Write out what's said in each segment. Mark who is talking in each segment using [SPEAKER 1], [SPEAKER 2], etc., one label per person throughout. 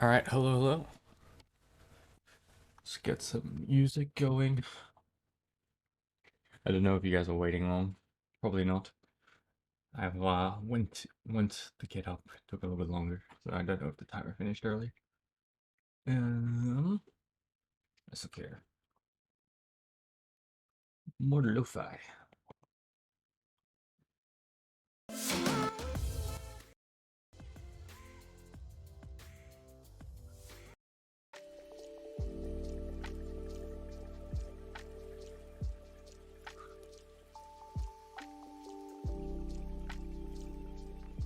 [SPEAKER 1] All right, hello, hello. Let's get some music going. I don't know if you guys are waiting long. Probably not. I've went to get up. Took a little bit longer, so I don't know if the timer finished early. That's okay. More lo-fi.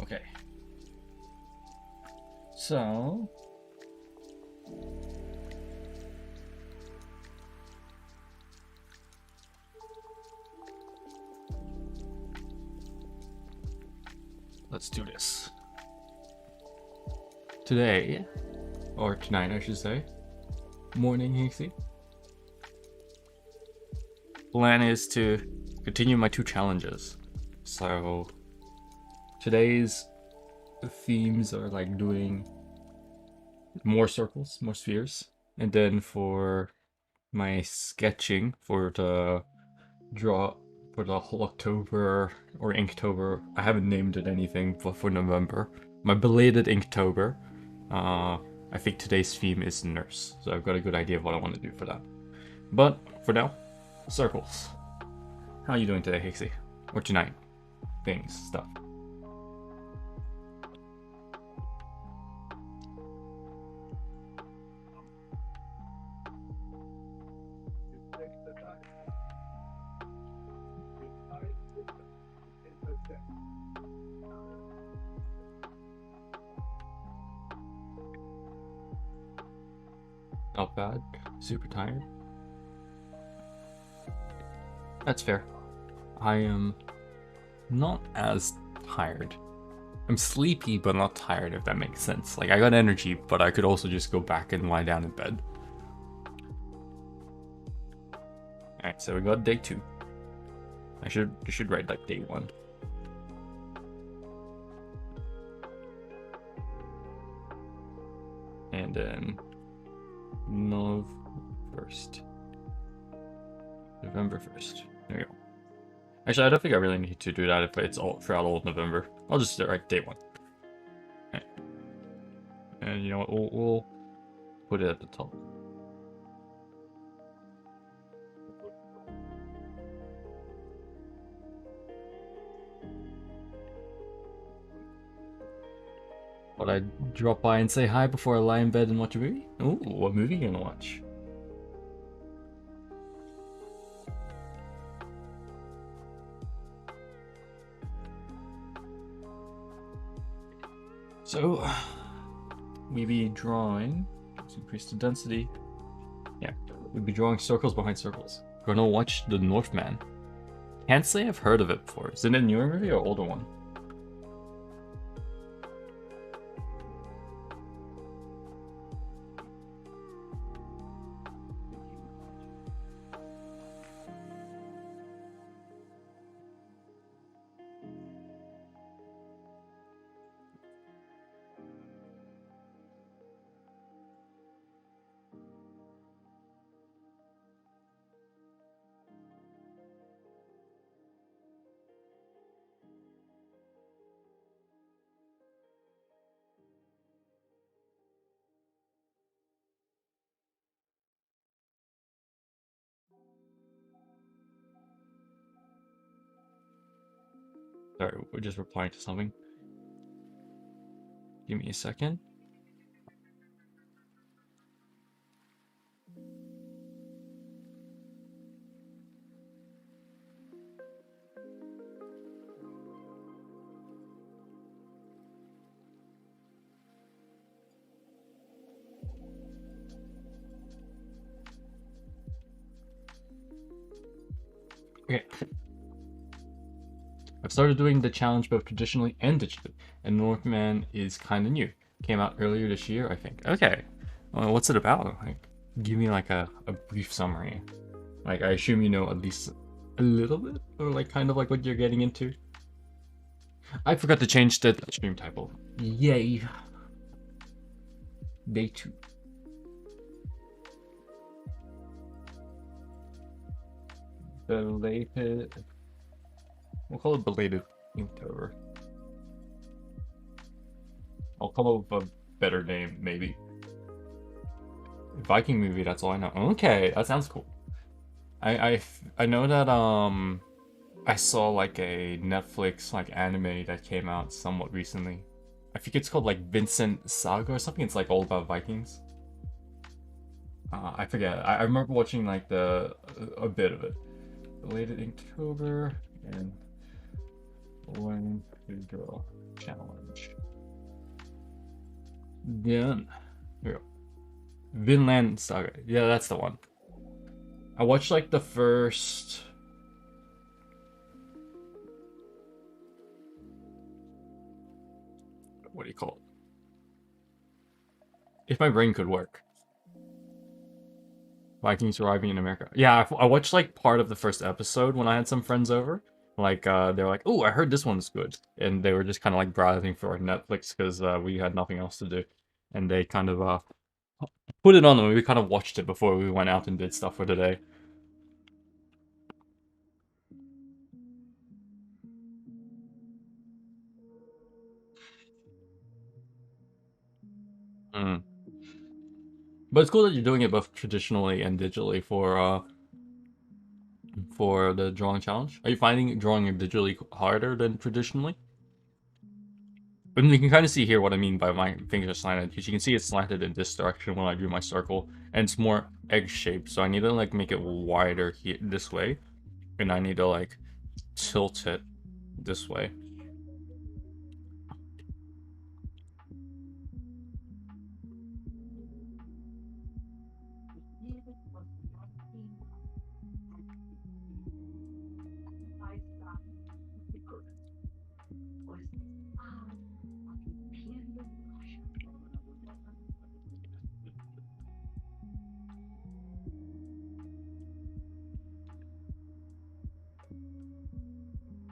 [SPEAKER 1] Okay. So let's do this. Today, or tonight, I should say. Morning, Hixie. Plan is to continue my two challenges. So today's themes are like doing more circles, more spheres, and then for my sketching for the draw for the whole October or Inktober, I haven't named it anything, but for November, my belated Inktober, I think today's theme is nurse, so I've got a good idea of what I want to do for that. But for now, circles. How are you doing today, Hixie? Or tonight? Things, stuff. Not bad. Super tired. That's fair. I am not as tired. I'm sleepy, but not tired, if that makes sense. Like, I got energy, but I could also just go back and lie down in bed. Alright, so we got day 2. I should write like day 1. And then November 1st. There we go. Actually, I don't think I really need to do that if it's all throughout all of November. I'll just write day 1. Okay. And you know what? We'll put it at the top. But I drop by and say hi before I lie in bed and watch a movie? Ooh, what movie are you gonna watch? So, we be drawing, let's increase the density. Yeah, we'd be drawing circles behind circles. Gonna watch The Northman. Can't say I've heard of it before. Is it a newer movie or older one? Sorry, we're just replying to something. Give me a second. Okay. I've started doing the challenge both traditionally and digitally, and Northman is kind of new. Came out earlier this year, I think. Okay. Well, what's it about? Like, give me like a brief summary. Like, I assume you know at least a little bit, or like kind of like what you're getting into. I forgot to change the stream title. Yay. Day 2. Belated. We'll call it Belated Inktober. I'll come up with a better name, maybe. Viking movie, that's all I know. Okay, that sounds cool. I know that I saw like a Netflix like anime that came out somewhat recently. I think it's called like Vincent Saga or something. It's like all about Vikings. I forget. I remember watching like a bit of it. Belated Inktober and One Girl Challenge. Then here we go. Vinland Saga. Yeah, that's the one. I watched like the first. What do you call it? If my brain could work. Vikings arriving in America. Yeah, I watched like part of the first episode when I had some friends over. Like, they were like, "Oh, I heard this one's good," and they were just kind of like browsing for Netflix because we had nothing else to do, and they kind of put it on and we kind of watched it before we went out and did stuff for today. Mm. But it's cool that you're doing it both traditionally and digitally for the drawing challenge. Are you finding drawing digitally harder than traditionally? And you can kind of see here what I mean by my fingers slanted, because you can see it's slanted in this direction when I do my circle, and it's more egg-shaped, so I need to like make it wider here this way, and I need to like tilt it this way.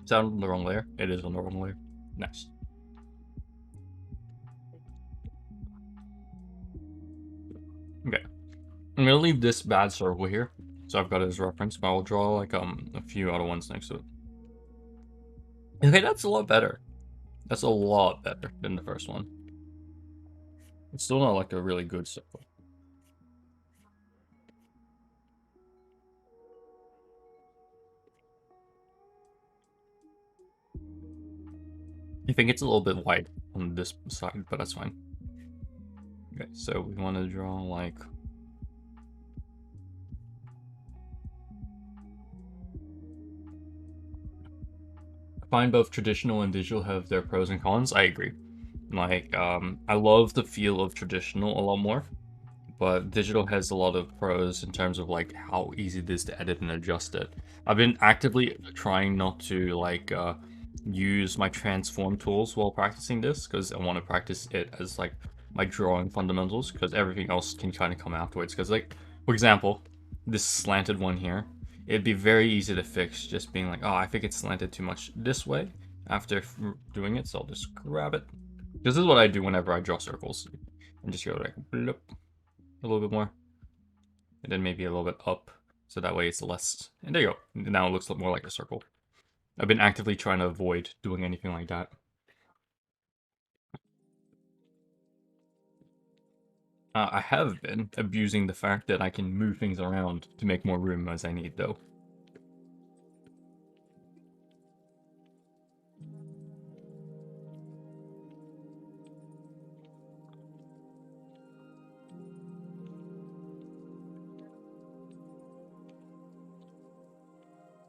[SPEAKER 1] Is that on the wrong layer? It is on the wrong layer. Nice. Okay. I'm gonna leave this bad circle here, so I've got it as reference, but I'll draw like a few other ones next to it. Okay, that's a lot better. That's a lot better than the first one. It's still not like a really good circle. I think it's a little bit wide on this side, but that's fine. Okay, so we want to draw like... I find both traditional and digital have their pros and cons. I agree. Like, I love the feel of traditional a lot more, but digital has a lot of pros in terms of like how easy it is to edit and adjust it. I've been actively trying not to like use my transform tools while practicing this, because I want to practice it as like my drawing fundamentals, because everything else can kind of come afterwards. Because like, for example, this slanted one here, it'd be very easy to fix just being like, oh, I think it's slanted too much this way after doing it, so I'll just grab it. This is what I do whenever I draw circles, and just go like bloop, a little bit more, and then maybe a little bit up, so that way it's less, and there you go. Now it looks more like a circle. I've been actively trying to avoid doing anything like that. I have been abusing the fact that I can move things around to make more room as I need, though.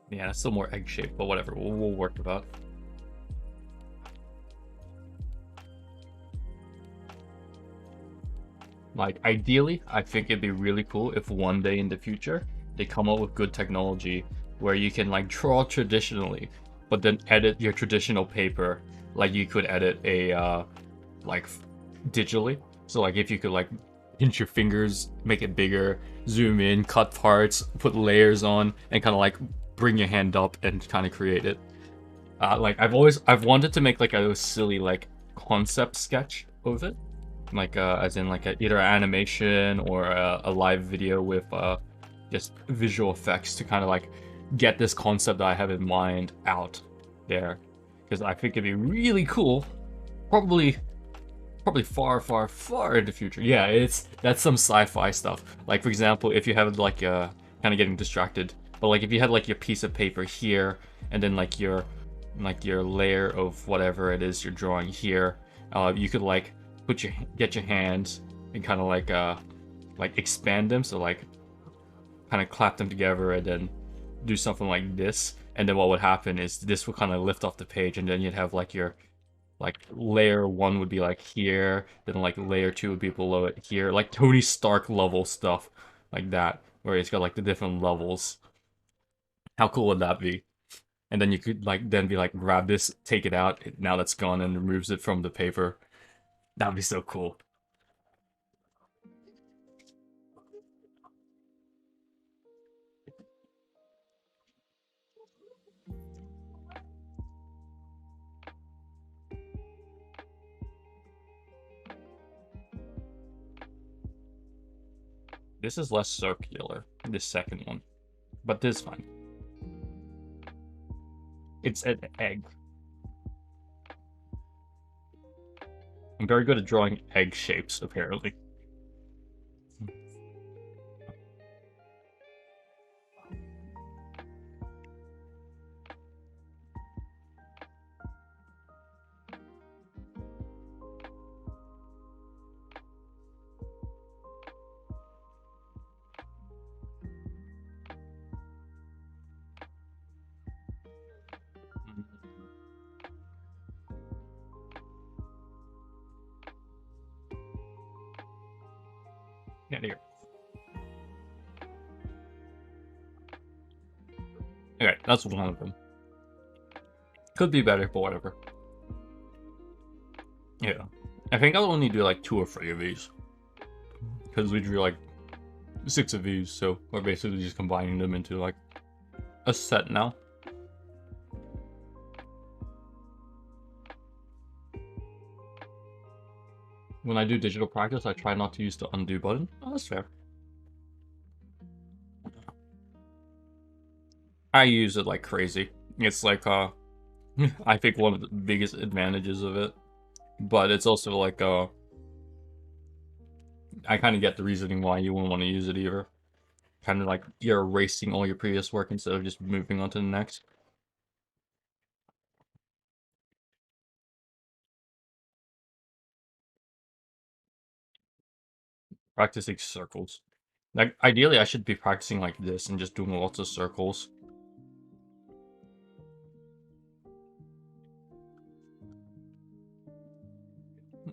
[SPEAKER 1] Yeah, it's still more egg-shaped, but whatever, we'll work with that. Like, ideally, I think it'd be really cool if one day in the future, they come up with good technology where you can, like, draw traditionally, but then edit your traditional paper like you could edit a, like, digitally. So, like, if you could, like, pinch your fingers, make it bigger, zoom in, cut parts, put layers on, and kind of, like, bring your hand up and kind of create it. Like, I've wanted to make, like, a silly, like, concept sketch of it. like as in like either animation or a live video with just visual effects to kind of like get this concept that I have in mind out there, because I think it'd be really cool. Probably far, far, far in the future. Yeah, that's some sci-fi stuff. Like for example, if you have like kind of getting distracted, but like if you had like your piece of paper here, and then like your layer of whatever it is you're drawing here, you could like get your hands and kind of like expand them, so like kind of clap them together and then do something like this, and then what would happen is this would kind of lift off the page, and then you'd have like your like layer one would be like here, then like layer two would be below it here, like Tony Stark level stuff like that, where it's got like the different levels. How cool would that be? And then you could like then be like grab this, take it out, now that's gone, and removes it from the paper. That would be so cool. This is less circular, this second one, but this is fine. It's an egg. I'm very good at drawing egg shapes, apparently. Yeah, here. Okay, that's one of them. Could be better, but whatever. Yeah. I think I'll only do like 2 or 3 of these. Because we drew like 6 of these, so we're basically just combining them into like a set now. When I do digital practice, I try not to use the undo button. Oh, that's fair. I use it like crazy. It's like, I think one of the biggest advantages of it. But it's also like, I kind of get the reasoning why you wouldn't want to use it either. Kind of like you're erasing all your previous work instead of just moving on to the next. Practicing circles. Like, ideally, I should be practicing like this and just doing lots of circles.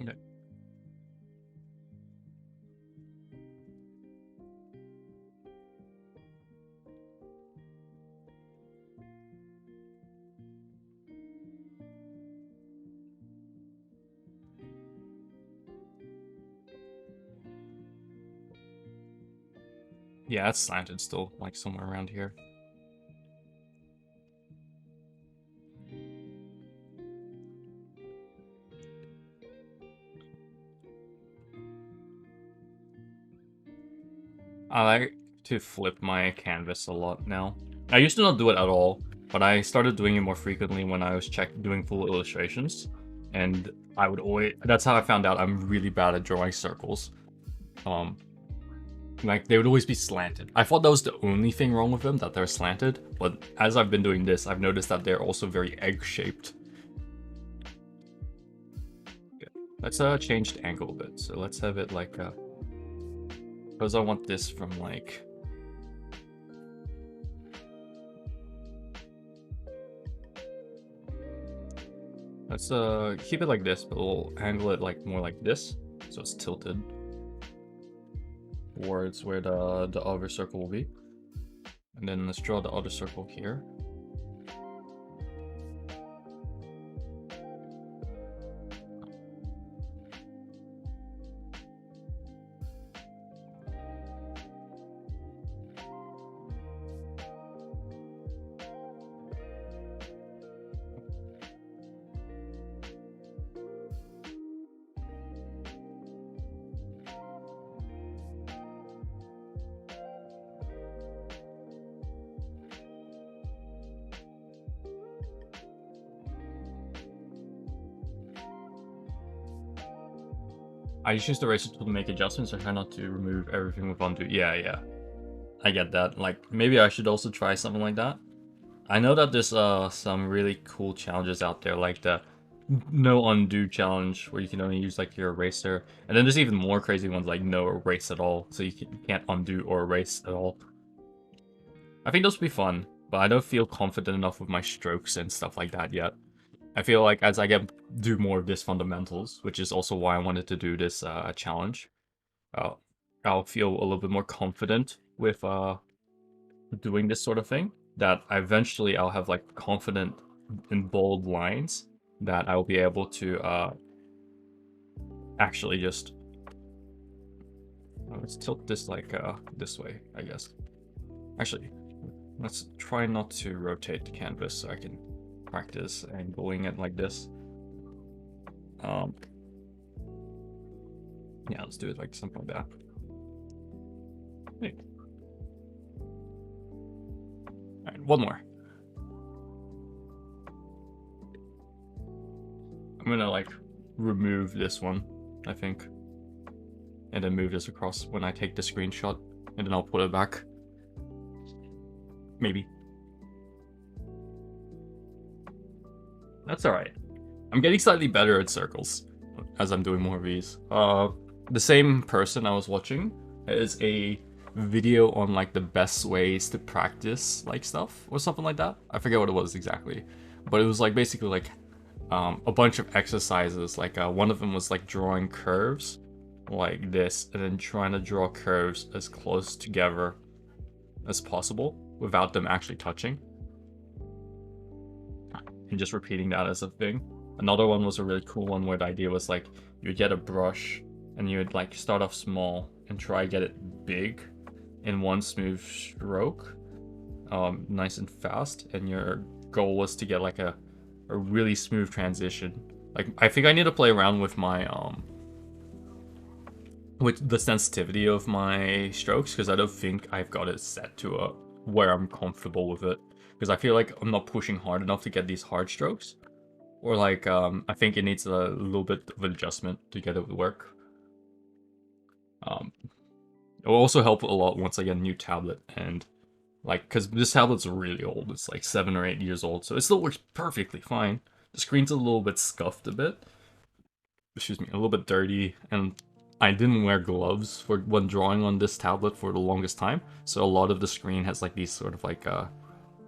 [SPEAKER 1] Okay. Yeah, it's slanted still, like somewhere around here. I like to flip my canvas a lot now. I used to not do it at all, but I started doing it more frequently when I was doing full illustrations. And I would always, that's how I found out I'm really bad at drawing circles. Like, they would always be slanted. I thought that was the only thing wrong with them, that they're slanted, but as I've been doing this, I've noticed that they're also very egg-shaped. Okay. Let's change the angle a bit. So let's have it like, because I want this from like, let's keep it like this, but we'll angle it like more like this, so it's tilted towards where the other circle will be. And then let's draw the other circle here. I just use the eraser tool to make adjustments. I try not to remove everything with undo. Yeah. I get that. Like, maybe I should also try something like that. I know that there's some really cool challenges out there, like the no undo challenge, where you can only use like your eraser. And then there's even more crazy ones like no erase at all, so you can't undo or erase at all. I think those would be fun, but I don't feel confident enough with my strokes and stuff like that yet. I feel like as I do more of this fundamentals, which is also why I wanted to do this challenge, I'll feel a little bit more confident with doing this sort of thing. That eventually I'll have like confident and bold lines that I will be able to actually just let's tilt this like this way, I guess. Actually, let's try not to rotate the canvas so I can practice angling it like this. Yeah, let's do it like something like that. Hey. Alright, one more. I'm gonna like remove this one, I think. And then move this across when I take the screenshot. And then I'll put it back. Maybe. That's alright. I'm getting slightly better at circles as I'm doing more of these. The same person I was watching is a video on like the best ways to practice like stuff or something like that. I forget what it was exactly, but it was like basically like a bunch of exercises. Like one of them was like drawing curves like this and then trying to draw curves as close together as possible without them actually touching, and just repeating that as a thing. Another one was a really cool one where the idea was like you would get a brush and you would like start off small and try to get it big in one smooth stroke, nice and fast, and your goal was to get like a really smooth transition. Like I think I need to play around with my with the sensitivity of my strokes, because I don't think I've got it set to where I'm comfortable with it, because I feel like I'm not pushing hard enough to get these hard strokes, or like I think it needs a little bit of adjustment to get it to work. It will also help a lot once I get a new tablet, and like, because this tablet's really old, it's like 7 or 8 years old, so it still works perfectly fine. The screen's a little bit scuffed a bit, excuse me, a little bit dirty, and I didn't wear gloves for when drawing on this tablet for the longest time, so a lot of the screen has like these sort of like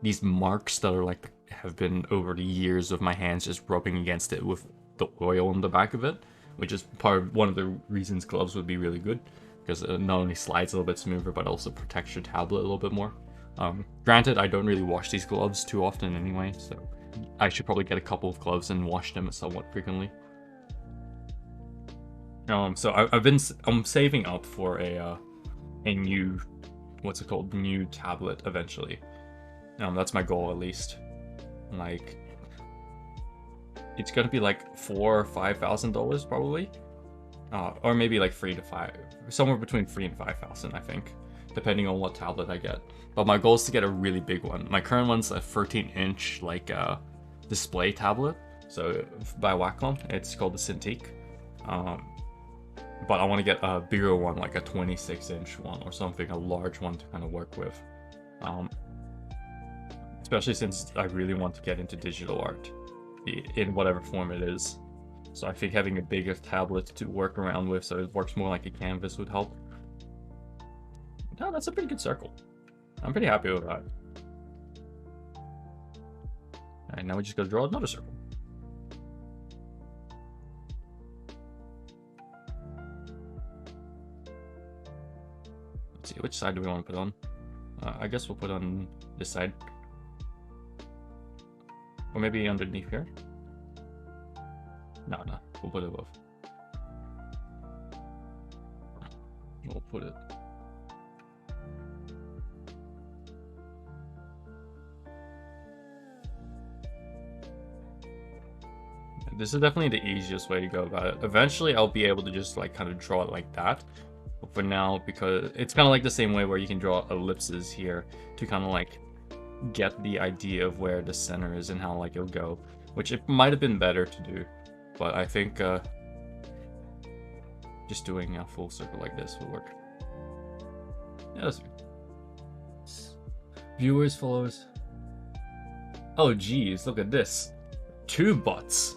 [SPEAKER 1] these marks that are like have been over the years of my hands just rubbing against it with the oil on the back of it, which is one of the reasons gloves would be really good, because it not only slides a little bit smoother but also protects your tablet a little bit more. Granted, I don't really wash these gloves too often anyway, so I should probably get a couple of gloves and wash them somewhat frequently. So I'm saving up for a new, what's it called, new tablet eventually. That's my goal at least. Like, it's gonna be like $4,000 or $5,000 probably, or maybe like somewhere between 3 and 5,000, I think, depending on what tablet I get. But my goal is to get a really big one. My current one's a 13-inch like display tablet, so by Wacom, it's called the Cintiq. But I want to get a bigger one, like a 26-inch one or something, a large one to kind of work with. Especially since I really want to get into digital art in whatever form it is. So I think having a bigger tablet to work around with so it works more like a canvas would help. No, that's a pretty good circle. I'm pretty happy with that. Alright, now we just gotta draw another circle. Let's see, which side do we want to put on? I guess we'll put on this side. Or maybe underneath here? No, we'll put it above. We'll put it... This is definitely the easiest way to go about it. Eventually, I'll be able to just like kind of draw it like that. But for now, because it's kind of like the same way where you can draw ellipses here to kind of like get the idea of where the center is and how like it'll go, which it might have been better to do. But I think just doing a full circle like this will work. Yeah, that's good. Viewers, followers. Oh geez, look at this. 2 bots.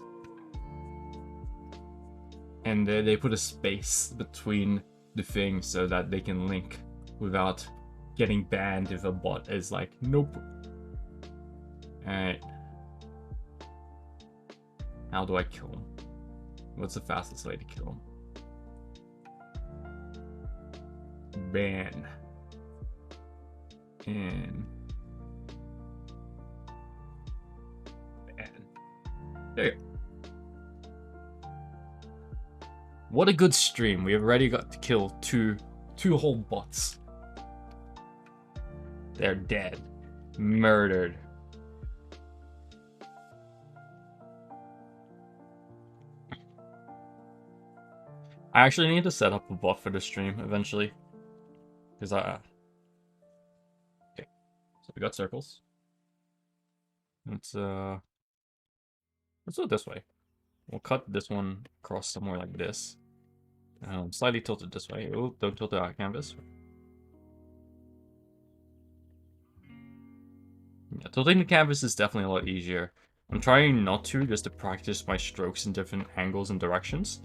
[SPEAKER 1] And they put a space between the things so that they can link without getting banned if a bot is like, nope. Alright. How do I kill him? What's the fastest way to kill him? Ban. And ban. There you go. What a good stream. We have already got to kill two whole bots. They're dead. Murdered. I actually need to set up a bot for the stream eventually. Because okay. So we got circles. Let's do it this way. We'll cut this one across somewhere like this. Slightly tilt it this way. Oh, don't tilt the canvas. Yeah, tilting the canvas is definitely a lot easier. I'm trying not to, just to practice my strokes in different angles and directions.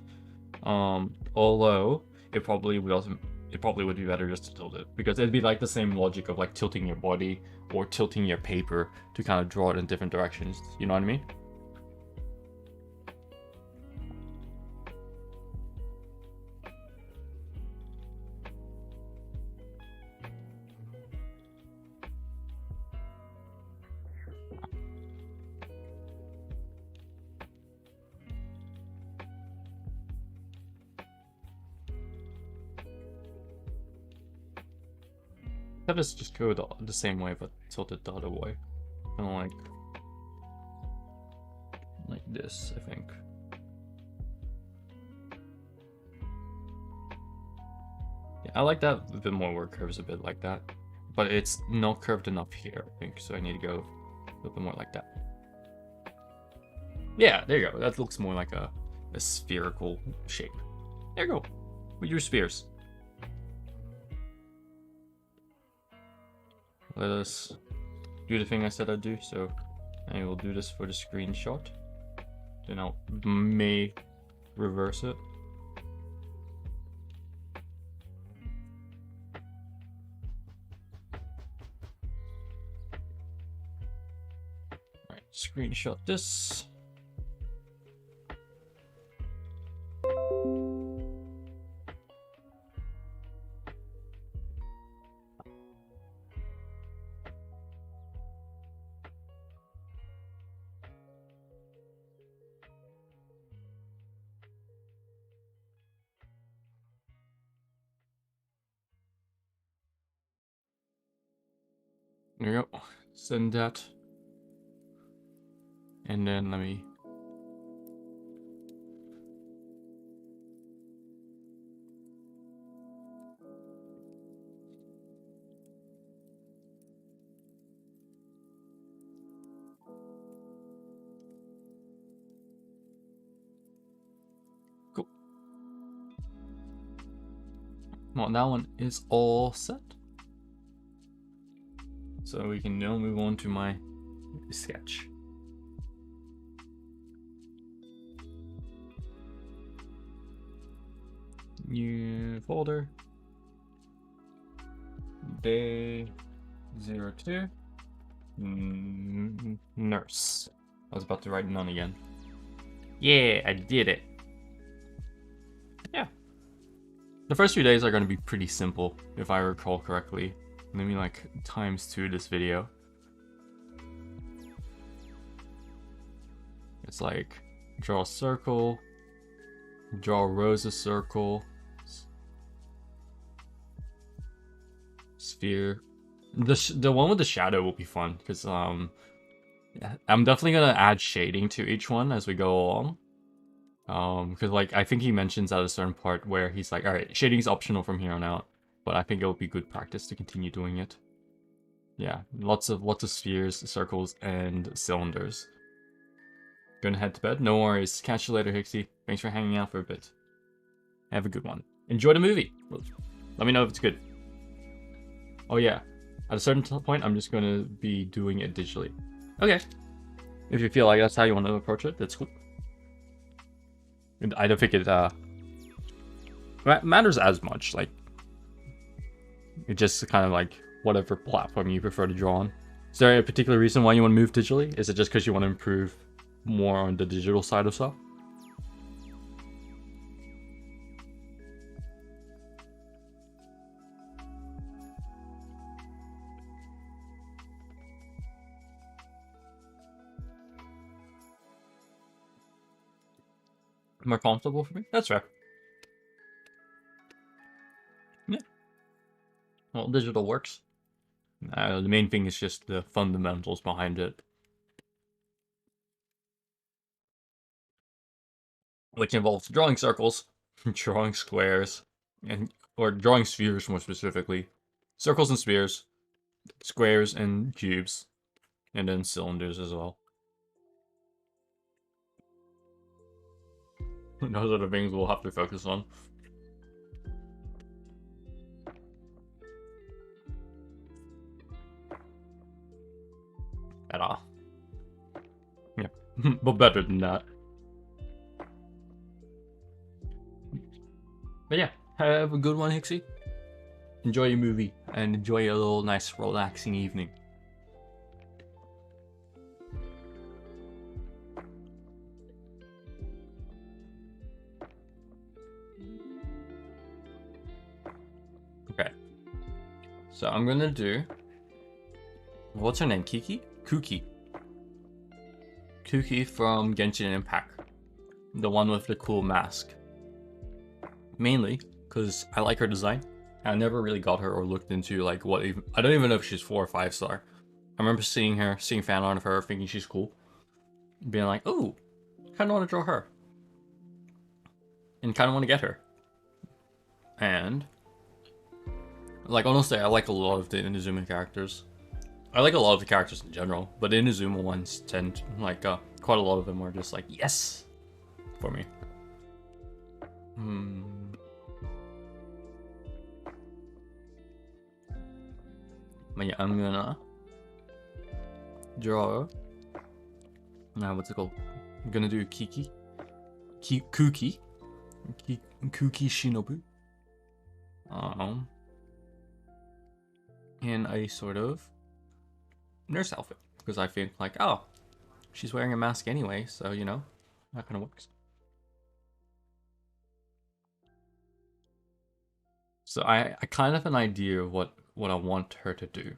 [SPEAKER 1] Although it probably would be better just to tilt it, because it'd be like the same logic of like tilting your body or tilting your paper to kind of draw it in different directions. You know what I mean? That is just go the same way, but tilted the other way. Kind of like this, I think. Yeah, I like that a bit more where it curves a bit like that. But it's not curved enough here, I think, so I need to go a little bit more like that. Yeah, there you go. That looks more like a spherical shape. There you go. With your spheres. Let us do the thing I said I'd do, so I will do this for the screenshot. Then I may reverse it. Alright, screenshot this. There you go. Send that. And then let me... Cool. Well, that one is all set. So we can now move on to my sketch. New folder. Day 02. Nurse. I was about to write none again. Yeah, I did it. Yeah. The first few days are going to be pretty simple, if I recall correctly. Let me like ×2 this video. It's like draw a circle, draw rows of circle, sphere. The one with the shadow will be fun because I'm definitely gonna add shading to each one as we go along. Because like I think he mentions at a certain part where he's like, all right, shading is optional from here on out. But I think it'll be good practice to continue doing it. Yeah, lots of spheres, circles, and cylinders. Gonna head to bed? No worries. Catch you later, Hixie. Thanks for hanging out for a bit. Have a good one. Enjoy the movie. Let me know if it's good. Oh yeah, at a certain point, I'm just gonna be doing it digitally. Okay. If you feel like that's how you want to approach it, that's cool. I don't think it matters as much. Like, it just kind of like whatever platform you prefer to draw on. Is there a particular reason why you want to move digitally? Is it just because you want to improve more on the digital side of stuff? More comfortable for me? That's fair. Yeah. Well, digital works. The main thing is just the fundamentals behind it. Which involves drawing circles, drawing squares, or drawing spheres more specifically. Circles and spheres, squares and cubes, and then cylinders as well. Those are the things we'll have to focus on. At all. Yeah, but better than that. But yeah, have a good one, Hixie. Enjoy your movie, and enjoy your little nice relaxing evening. Okay. So I'm gonna do... What's her name? Kiki? Kuki. Kuki from Genshin Impact. The one with the cool mask. Mainly because I like her design. I never really got her or looked into like what even... I don't even know if she's 4 or 5 star. I remember seeing fan art of her, thinking she's cool. Being like, oh, kind of want to draw her. And kind of want to get her. And... like, honestly, I like a lot of the Inazuma characters. I like a lot of the characters in general, but the Inazuma ones tend, like, quite a lot of them are just like, yes! For me. But yeah, I'm gonna draw... what's it called? I'm gonna do Kuki Shinobu. In a sort of nurse outfit, because I think like, oh, she's wearing a mask anyway, so you know, that kind of works. So I kind of have an idea of what I want her to do,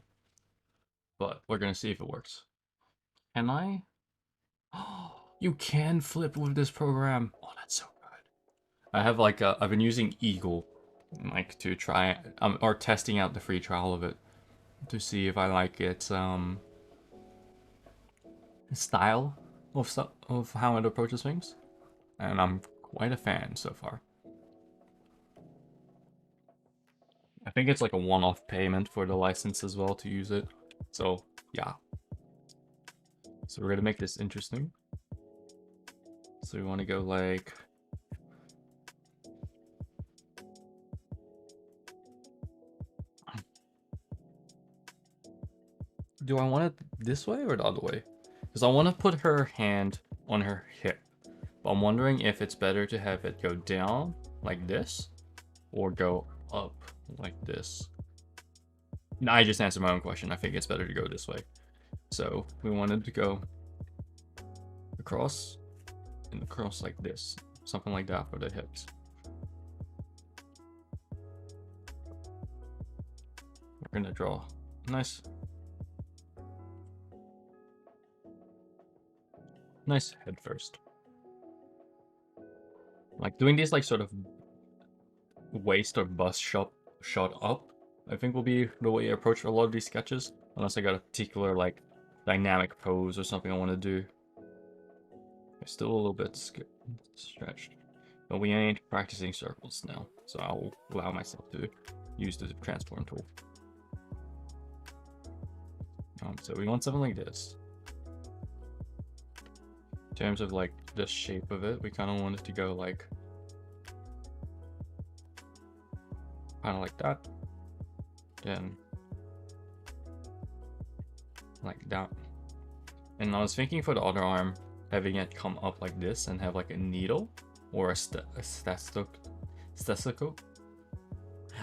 [SPEAKER 1] but we're gonna see if it works. Can I? Oh, you can flip with this program. Oh, that's so good. I have like I've been using Eagle, like to try or testing out the free trial of it to see if I like its style of how it approaches things, and I'm quite a fan so far. I think it's like a one-off payment for the license as well to use it. So yeah. So we're gonna make this interesting. So we want to go like... do I want it this way or the other way? Because I want to put her hand on her hip. But I'm wondering if it's better to have it go down like this or go up like this. No, I just answered my own question. I think it's better to go this way. So we wanted to go across and across like this. Something like that for the hips. We're gonna draw nice head first. Like doing these like sort of waist or bust shot up, I think will be the way I approach a lot of these sketches. Unless I got a particular like dynamic pose or something I want to do. I'm still a little bit stretched. But we ain't practicing circles now, so I'll allow myself to use the transform tool. So we want something like this. In terms of like the shape of it, we kind of want it to go like kind of like that, then like that. And I was thinking for the other arm, having it come up like this and have like a needle or a stethoscope.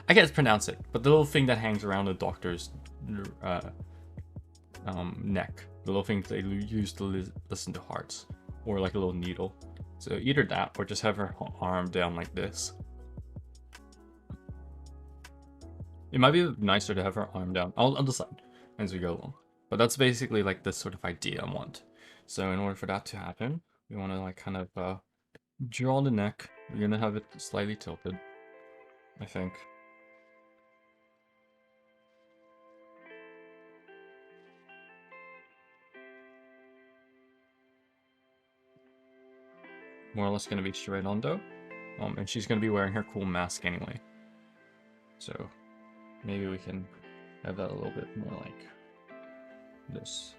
[SPEAKER 1] I can't pronounce it, but the little thing that hangs around the doctor's neck, the little thing they use to listen to hearts, or like a little needle. So either that, or just have her arm down like this. It might be nicer to have her arm down. I'll decide as we go along. But that's basically like the sort of idea I want. So in order for that to happen, we want to like kind of draw the neck. We're gonna have it slightly tilted, I think. More or less gonna be straight on though. And she's gonna be wearing her cool mask anyway. So maybe we can have that a little bit more like this.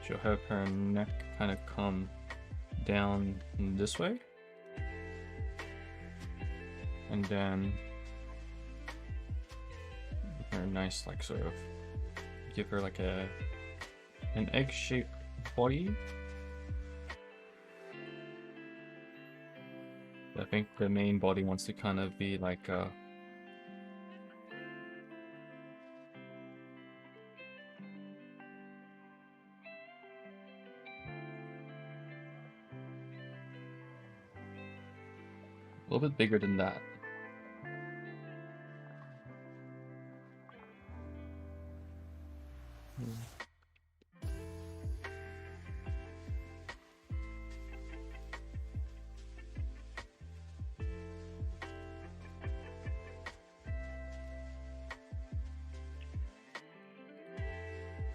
[SPEAKER 1] She'll have her neck kind of come down this way. And then her nice, like, sort of give her like an egg-shaped body. I think the main body wants to kind of be like a little bit bigger than that.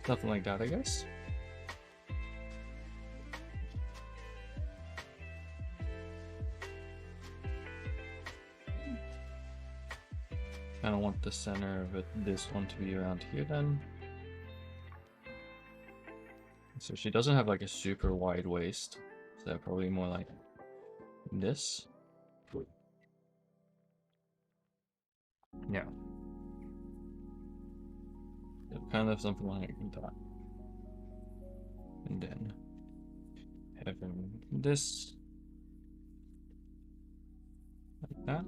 [SPEAKER 1] Something like that, I guess. Kind of want the center of it, this one to be around here then. So she doesn't have like a super wide waist, so probably more like this. Yeah. Kind of something like that. And then having this like that.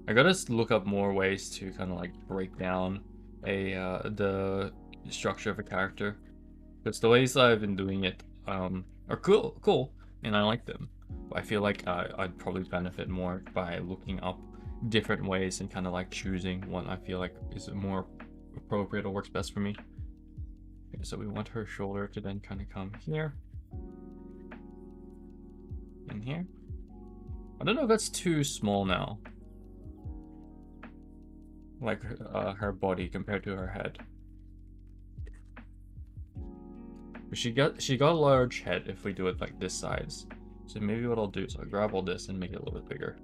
[SPEAKER 1] I gotta look up more ways to kind of like break down the structure of a character, because the ways that I've been doing it are cool, and I like them. But I feel like I'd probably benefit more by looking up different ways and kind of like choosing one I feel like is more appropriate or works best for me. Okay, so we want her shoulder to then kind of come here and here. I don't know if that's too small now, like her body compared to her head. She got a large head if we do it like this size. So maybe what I'll do is I'll grab all this and make it a little bit bigger.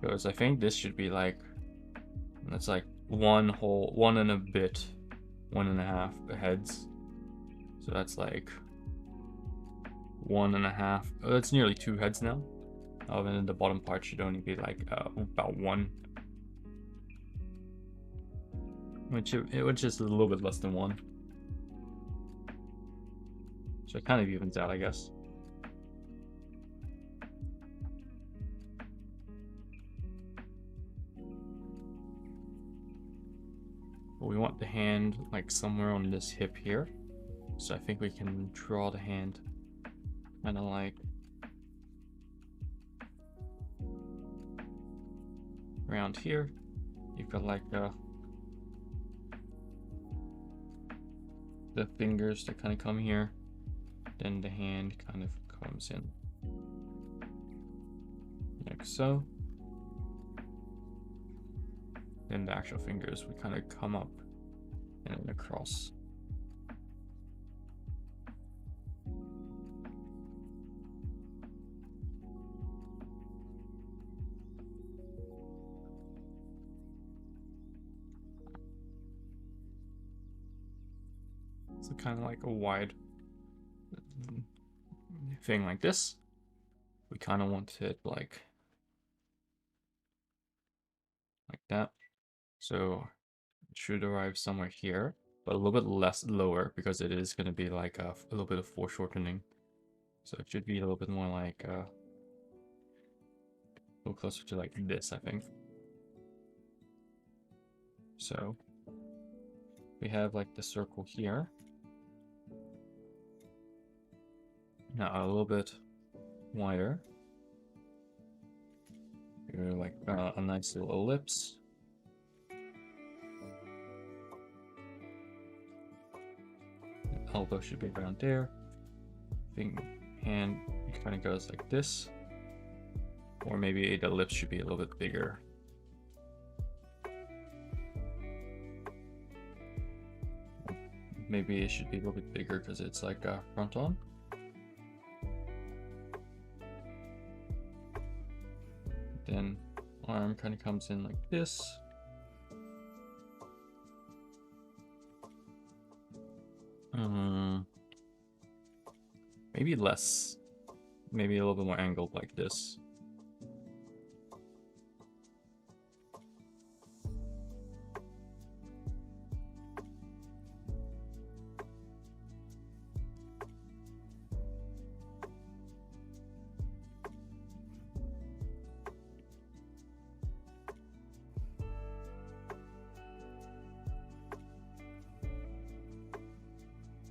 [SPEAKER 1] Because I think this should be like, that's like one and a bit, 1.5 heads. So that's like 1.5. Oh, that's nearly 2 heads now. Oh, and then the bottom part should only be like about 1. Which is a little bit less than 1. So it kind of evens out, I guess. But we want the hand like somewhere on this hip here. So I think we can draw the hand kind of like around here. You've got like the fingers that kind of come here. Then the hand kind of comes in like so. Then the actual fingers would kind of come up and then across. So kind of like a wide thing like this. We kind of want it like that. So it should arrive somewhere here, but a little bit less lower because it is going to be like a little bit of foreshortening. So it should be a little bit more like a little closer to like this, I think. So we have like the circle here. Now a little bit wider. Here, like a nice little ellipse. Elbow should be around there. I think hand kind of goes like this. Or maybe the lips should be a little bit bigger. Maybe it should be a little bit bigger because it's like a front on. Then arm kind of comes in like this. Maybe less. Maybe a little bit more angled like this.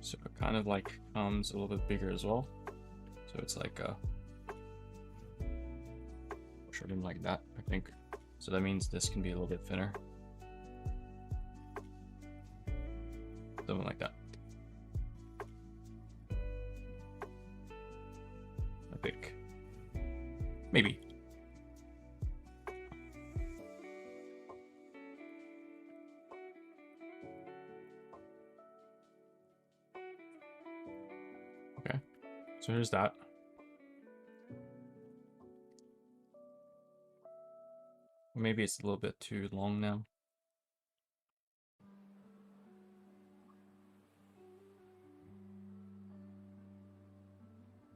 [SPEAKER 1] So it kind of like comes a little bit bigger as well. So it's like shortened like that, I think. So that means this can be a little bit thinner. Something like that. I think. Maybe. Okay. So here's that. Maybe it's a little bit too long now.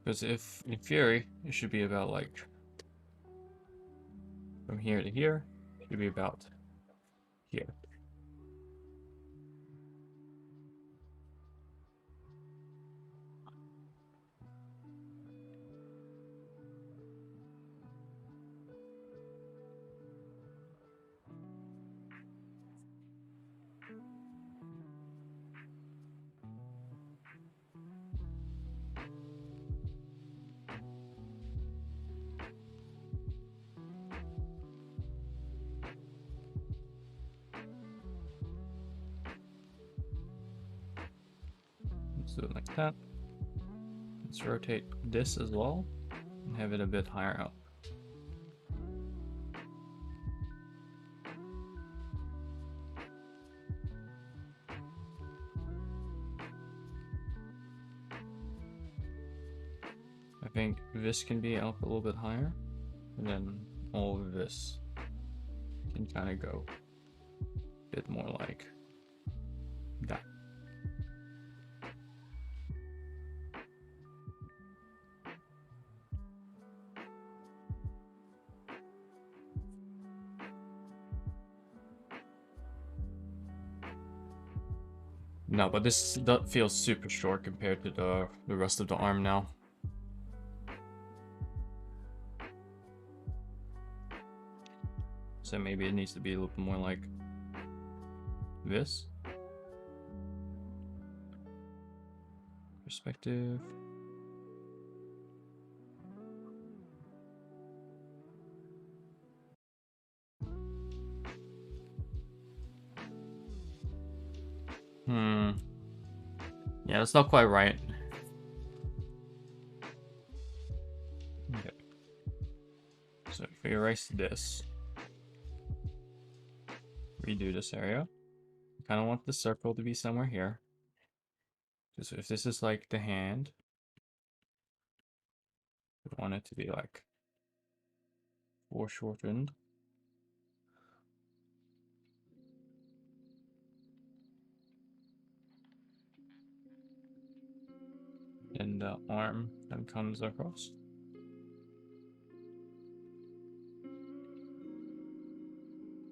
[SPEAKER 1] Because if in theory, it should be about like from here to here, it should be about here. Let's do it like that. Let's rotate this as well and have it a bit higher up. I think this can be up a little bit higher, and then all of this can kind of go a bit more like that. No, but this feels super short compared to the rest of the arm now. So maybe it needs to be a little bit more like this. Perspective. Yeah, that's not quite right. Okay. So if we erase this, redo this area, we kind of want the circle to be somewhere here. So if this is like the hand, we want it to be like foreshortened. and the arm then comes across.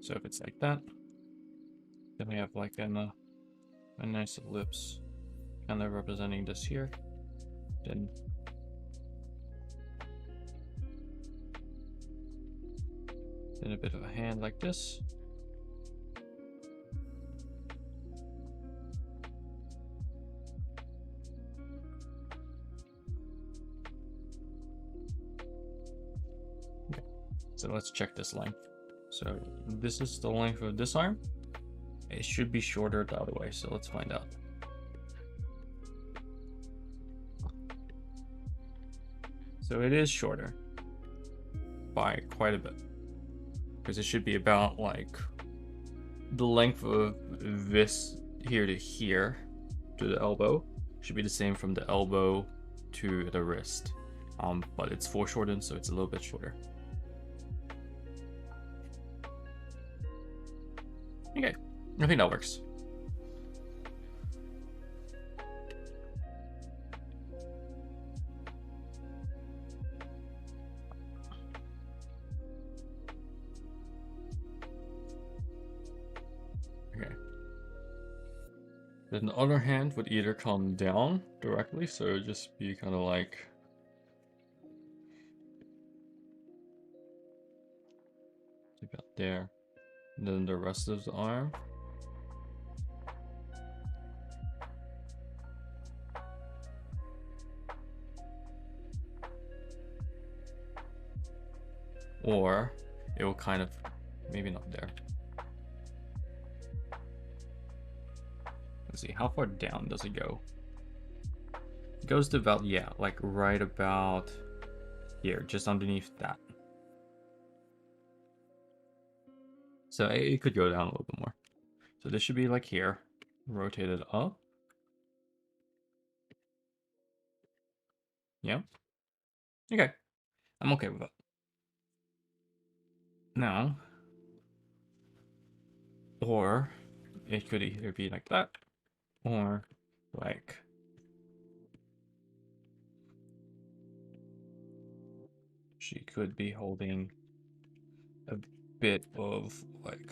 [SPEAKER 1] So if it's like that, then we have like a nice ellipse kind of representing this here. Then a bit of a hand like this. Okay, so let's check this length. So this is the length of this arm. It should be shorter the other way, so let's find out. So it is shorter by quite a bit, because it should be about like the length of this here to here to the elbow should be the same from the elbow to the wrist, but it's foreshortened, so it's a little bit shorter. Okay, I think that works. Okay. Then the other hand would either come down directly, so it would just be kind of like about there. And then the rest of the arm. Or it will kind of, maybe not there. Let's see, how far down does it go? It goes to about, yeah, like right about here, just underneath that. So it could go down a little bit more. So this should be like here, rotated up. Yeah. Okay. I'm okay with that. Now, or it could either be like that, or like she could be holding a bit of like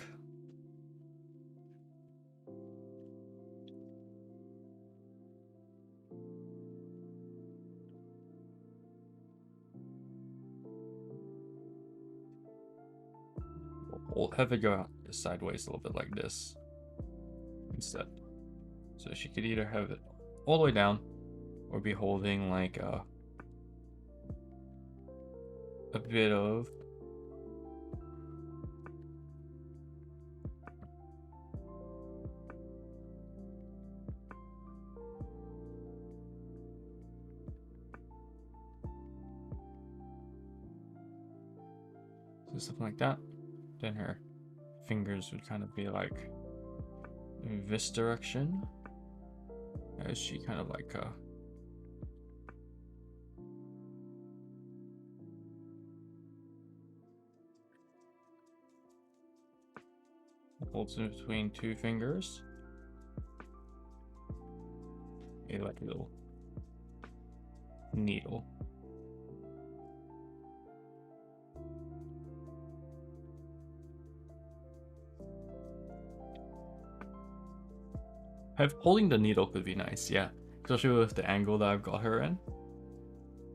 [SPEAKER 1] we'll have it go out sideways a little bit like this instead. So she could either have it all the way down or be holding like a bit of so something like that. Then her fingers would kind of be like in this direction as she kind of like holds in between two fingers a like little needle. Holding the needle could be nice, yeah. Especially with the angle that I've got her in.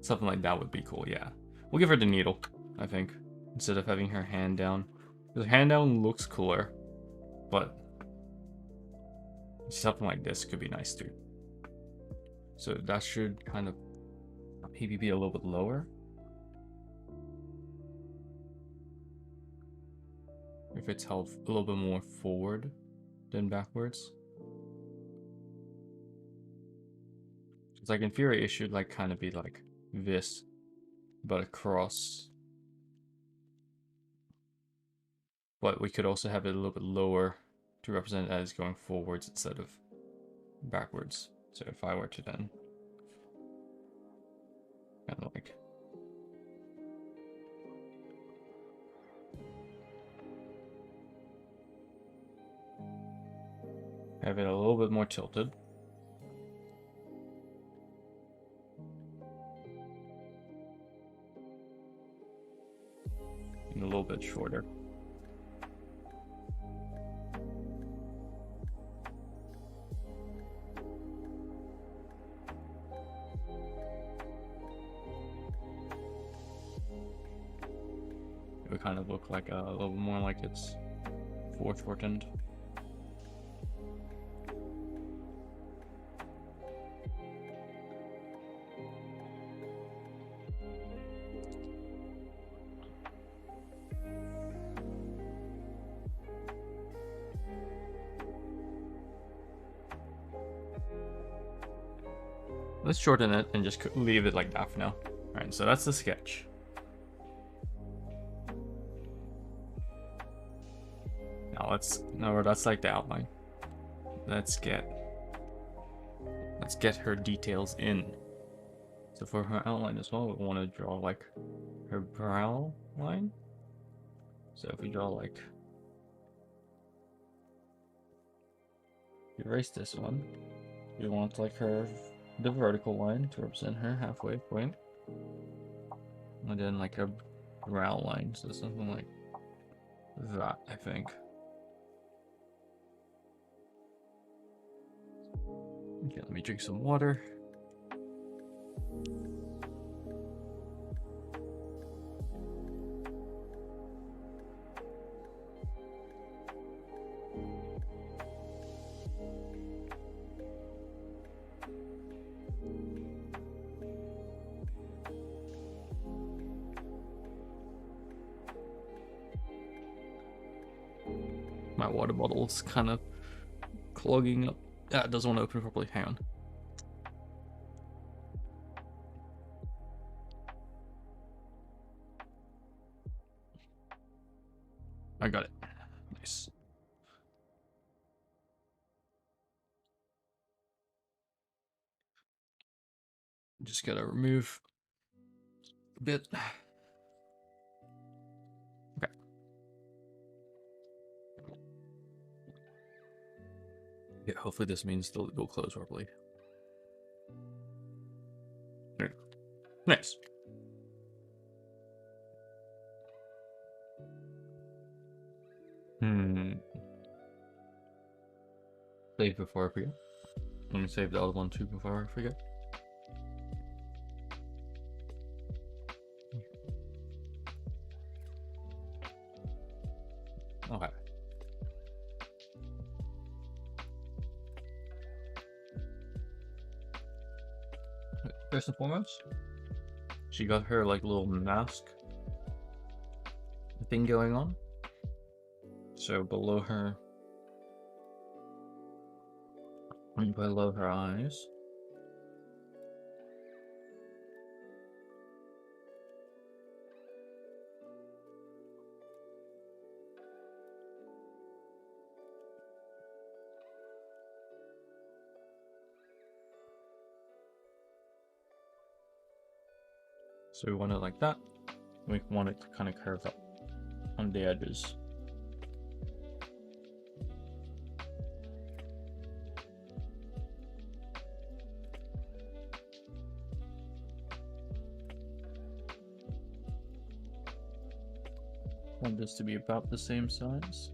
[SPEAKER 1] Something like that would be cool, yeah. We'll give her the needle, I think, instead of having her hand down. The hand down looks cooler, but something like this could be nice too. So that should kind of maybe be a little bit lower. If it's held a little bit more forward than backwards. It's like in theory it should like kind of be like this, but across. But we could also have it a little bit lower to represent it as going forwards instead of backwards. So if I were to then kind of like have it a little bit more tilted. and a little bit shorter. It would kind of look like a little more like it's foreshortened. Let's shorten it and just leave it like that for now. Alright, so that's the sketch. Now that's like the outline. Let's get her details in. So for her outline as well, we want to draw like her brow line. So if we draw like, erase this one, we want like the vertical line to represent her halfway point, and then like a brow line, so something like that, I think. Okay, let me drink some water. My water bottle's kind of clogging up. It doesn't want to open properly. Hang on. I got it. Nice. Just gotta remove a bit. Okay. Yeah, hopefully this means they'll go close properly. There. Nice. Save before I forget. Let me save the other one too before I forget. Okay. First and foremost, she got her like little mask thing going on. So below her eyes, so we want it like that. We want it to kind of curve up on the edges. Want this to be about the same size.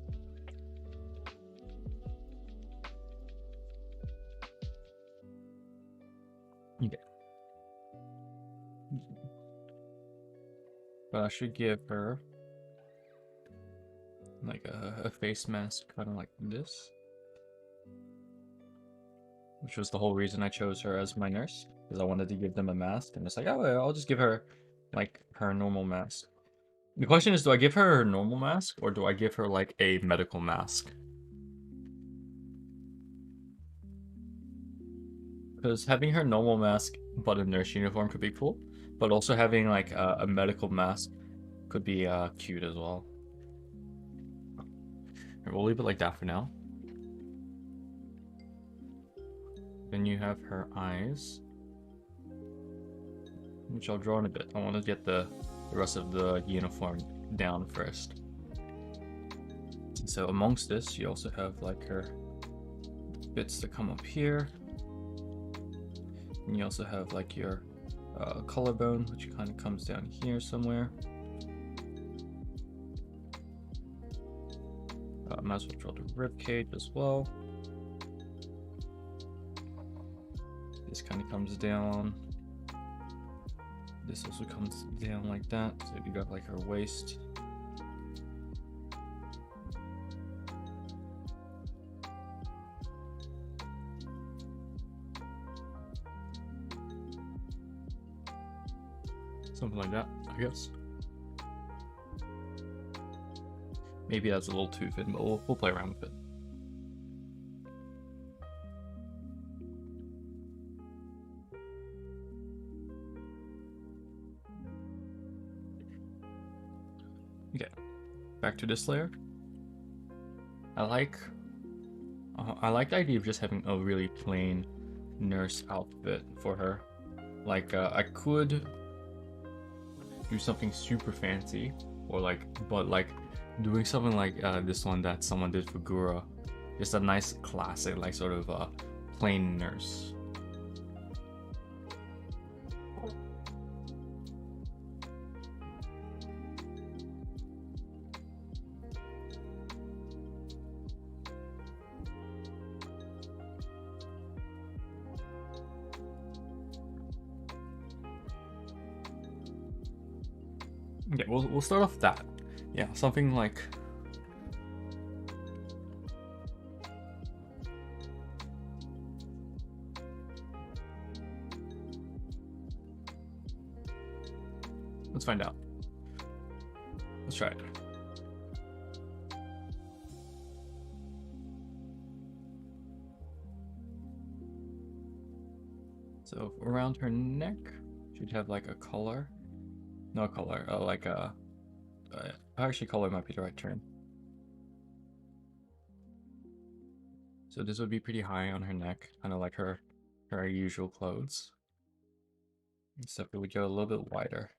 [SPEAKER 1] Okay. But I should give her like a face mask kind of like this. Which was the whole reason I chose her as my nurse. Because I wanted to give them a mask. And it's like, oh, I'll just give her like her normal mask. The question is, do I give her her normal mask, or do I give her, like, a medical mask? Because having her normal mask, but a nurse uniform could be cool. But also having, like, a medical mask could be cute as well. And we'll leave it like that for now. Then you have her eyes, which I'll draw in a bit. I want to get the rest of the uniform down first. So amongst this, you also have like her bits that come up here. And you also have like your collarbone, which kind of comes down here somewhere. Might as well draw the rib cage as well. This kind of comes down. This also comes down like that. So you got like her waist. Something like that, I guess. Maybe that's a little too thin, but we'll play around with it. Okay, back to this layer. I like the idea of just having a really plain nurse outfit for her. Like I could do something super fancy, or but doing something like this one that someone did for Gura, just a nice classic, like sort of plain nurse. Okay, we'll start off with that. Yeah, something like let's find out. Let's try it. So around her neck, she'd have like a collar. No collar, like a. Actually, collar might be the right term. So this would be pretty high on her neck, kind of like her usual clothes. Except it would go a little bit wider.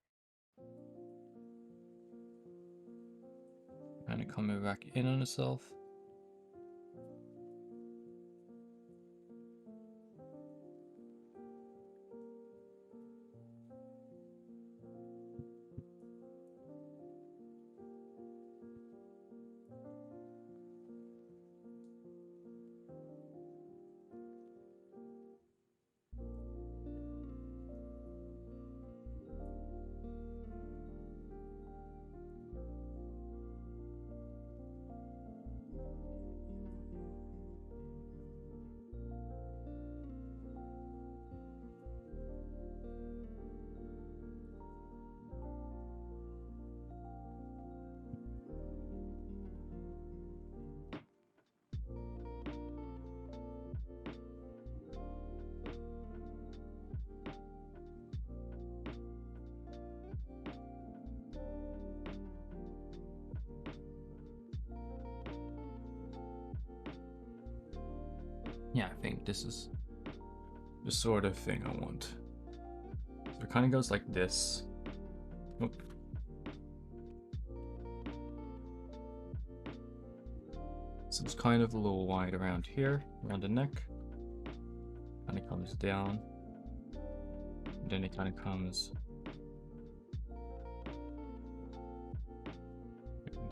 [SPEAKER 1] Kind of coming back in on itself. Yeah, I think this is the sort of thing I want. So it kind of goes like this. Oop. So it's kind of a little wide around here, around the neck. Kind of comes down. And then it kind of comes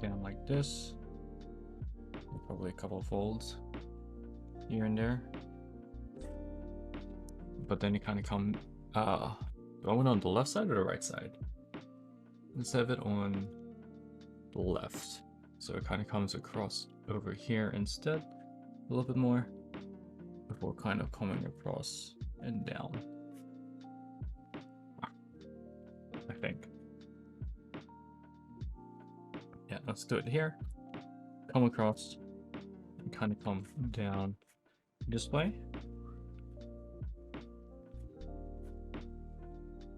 [SPEAKER 1] down like this. And probably a couple of folds here and there. But then it kind of come do I want it on the left side or the right side? Let's have it on the left. So it kind of comes across over here instead, a little bit more, before kind of coming across and down. I think. Yeah, let's do it here. Come across and kind of come down this way.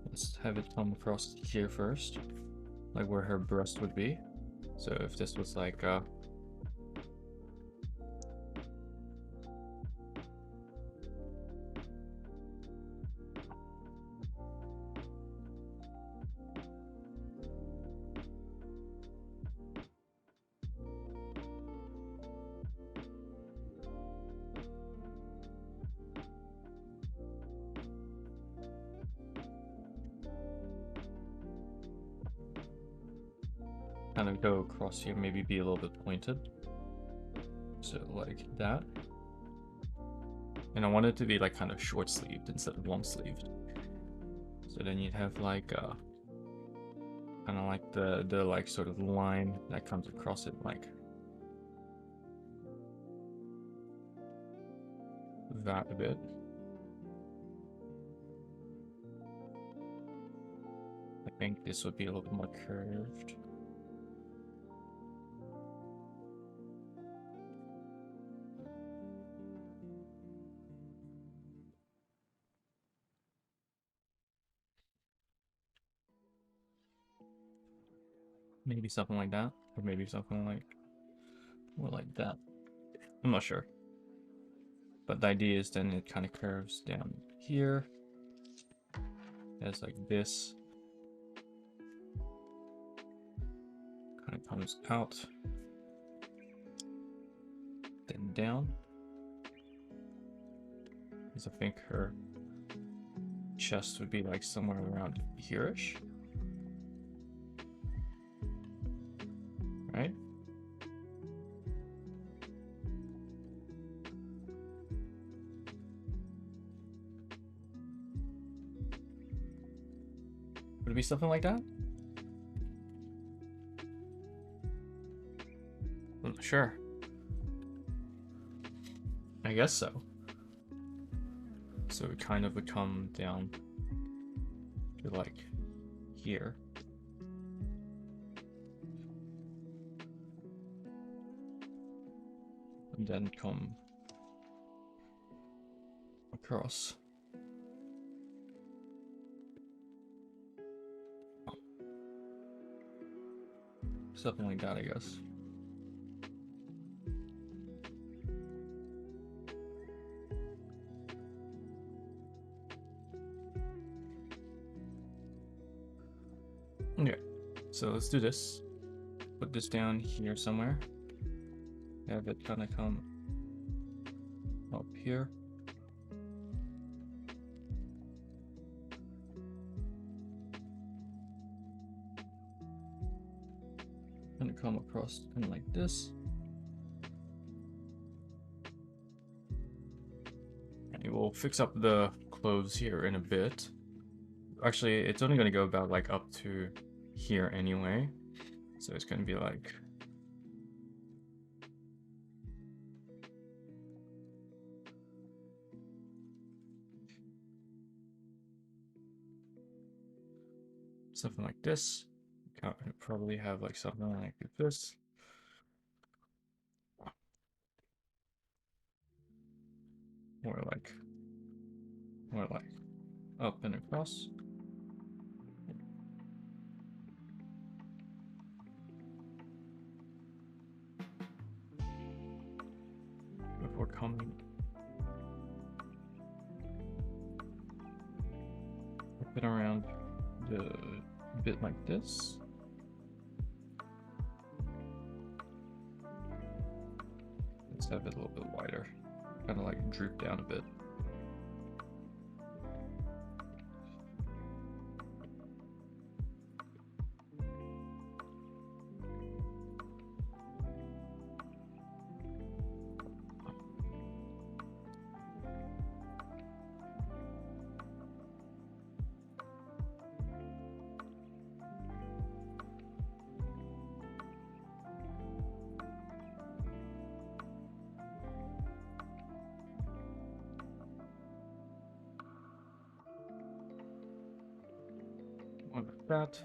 [SPEAKER 1] Let's have it come across here first, like where her breast would be. So if this was like kind of go across here, maybe be a little bit pointed. So like that. And I want it to be like kind of short sleeved instead of long sleeved. So then you'd have like kind of like the like sort of line that comes across it, like that a bit. I think this would be a little bit more curved. Maybe something like that, or maybe something like more like that. I'm not sure. But the idea is then it kind of curves down here. As like this. Kind of comes out. Then down. Because I think her chest would be like somewhere around here-ish. Right? Would it be something like that? Sure. I guess so. So it kind of would come down to like here. And then come across. Something like that, I guess. Okay, so let's do this. Put this down here somewhere. Have it kind of come up here. Gonna come across kind of like this. And we'll fix up the clothes here in a bit. Actually, it's only gonna go about like up to here anyway. So it's gonna be like something like this. Probably have like something like this. More like up and across. Before coming up and around the bit like this. Let's have it a little bit wider. Kind of like droop down a bit. One like that.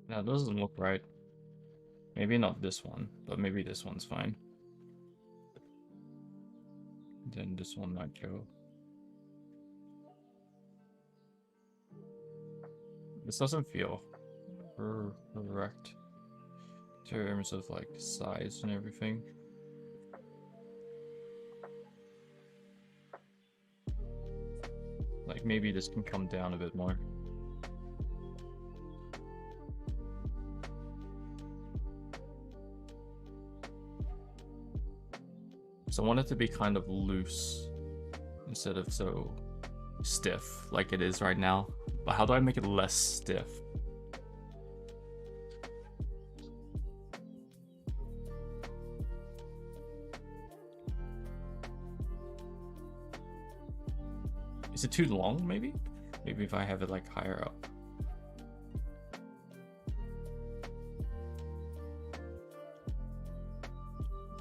[SPEAKER 1] That doesn't look right. Maybe not this one, but maybe this one's fine. Then this one might go. This doesn't feel correct in terms of like size and everything. Like maybe this can come down a bit more. So I want it to be kind of loose instead of so stiff like it is right now. But how do I make it less stiff? Is it too long, maybe? Maybe if I have it like higher up.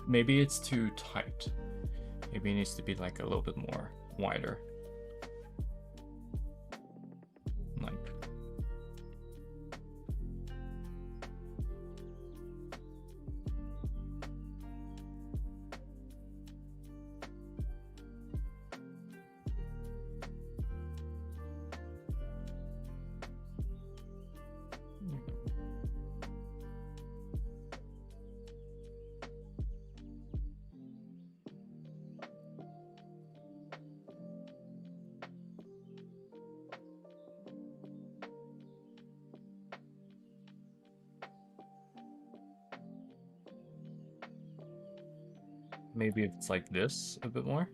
[SPEAKER 1] Maybe it's too tight. Maybe it needs to be like a little bit more wider. Like. Maybe if it's like this a bit more.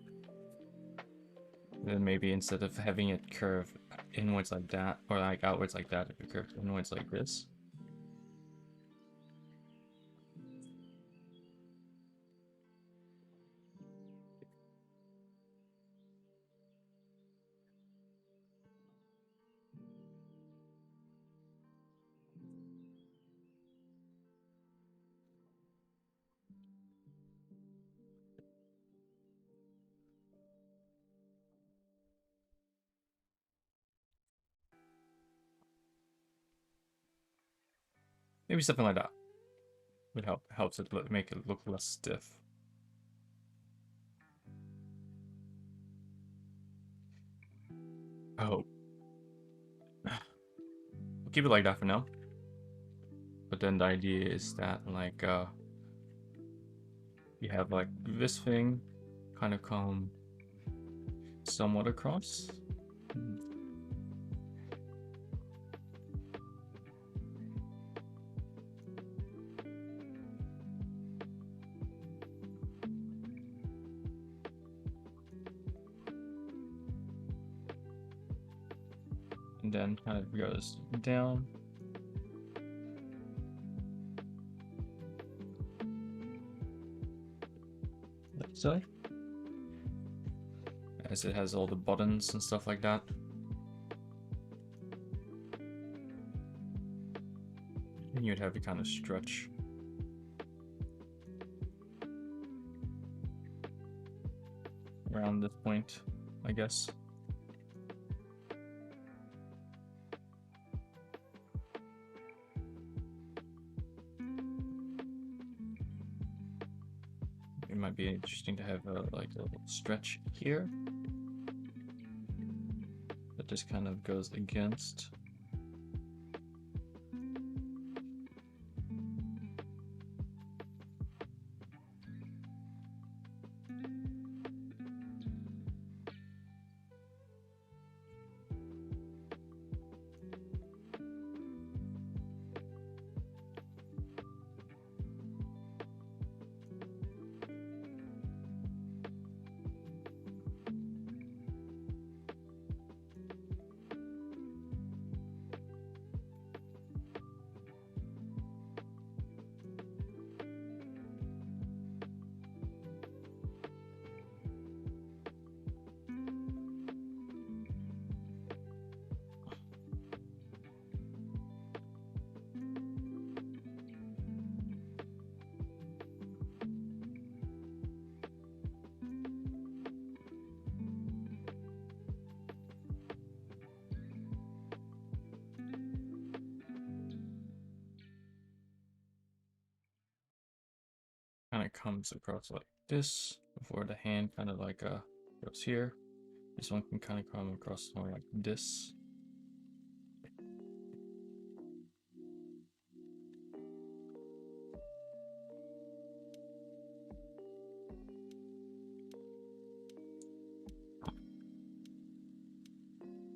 [SPEAKER 1] Then maybe instead of having it curve inwards like that, or like outwards like that, if it curves inwards like this. Maybe something like that would help. Helps it make it look less stiff. Oh, we'll keep it like that for now. But then the idea is that like you have like this thing kind of come somewhat across. And then kind of goes down. Like so. As it has all the buttons and stuff like that. And you'd have a kind of stretch. Around this point, I guess. It might be interesting to have like a little stretch here that just kind of goes against. comes across like this before the hand kind of like goes here. This one can kind of come across more like this.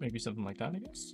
[SPEAKER 1] Maybe something like that, I guess.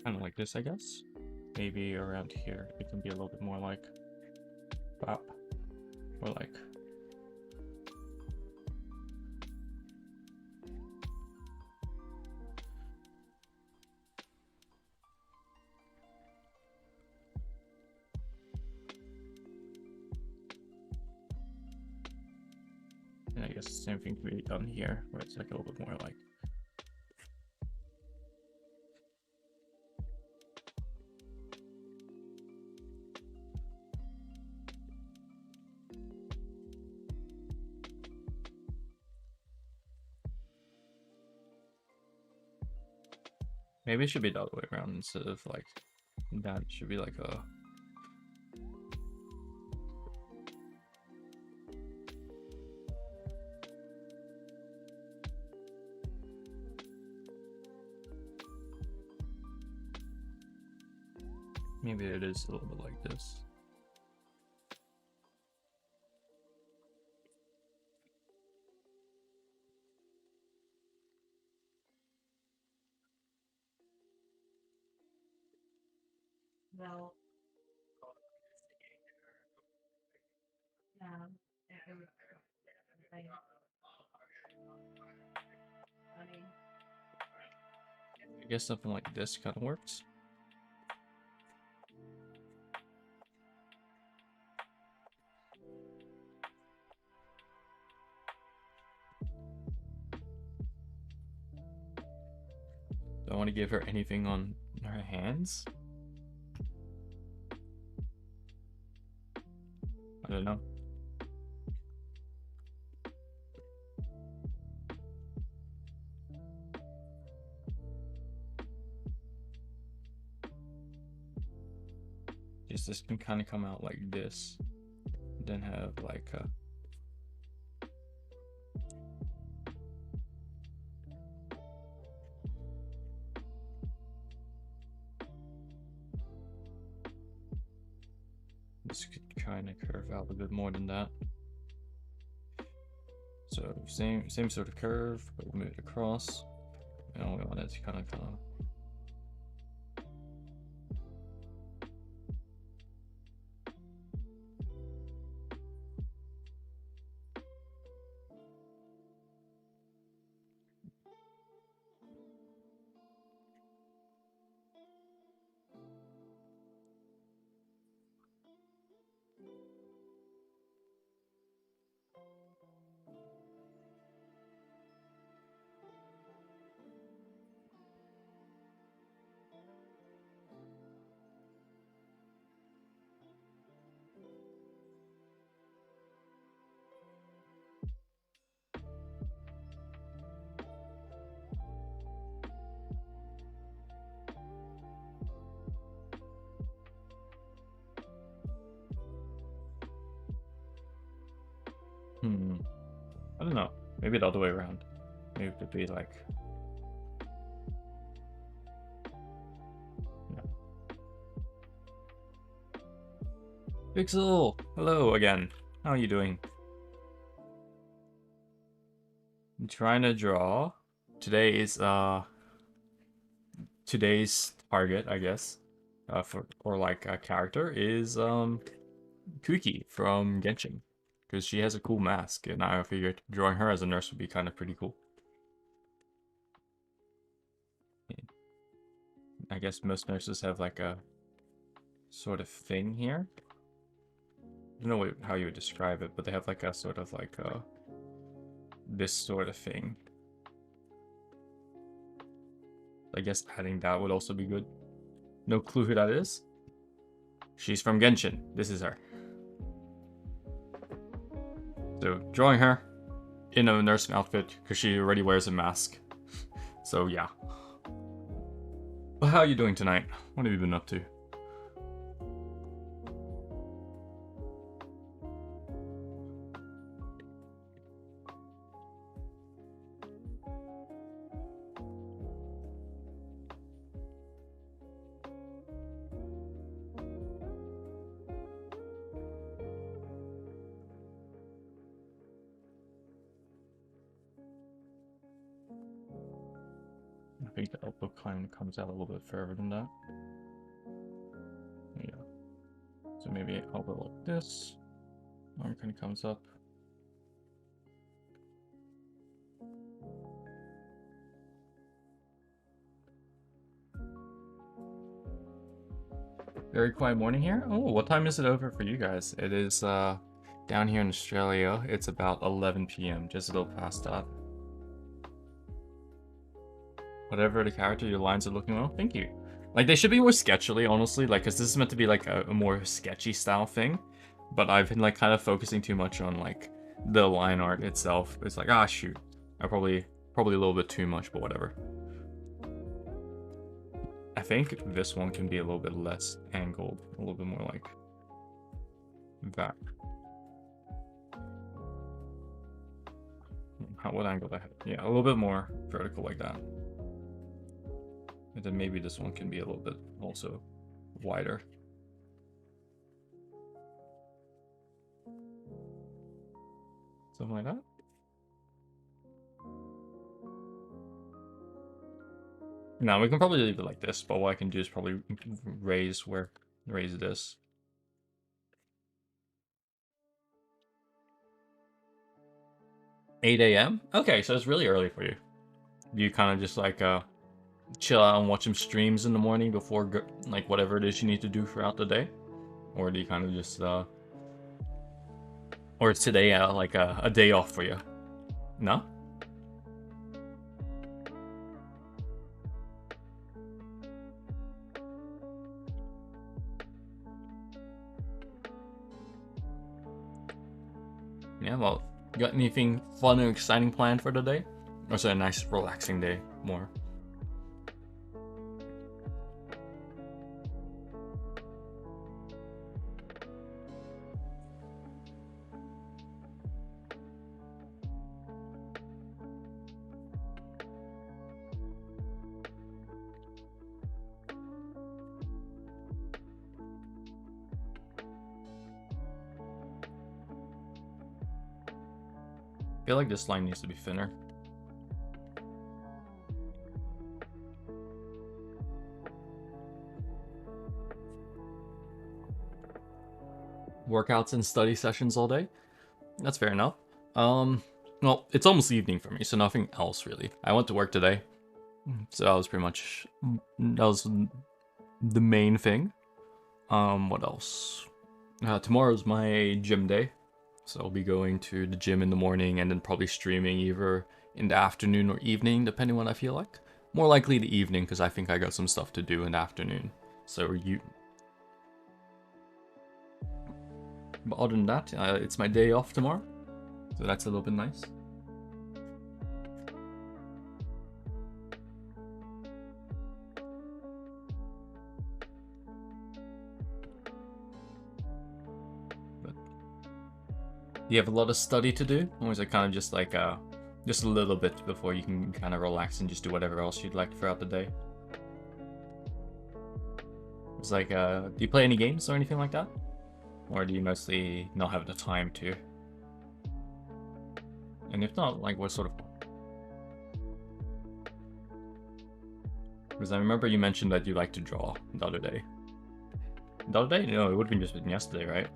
[SPEAKER 1] Kind of like this, I guess. Maybe around here it can be a little bit more like pop, or like and I guess the same thing can be done here, where it's like a little bit more like maybe it should be the other way around instead of like that. It should be like a maybe it is a little bit like this.
[SPEAKER 2] Well, yeah,
[SPEAKER 1] I guess something like this kind of works. Do I want to give her anything on her hands? I don't know. Just this can kind of come out like this, then have like a this could kind of curve out a bit more than that. So same sort of curve, but we move it across. And we want it to kind of I don't know. Maybe the other way around. Maybe it could be like Pixel, hello again. How are you doing? I'm trying to draw. Today's target, I guess, for like a character is Kuki from Genshin, because she has a cool mask, and I figured drawing her as a nurse would be kind of pretty cool. I guess most nurses have like a sort of thing here. I don't know how you would describe it, but they have like a sort of like this sort of thing. I guess adding that would also be good. No clue who that is. She's from Genshin. This is her. So drawing her in a nursing outfit because she already wears a mask. So yeah. Well, how are you doing tonight? What have you been up to? I think the outlook kind of comes out a little bit further than that. Yeah. So maybe I'll go like this. Arm kind of comes up. Very quiet morning here. Oh, what time is it over for you guys? It is down here in Australia. It's about 11 p.m. Just a little past that. Whatever the character, your lines are looking well. Thank you. Like, they should be more sketchily, honestly. Like, because this is meant to be like a more sketchy style thing. But I've been like kind of focusing too much on like the line art itself. It's like, ah, shoot. I probably a little bit too much, but whatever. I think this one can be a little bit less angled. A little bit more like that. What angle I have? Yeah, a little bit more vertical like that. And then maybe this one can be a little bit also wider. Something like that. Now we can probably leave it like this, but what I can do is probably raise this. $8 a.m. Okay, so it's really early for you. You kind of just like chill out and watch some streams in the morning before like whatever it is you need to do throughout the day, or do you kind of just or is today like a day off for you? No. Yeah, well, got anything fun or exciting planned for the day? Or is it a nice relaxing day more? I feel like this line needs to be thinner. Workouts and study sessions all day? That's fair enough. Well, it's almost evening for me, so nothing else really. I went to work today, so that was pretty much, that was the main thing. What else? Tomorrow's my gym day. So I'll be going to the gym in the morning and then probably streaming either in the afternoon or evening, depending on what I feel like. More likely the evening, because I think I got some stuff to do in the afternoon. But other than that, it's my day off tomorrow. So that's a little bit nice. You have a lot of study to do, or is it kind of just like just a little bit before you can kind of relax and just do whatever else you'd like throughout the day? It's like, do you play any games or anything like that? Or do you mostly not have the time to? And if not, like what sort of... Because I remember you mentioned that you like to draw the other day. The other day? No, it would have been just been yesterday, right?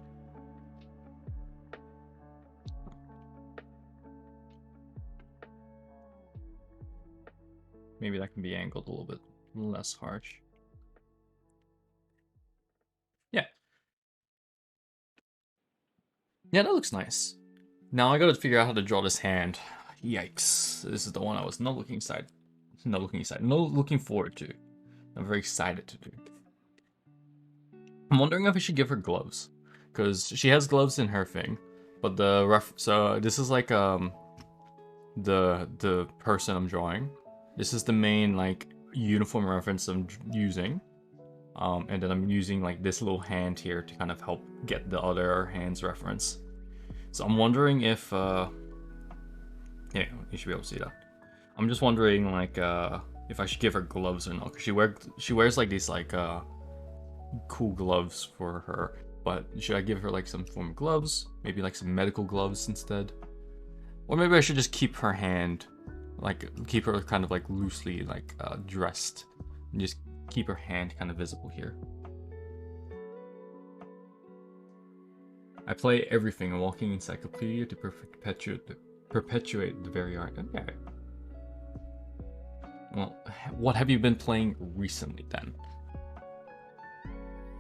[SPEAKER 1] Maybe that can be angled a little bit less harsh. Yeah. Yeah, that looks nice. Now I gotta figure out how to draw this hand. Yikes. This is the one I was not looking forward to. I'm very excited to do. I'm wondering if I should give her gloves. Because she has gloves in her thing. But so this is like the person I'm drawing. This is the main like uniform reference I'm using. And then I'm using like this little hand here to kind of help get the other hand's reference. So I'm wondering if yeah, you should be able to see that. I'm just wondering like if I should give her gloves or not, because she wears like these like cool gloves for her. But should I give her like some form of gloves? Maybe like some medical gloves instead? Or maybe I should just keep her hand, like keep her kind of like loosely like dressed, and just keep her hand kind of visible here. I play everything, a walking encyclopedia to perpetuate the very art. Okay. Well, what have you been playing recently then?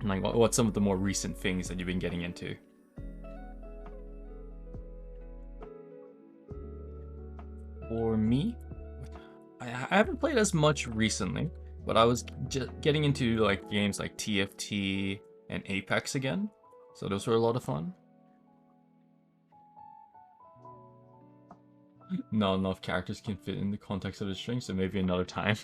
[SPEAKER 1] Like, what's some of the more recent things that you've been getting into? For me, I haven't played as much recently, but I was just getting into like games like TFT and Apex again, so those were a lot of fun. Not enough characters can fit in the context of the string, so maybe another time.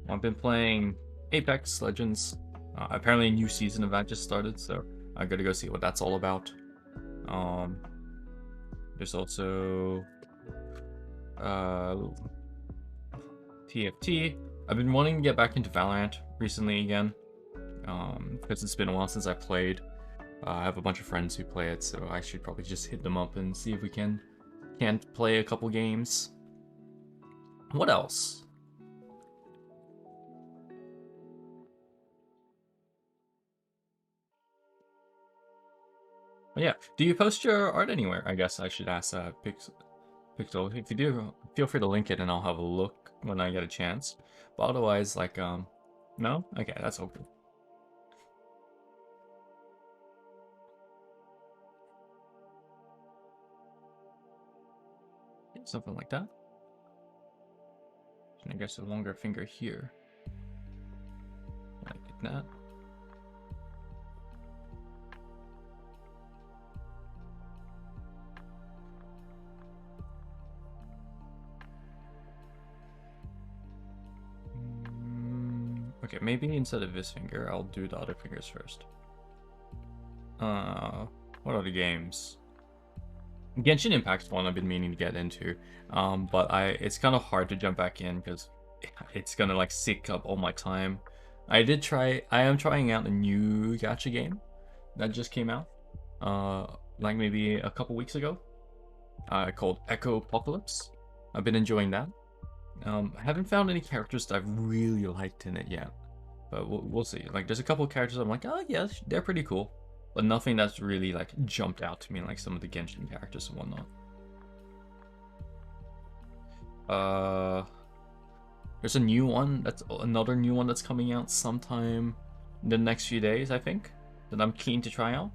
[SPEAKER 1] I've been playing Apex Legends. Apparently a new season of that just started, so I gotta go see what that's all about. There's also TFT. I've been wanting to get back into Valorant recently again, because it's been a while since I played. I have a bunch of friends who play it, so I should probably just hit them up and see if we can't play a couple games. What else? Oh, yeah. Do you post your art anywhere? I guess I should ask Pixel. If you do, feel free to link it and I'll have a look when I get a chance. But otherwise, like, no? Okay, that's all good. Something like that. And I guess a longer finger here. Like that. Okay, maybe instead of this finger, I'll do the other fingers first. What other games? Genshin Impact's one I've been meaning to get into, but it's kind of hard to jump back in because it's gonna like sick up all my time. I am trying out a new gacha game that just came out, like maybe a couple weeks ago, called Echo Apocalypse. I've been enjoying that. I haven't found any characters that I've really liked in it yet, but we'll see. Like, there's a couple characters I'm like, oh yeah, they're pretty cool, but nothing that's really like jumped out to me like some of the Genshin characters and whatnot. There's a new one another new one that's coming out sometime in the next few days, I think, that I'm keen to try out.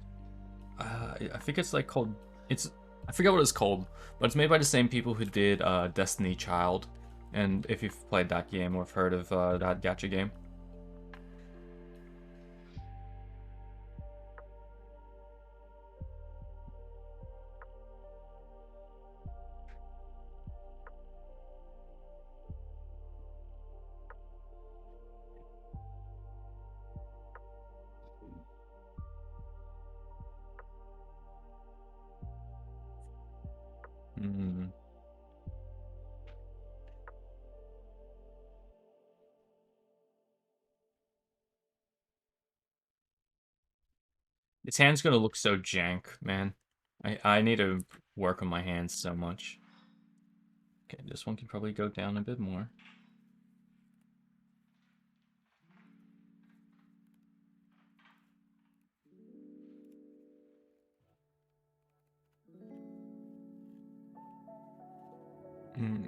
[SPEAKER 1] I think it's like called I forget what it's called, but it's made by the same people who did Destiny Child. And if you've played that game or have heard of that gacha game. This hand's gonna look so jank, man. I need to work on my hands so much. Okay, this one can probably go down a bit more. Hmm.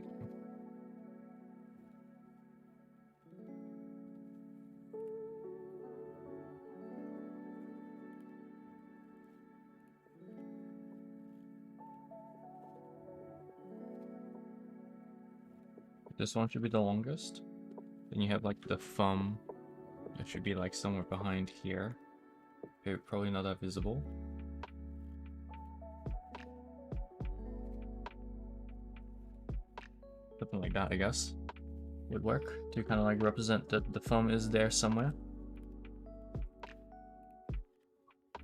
[SPEAKER 1] This one should be the longest. Then you have like the thumb. It should be like somewhere behind here. Okay, probably not that visible. Something like that, I guess, would work to kind of like represent that the thumb is there somewhere.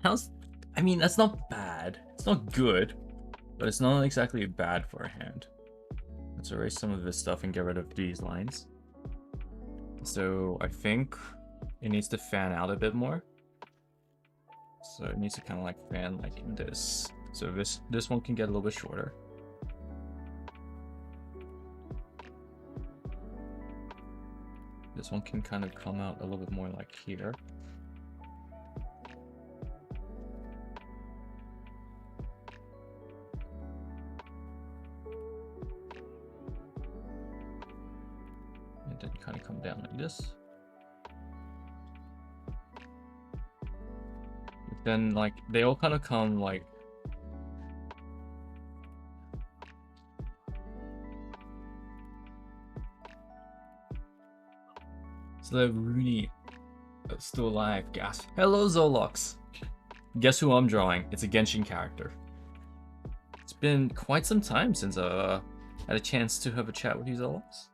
[SPEAKER 1] I mean, that's not bad. It's not good, but it's not exactly bad for a hand. Let's erase some of this stuff and get rid of these lines. So I think it needs to fan out a bit more. So it needs to kind of like fan like this. So this one can get a little bit shorter. This one can kind of come out a little bit more like here. And then kind of come down like this. But then like they all kind of come like so that Rooney is still alive. Gasp. Hello, Zolox. Guess who I'm drawing? It's a Genshin character. It's been quite some time since I had a chance to have a chat with you, Zolox.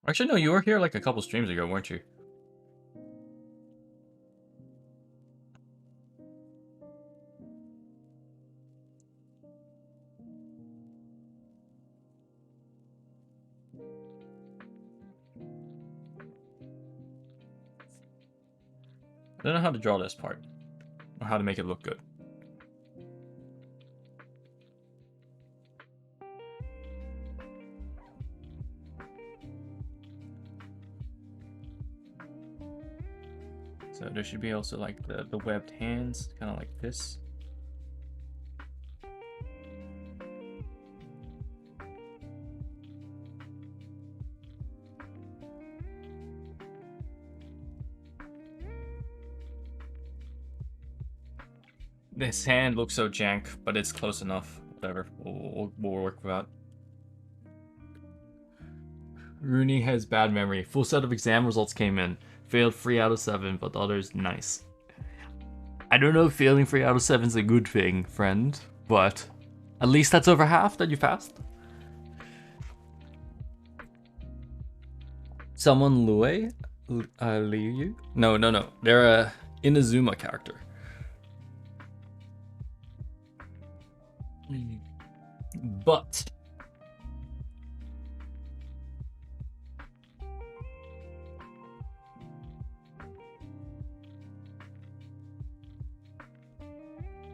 [SPEAKER 1] Actually, no, you were here like a couple streams ago, weren't you? I don't know how to draw this part, or how to make it look good. So there should be also like the webbed hands, kind of like this. This hand looks so jank, but it's close enough. Whatever, we'll work with that. Rooney has bad memory. Full set of exam results came in. Failed 3 out of 7, but the others nice. I don't know if failing 3 out of 7 is a good thing, friend, but at least that's over half that you passed. Someone Lue? Liu? No. They're a Inazuma character. But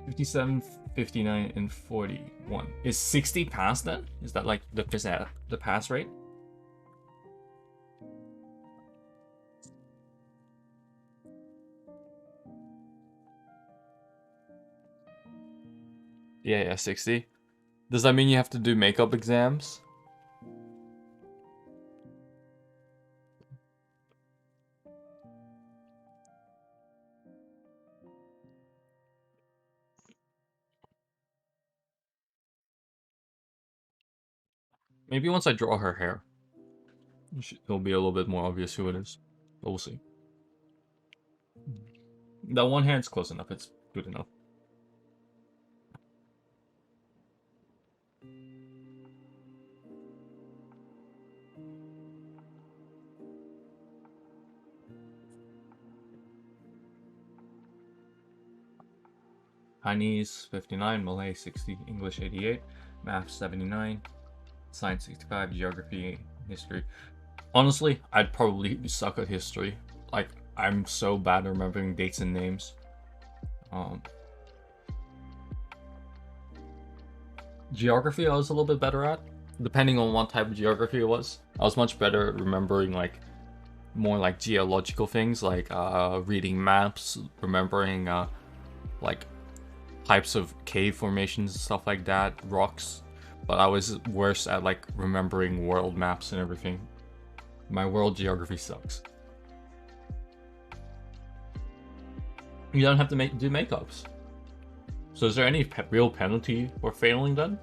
[SPEAKER 1] $57, $59, and $41. Is 60 pass then? Is that like the pass rate? Yeah, 60. Does that mean you have to do makeup exams? Maybe once I draw her hair, it'll be a little bit more obvious who it is. But we'll see. That one hand's close enough. It's good enough. Chinese 59, Malay 60, English 88, Math 79, Science 65, Geography, History Honestly, I'd probably suck at history. Like, I'm so bad at remembering dates and names. Um, Geography, I was a little bit better at, depending on what type of geography it was. I was much better at remembering like more like geological things, like reading maps, remembering like types of cave formations and stuff like that, rocks. But I was worse at like remembering world maps and everything. My world geography sucks. You don't have to do makeups. So is there any real penalty for failing then?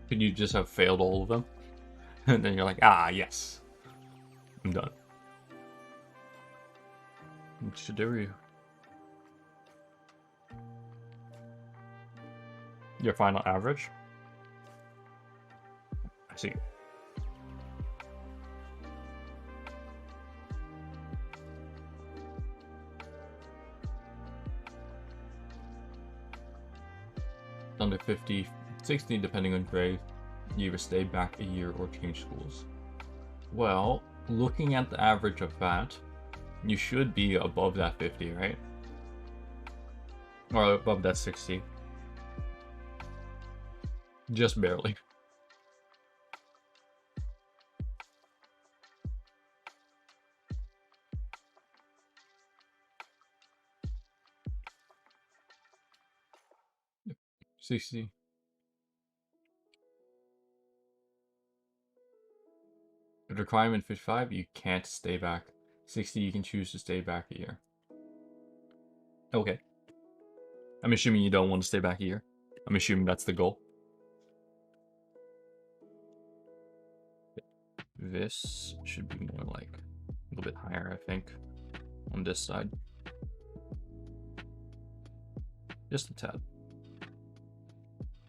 [SPEAKER 1] Could you just have failed all of them? And then you're like, ah, yes. I'm done. What should do? Your final average? I see. Under 50, 60 depending on grade. You either stay back a year or change schools. Well, looking at the average of that, you should be above that 50, right? Or above that 60. Just barely. Yep. 60. The requirement 55, you can't stay back. 60, you can choose to stay back a year. Okay. I'm assuming you don't want to stay back a year. I'm assuming that's the goal. This should be more like a little bit higher, I think, on this side. Just a tad.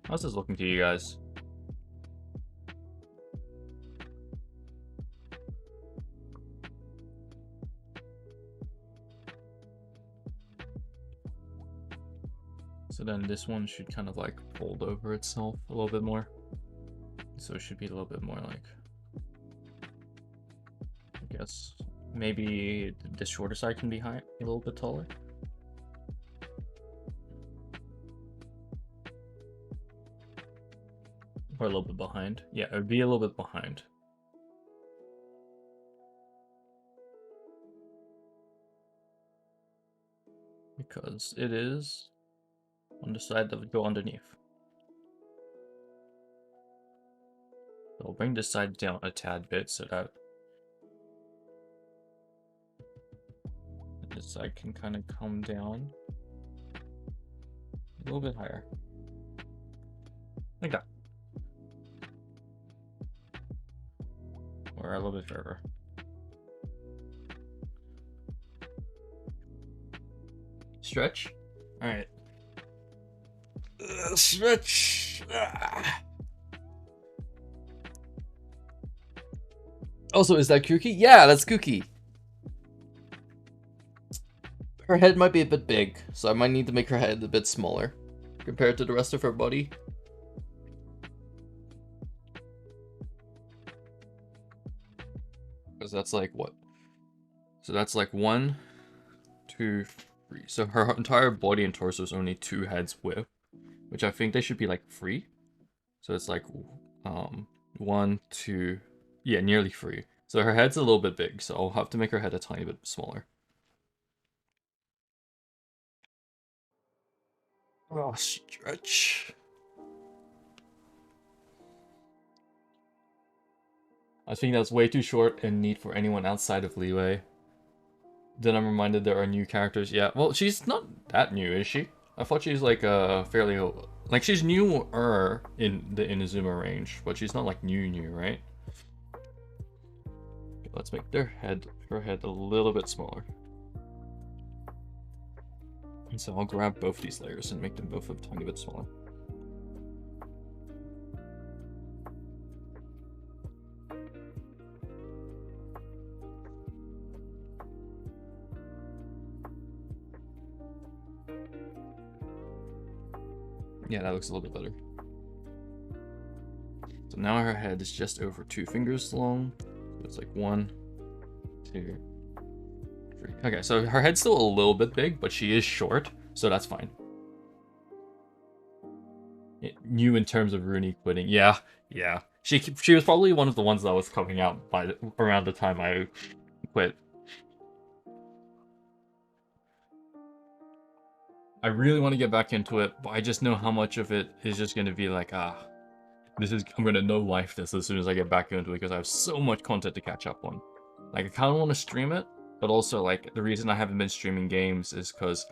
[SPEAKER 1] How's this looking to you guys? So then this one should kind of like fold over itself a little bit more. So it should be a little bit more like, I guess, maybe the shorter side can be high, a little bit taller. Or a little bit behind. Yeah, it would be a little bit behind. Because it is on the side that would go underneath. So I'll bring this side down a tad bit so that this side can kind of come down a little bit higher. Like that. Or a little bit further. Stretch. All right. Stretch. Also, is that Kooky? Yeah, that's Kooky. Her head might be a bit big, so I might need to make her head a bit smaller compared to the rest of her body. Because that's like what? So that's like 1, 2, 3. So her entire body and torso is only 2 heads width, which I think they should be like 3. So it's like 1, 2, yeah, nearly 3. So her head's a little bit big, so I'll have to make her head a tiny bit smaller. Oh, stretch. I think that's way too short and neat for anyone outside of Leeway. Then I'm reminded there are new characters. Yeah, well, she's not that new, is she? I thought she's like fairly old. Like she's newer in the Inazuma range, but she's not like new, right? Okay, let's make her head a little bit smaller. And so I'll grab both these layers and make them both a tiny bit smaller. Yeah, that looks a little bit better. So now her head is just over 2 fingers long. So it's like 1, 2, 3. Okay, so her head's still a little bit big, but she is short, so that's fine. New in terms of Rooney quitting. Yeah, yeah. She was probably one of the ones that was coming out by around the time I quit. I really want to get back into it, but I just know how much of it is just going to be like, I'm going to no life this as soon as I get back into it because I have so much content to catch up on. Like, I kind of want to stream it, but also, like, the reason I haven't been streaming games is because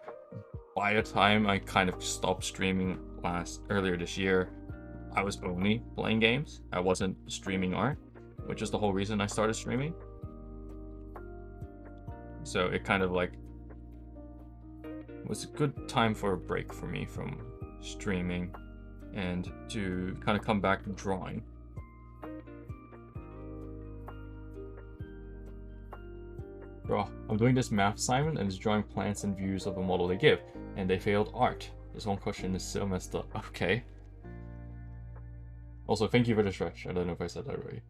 [SPEAKER 1] by the time I kind of stopped streaming earlier this year, I was only playing games. I wasn't streaming art, which is the whole reason I started streaming. So it kind of like was a good time for a break for me from streaming and to kind of come back to drawing. Bro, I'm doing this math assignment and it's drawing plants and views of a model they give, and they failed art. This one question is so messed up. Okay. Also, thank you for the stretch. I don't know if I said that right.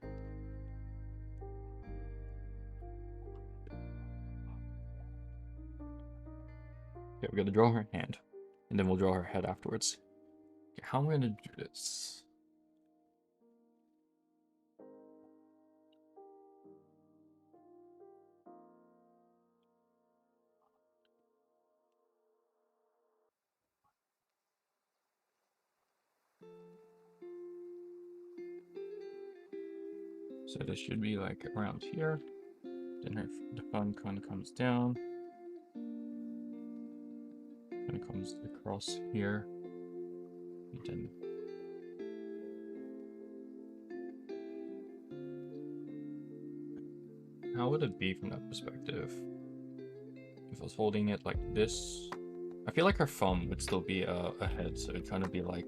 [SPEAKER 1] Okay, we're gonna draw her hand, and then we'll draw her head afterwards. Okay, how am I gonna do this? So this should be like around here. Then the fun kind of comes down. And it comes across here. And then how would it be from that perspective? If I was holding it like this, I feel like her thumb would still be a head, so it'd kind of be like.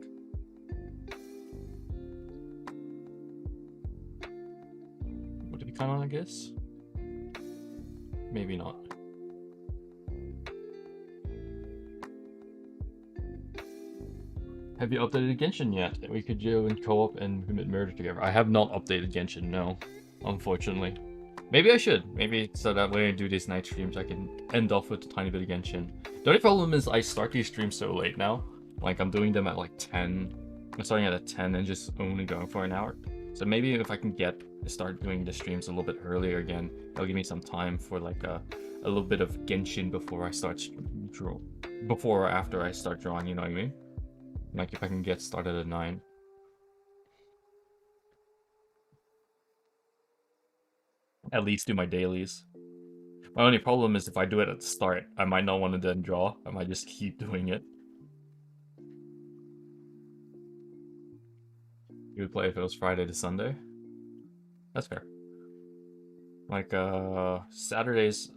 [SPEAKER 1] Would it be kind of like this? Maybe not. Have you updated Genshin yet? We could go and co-op and commit murder together. I have not updated Genshin, no. Unfortunately. Maybe I should. Maybe so that when I do these night streams, I can end off with a tiny bit of Genshin. The only problem is I start these streams so late now. Like, I'm doing them at like 10. I'm starting at 10 and just only going for an hour. So maybe if I can start doing the streams a little bit earlier again, it'll give me some time for like a little bit of Genshin before I start before or after I start drawing, you know what I mean? Like if I can get started at 9. At least do my dailies. My only problem is if I do it at the start, I might not want to then draw. I might just keep doing it. You would play if it was Friday to Sunday? That's fair. Like, Saturdays,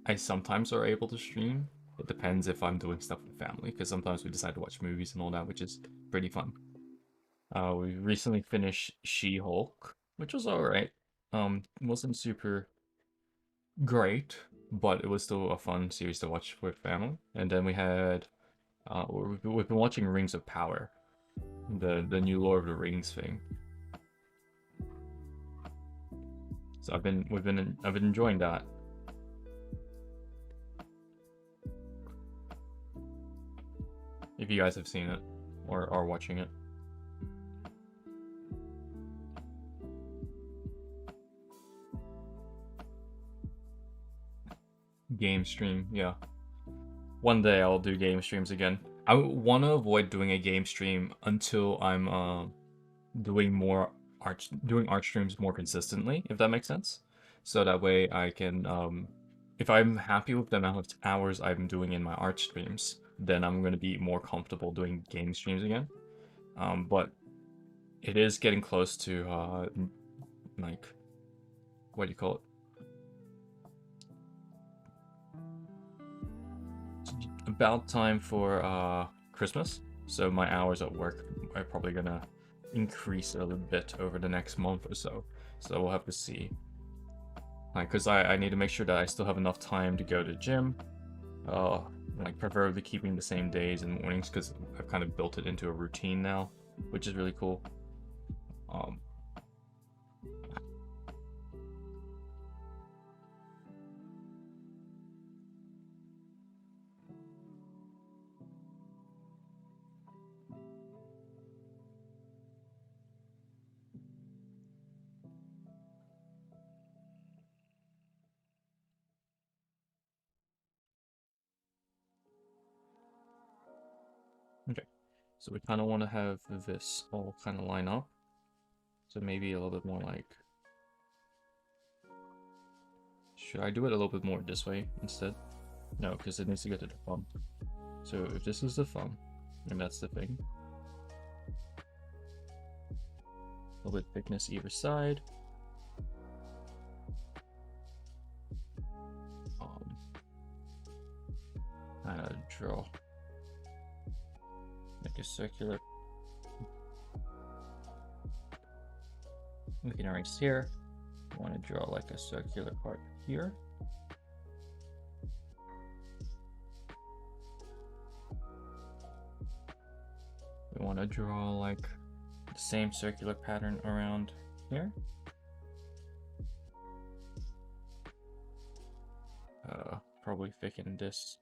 [SPEAKER 1] I sometimes are able to stream. It depends if I'm doing stuff with family, because sometimes we decide to watch movies and all that, which is pretty fun. We recently finished She-Hulk, which was alright. It wasn't super great, but it was still a fun series to watch with family. And then we had, we've been watching Rings of Power, the new Lord of the Rings thing. So I've been enjoying that. If you guys have seen it or are watching it. Game stream, yeah. One day I'll do game streams again. I want to avoid doing a game stream until I'm doing art streams more consistently, if that makes sense. So that way I can if I'm happy with the amount of hours I'm doing in my art streams, then I'm going to be more comfortable doing game streams again. But it is getting close to like, what do you call it? About time for Christmas, so my hours at work are probably gonna increase a little bit over the next month or so. So we'll have to see. Like, cause I need to make sure that I still have enough time to go to the gym. Like preferably keeping the same days and mornings, cause I've kind of built it into a routine now, which is really cool. Um, okay, so we kind of want to have this all kind of line up. So maybe a little bit more like... Should I do it a little bit more this way instead? No, because it needs to go to the thumb. So if this is the thumb, and that's the thing. A little bit thickness either side. Kind of draw. Make a circular. We can erase here. I want to draw like a circular part here. We want to draw like the same circular pattern around here. Probably thicken this.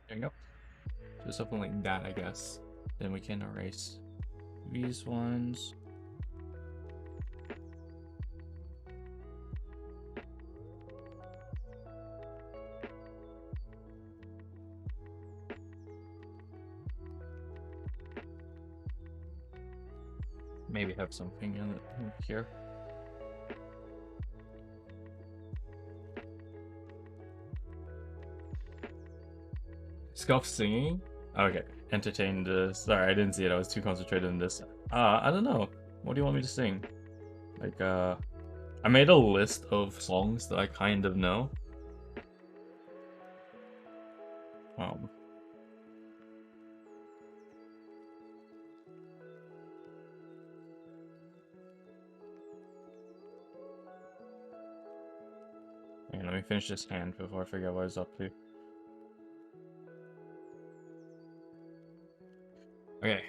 [SPEAKER 1] There you go. So something like that, I guess. Then we can erase these ones. Maybe have something in it here. Scuff singing? Okay. Entertain this. Sorry, I didn't see it. I was too concentrated on this. I don't know. What do you want me to sing? Like, I made a list of songs that I kind of know. Okay, let me finish this hand before I figure out what it's up to. Okay.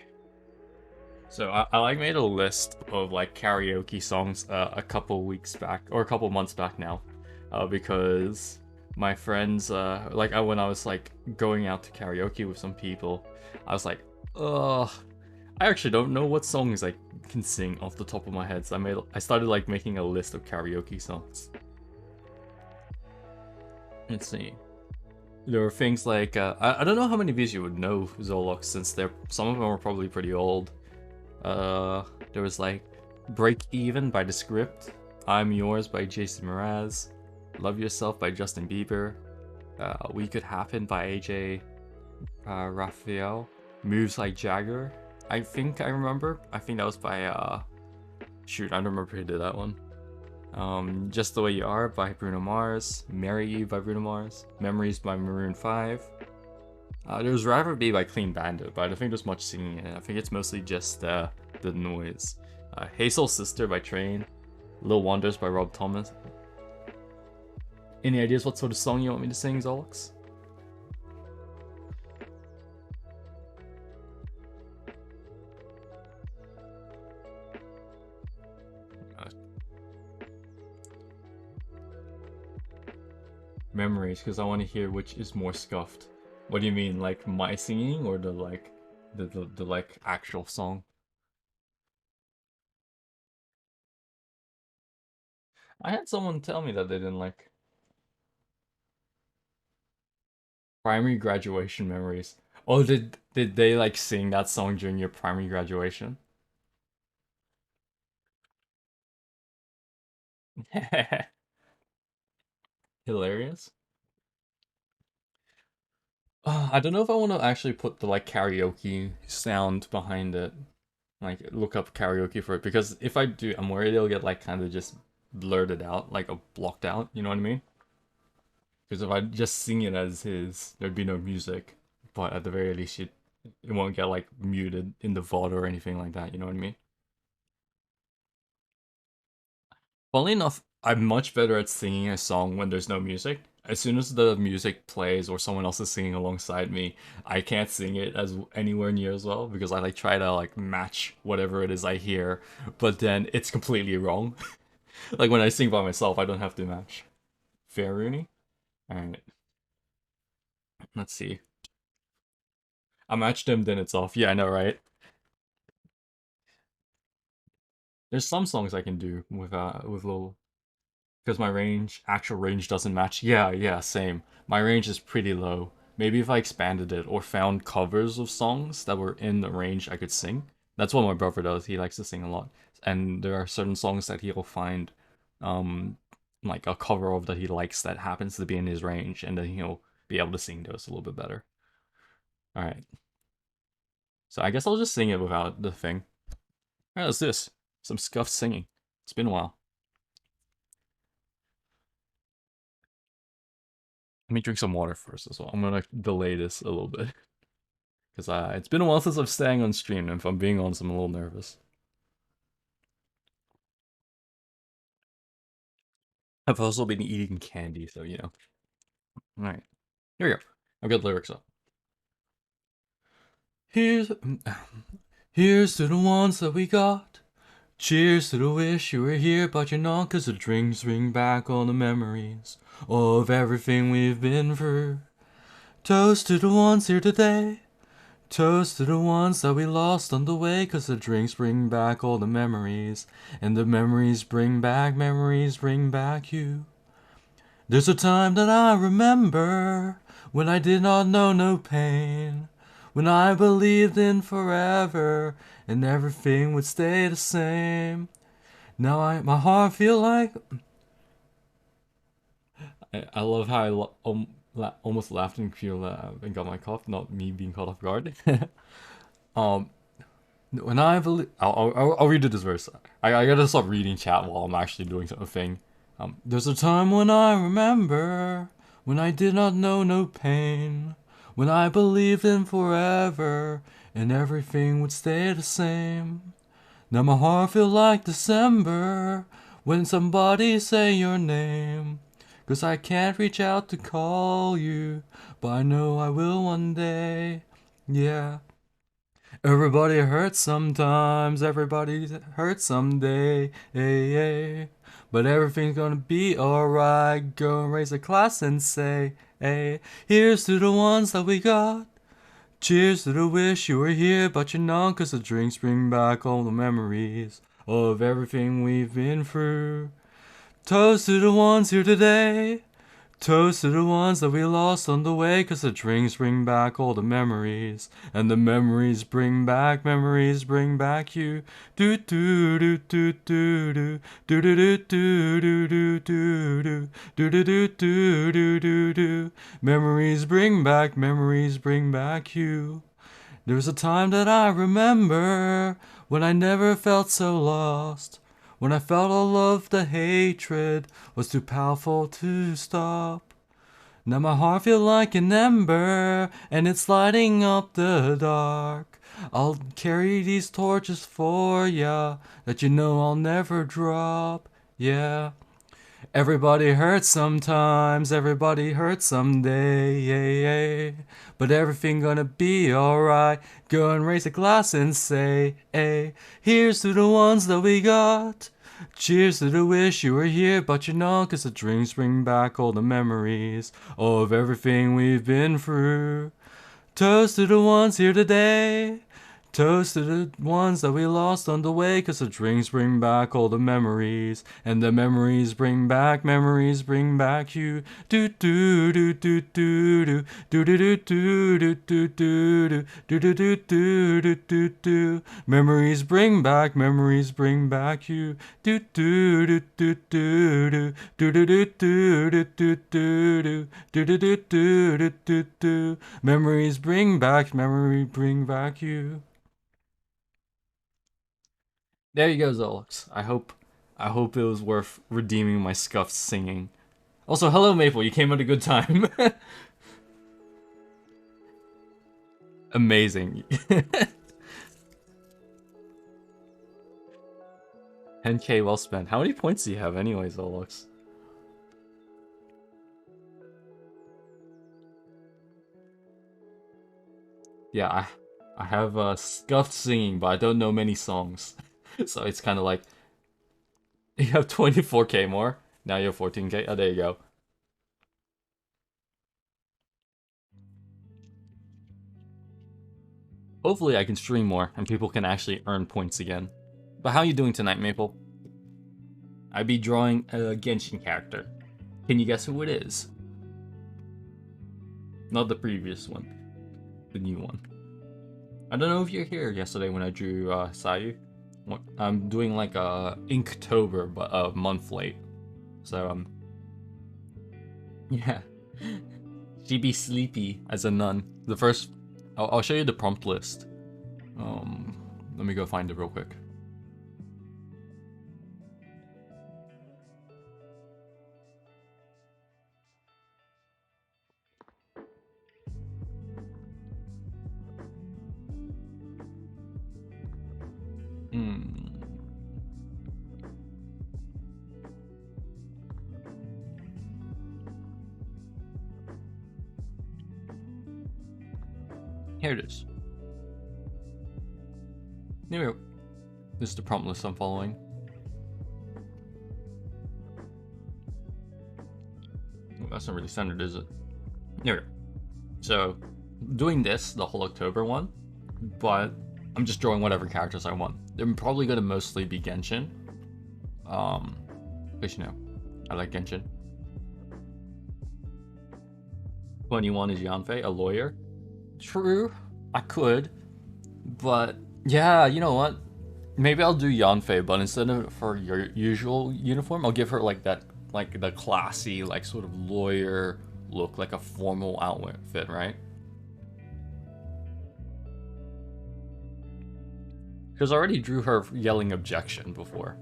[SPEAKER 1] So I like made a list of like karaoke songs a couple weeks back, or a couple months back now, because my friends when I was like going out to karaoke with some people, I was like, ugh, I actually don't know what songs I can sing off the top of my head. So I started like making a list of karaoke songs. Let's see. There were things like I don't know how many of these you would know, Zolox, since some of them are probably pretty old. There was like Break Even by The Script, I'm Yours by Jason Mraz, Love Yourself by Justin Bieber, We Could Happen by AJ Raphael, Moves Like Jagger, I think I remember. I think that was by shoot, I don't remember who did that one. Just the Way You Are by Bruno Mars, Marry You by Bruno Mars, Memories by Maroon 5. There was Rather Be by Clean Bandit, but I don't think there's much singing in it. I think it's mostly just the noise. Hey Soul Sister by Train, Lil Wonders by Rob Thomas. Any ideas what sort of song you want me to sing, Zolix? Memories, because I want to hear which is more scuffed. What do you mean, like my singing or the like, the like actual song? I had someone tell me that they didn't like primary graduation memories. Oh, did they like sing that song during your primary graduation? Hilarious. I don't know if I want to actually put the like karaoke sound behind it. Like look up karaoke for it because if I do, I'm worried it'll get like kind of just blurted out, like a blocked out. You know what I mean? Because if I just sing it as his, there'd be no music. But at the very least, it won't get like muted in the VOD or anything like that. You know what I mean? Funnily enough, I'm much better at singing a song when there's no music. As soon as the music plays or someone else is singing alongside me, I can't sing it as anywhere near as well because I like try to like match whatever it is I hear, but then it's completely wrong. Like when I sing by myself, I don't have to match. Fair, Rooney? Alright, let's see. I matched him, then it's off. Yeah, I know, right? There's some songs I can do with little because my actual range doesn't match. Yeah, yeah, same. My range is pretty low. Maybe if I expanded it or found covers of songs that were in the range I could sing. That's what my brother does. He likes to sing a lot. And there are certain songs that he'll find um like a cover of that he likes that happens to be in his range and then he'll be able to sing those a little bit better. All right. So I guess I'll just sing it without the thing. All right, let's do this. Some scuffed singing. It's been a while. Let me drink some water first as well. I'm gonna delay this a little bit. Because it's been a while since I've sang on stream, and if I'm being honest, I'm a little nervous. I've also been eating candy, so you know. Alright, here we go. I've got lyrics up. Here's, here's to the ones that we got. Cheers to the wish you were here, but you're not, 'cause the drinks bring back all the memories of everything we've been through. Toast to the ones here today. Toast to the ones that we lost on the way, 'cause the drinks bring back all the memories, and the memories bring back you. There's a time that I remember when I did not know no pain, when I believed in forever and everything would stay the same. Now my heart feel like I love how almost laughed and feel and got my cough, not me being caught off guard. um, when I believe, I'll read this verse. I gotta stop reading chat while I'm actually doing something. There's a time when I remember when I did not know no pain, when I believed in forever and everything would stay the same. Now my heart feel like December when somebody say your name. 'Cause I can't reach out to call you, but I know I will one day. Yeah. Everybody hurts sometimes, everybody hurts someday. Hey, hey. But everything's gonna be alright. Go and raise a glass and say, hey, here's to the ones that we got. Cheers to the wish you were here, but you're not, 'cause the drinks bring back all the memories of everything we've been through. Toast to the ones here today. Toast to the ones that we lost on the way, 'cause the drinks bring back all the memories, and the memories bring back you. Do do do do do do do do do do do do do do do do do do do do. Memories bring back you. There was a time that I remember when I never felt so lost. When I felt all of the hatred was too powerful to stop. Now my heart feels like an ember and it's lighting up the dark. I'll carry these torches for ya that you know I'll never drop. Yeah. Everybody hurts sometimes, everybody hurts someday, yeah, yeah. But everything gonna be alright. Go and raise a glass and say, hey, here's to the ones that we got. Cheers to the wish you were here, but you're not, 'cause the drinks bring back all the memories of everything we've been through. Toast to the ones here today. Toast to the ones that we lost on the way, 'cause the drinks bring back all the memories, and the memories bring back you. Do do do do do do do do do do do do do do do do do do do do. Memories bring back you. Do do do do do do do do do do do do do do do do do do. Memories bring back you. There you go, Zolix. I hope it was worth redeeming my scuffed singing. Also, hello Maple, you came at a good time. Amazing. 10k well spent. How many points do you have anyway, Zolix? Yeah, I have scuffed singing, but I don't know many songs. So it's kind of like, you have 24k more. Now you have 14k. Oh, there you go. Hopefully I can stream more and people can actually earn points again. But how are you doing tonight, Maple? I'd be drawing a Genshin character. Can you guess who it is? Not the previous one. The new one. I don't know if you're here yesterday when I drew Sayu. I'm doing like a Inktober, but a month late. So, yeah. She be sleepy as a nun. The first... I'll show you the prompt list. Let me go find it real quick. Here it is. Here we go. This is the prompt list I'm following. Well, that's not really centered, is it? Here we go. So, doing this, the whole October one, but I'm just drawing whatever characters I want. They're probably gonna mostly be Genshin. Because you know, I like Genshin. 21 is Yanfei, a lawyer. True, I could, but yeah, you know what? Maybe I'll do Yanfei, but instead of for your usual uniform, I'll give her like that, like the classy, like sort of lawyer look, like a formal outfit, right? Because I already drew her yelling objection before.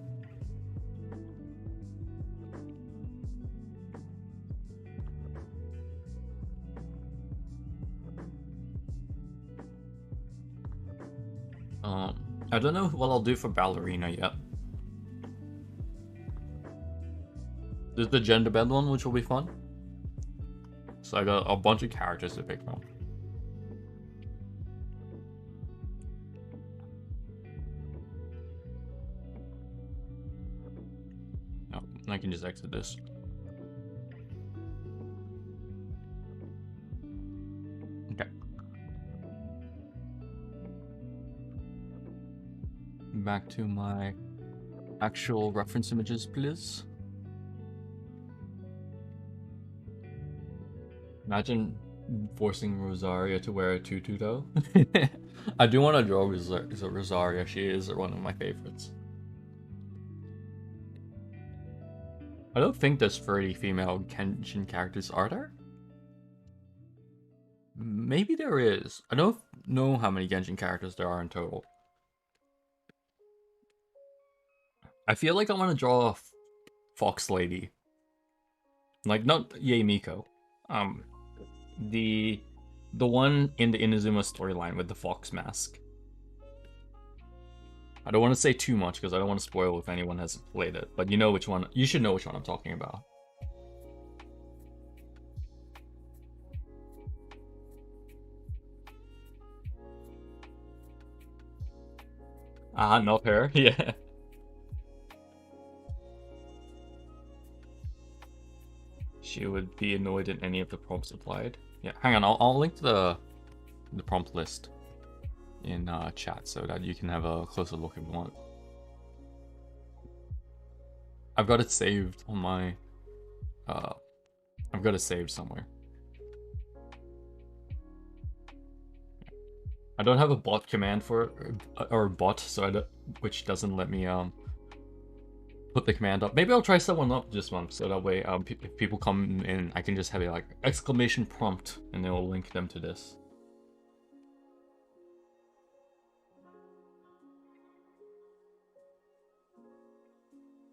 [SPEAKER 1] I don't know what I'll do for Ballerina yet. There's the gender bend one, which will be fun. So I got a bunch of characters to pick from. Oh, I can just exit this. Okay. Back to my actual reference images, please. Imagine forcing Rosaria to wear a tutu, though. I do want to draw Rosaria. She is one of my favorites. I don't think there's 30 female Genshin characters, are there? Maybe there is. I don't know how many Genshin characters there are in total. I feel like I want to draw a Fox Lady. Like, not Yei Miko. The one in the Inazuma storyline with the fox mask. I don't want to say too much because I don't want to spoil if anyone hasn't played it, but you know which one. You should know which one I'm talking about. Ah, not her. Yeah. She would be annoyed at any of the prompts applied. Yeah, hang on. I'll link to the prompt list in chat so that you can have a closer look if you want. I've got it saved on my. I've got it saved somewhere. I don't have a bot command for or bot, so which doesn't let me put the command up. Maybe I'll try someone up this month, so that way if people come in, I can just have a like exclamation prompt, and it will link them to this.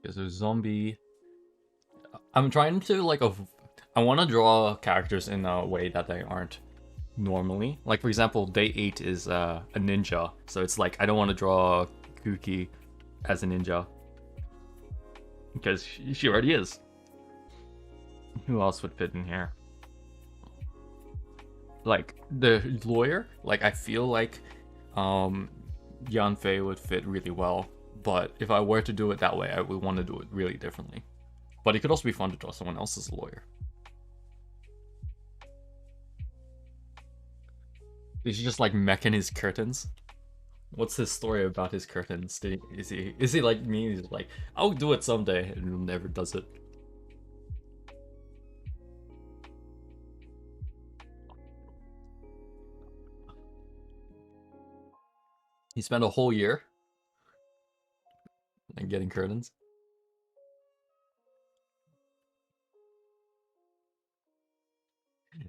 [SPEAKER 1] There's a zombie. I'm trying to like I want to draw characters in a way that they aren't normally. Like for example, day 8 is a ninja, so it's like I don't want to draw Kuki as a ninja because she already is. Who else would fit in here? Like the lawyer. Like I feel like Yan Fei would fit really well, but if I were to do it that way, I would want to do it really differently. But it could also be fun to draw someone else as a lawyer. Is he just like meching his curtains? What's his story about his curtains? Is he like me? He's like, I'll do it someday, and never does it. He spent a whole year like getting curtains.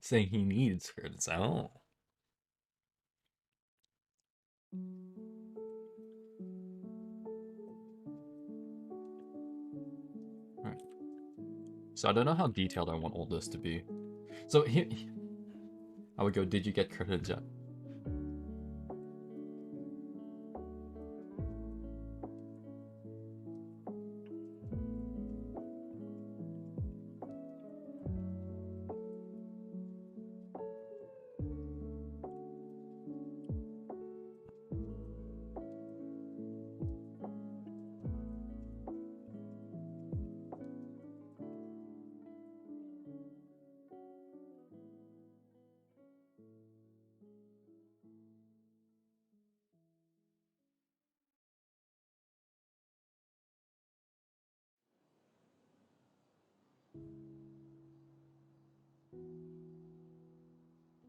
[SPEAKER 1] Saying he needs curtains. Oh. Right. So I don't know how detailed I want all this to be. So here, I would go, did you get curtains yet?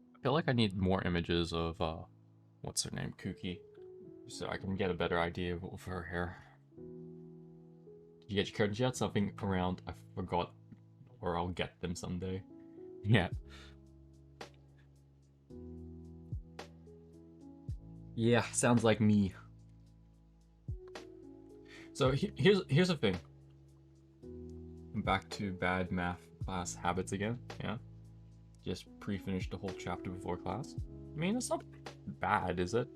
[SPEAKER 1] I feel like I need more images of what's her name, Kuki, so I can get a better idea of her hair. Did you get your curtains yet? Something around, I forgot, or I'll get them someday. Yeah. Yeah, sounds like me. So here's the thing. I'm back to bad math class habits again. Yeah. Just pre-finished the whole chapter before class. I mean, it's not bad, is it?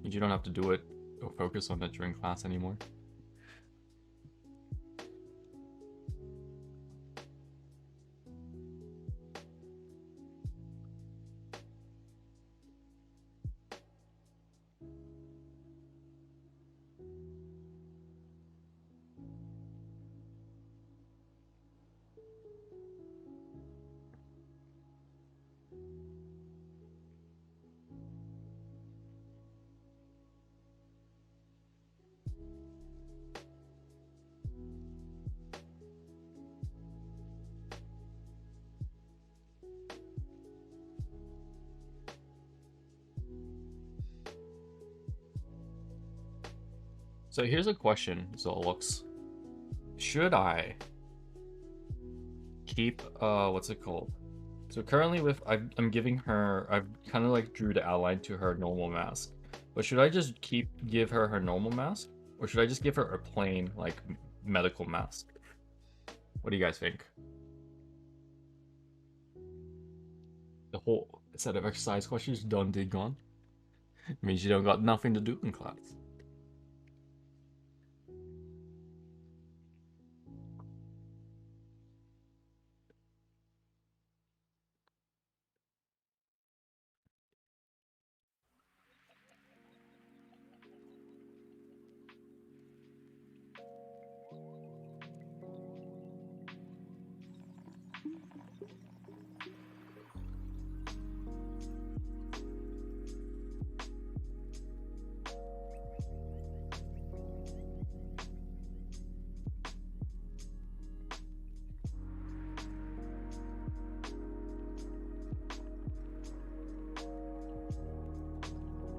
[SPEAKER 1] You don't have to do it or focus on it during class anymore. So here's a question, Zolux. Should I keep what's it called? So currently I'm giving her, I've kind of like drew the outline to her normal mask. But should I just give her her normal mask? Or should I just give her a plain like medical mask? What do you guys think? The whole set of exercise questions done, did, gone. Means you don't got nothing to do in class.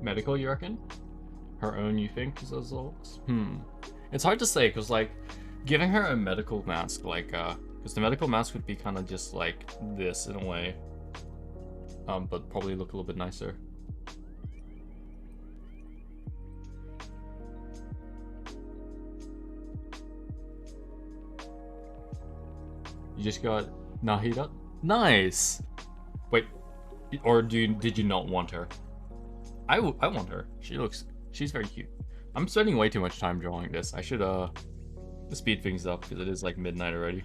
[SPEAKER 1] Medical, you reckon? Her own, you think, is those looks? It's hard to say, because, like, giving her a medical mask, like, because the medical mask would be kind of just like this in a way. But probably look a little bit nicer. You just got Nahida? Nice! Wait, or did you not want her? I want her. She's very cute. I'm spending way too much time drawing this. I should, speed things up, because it is like midnight already.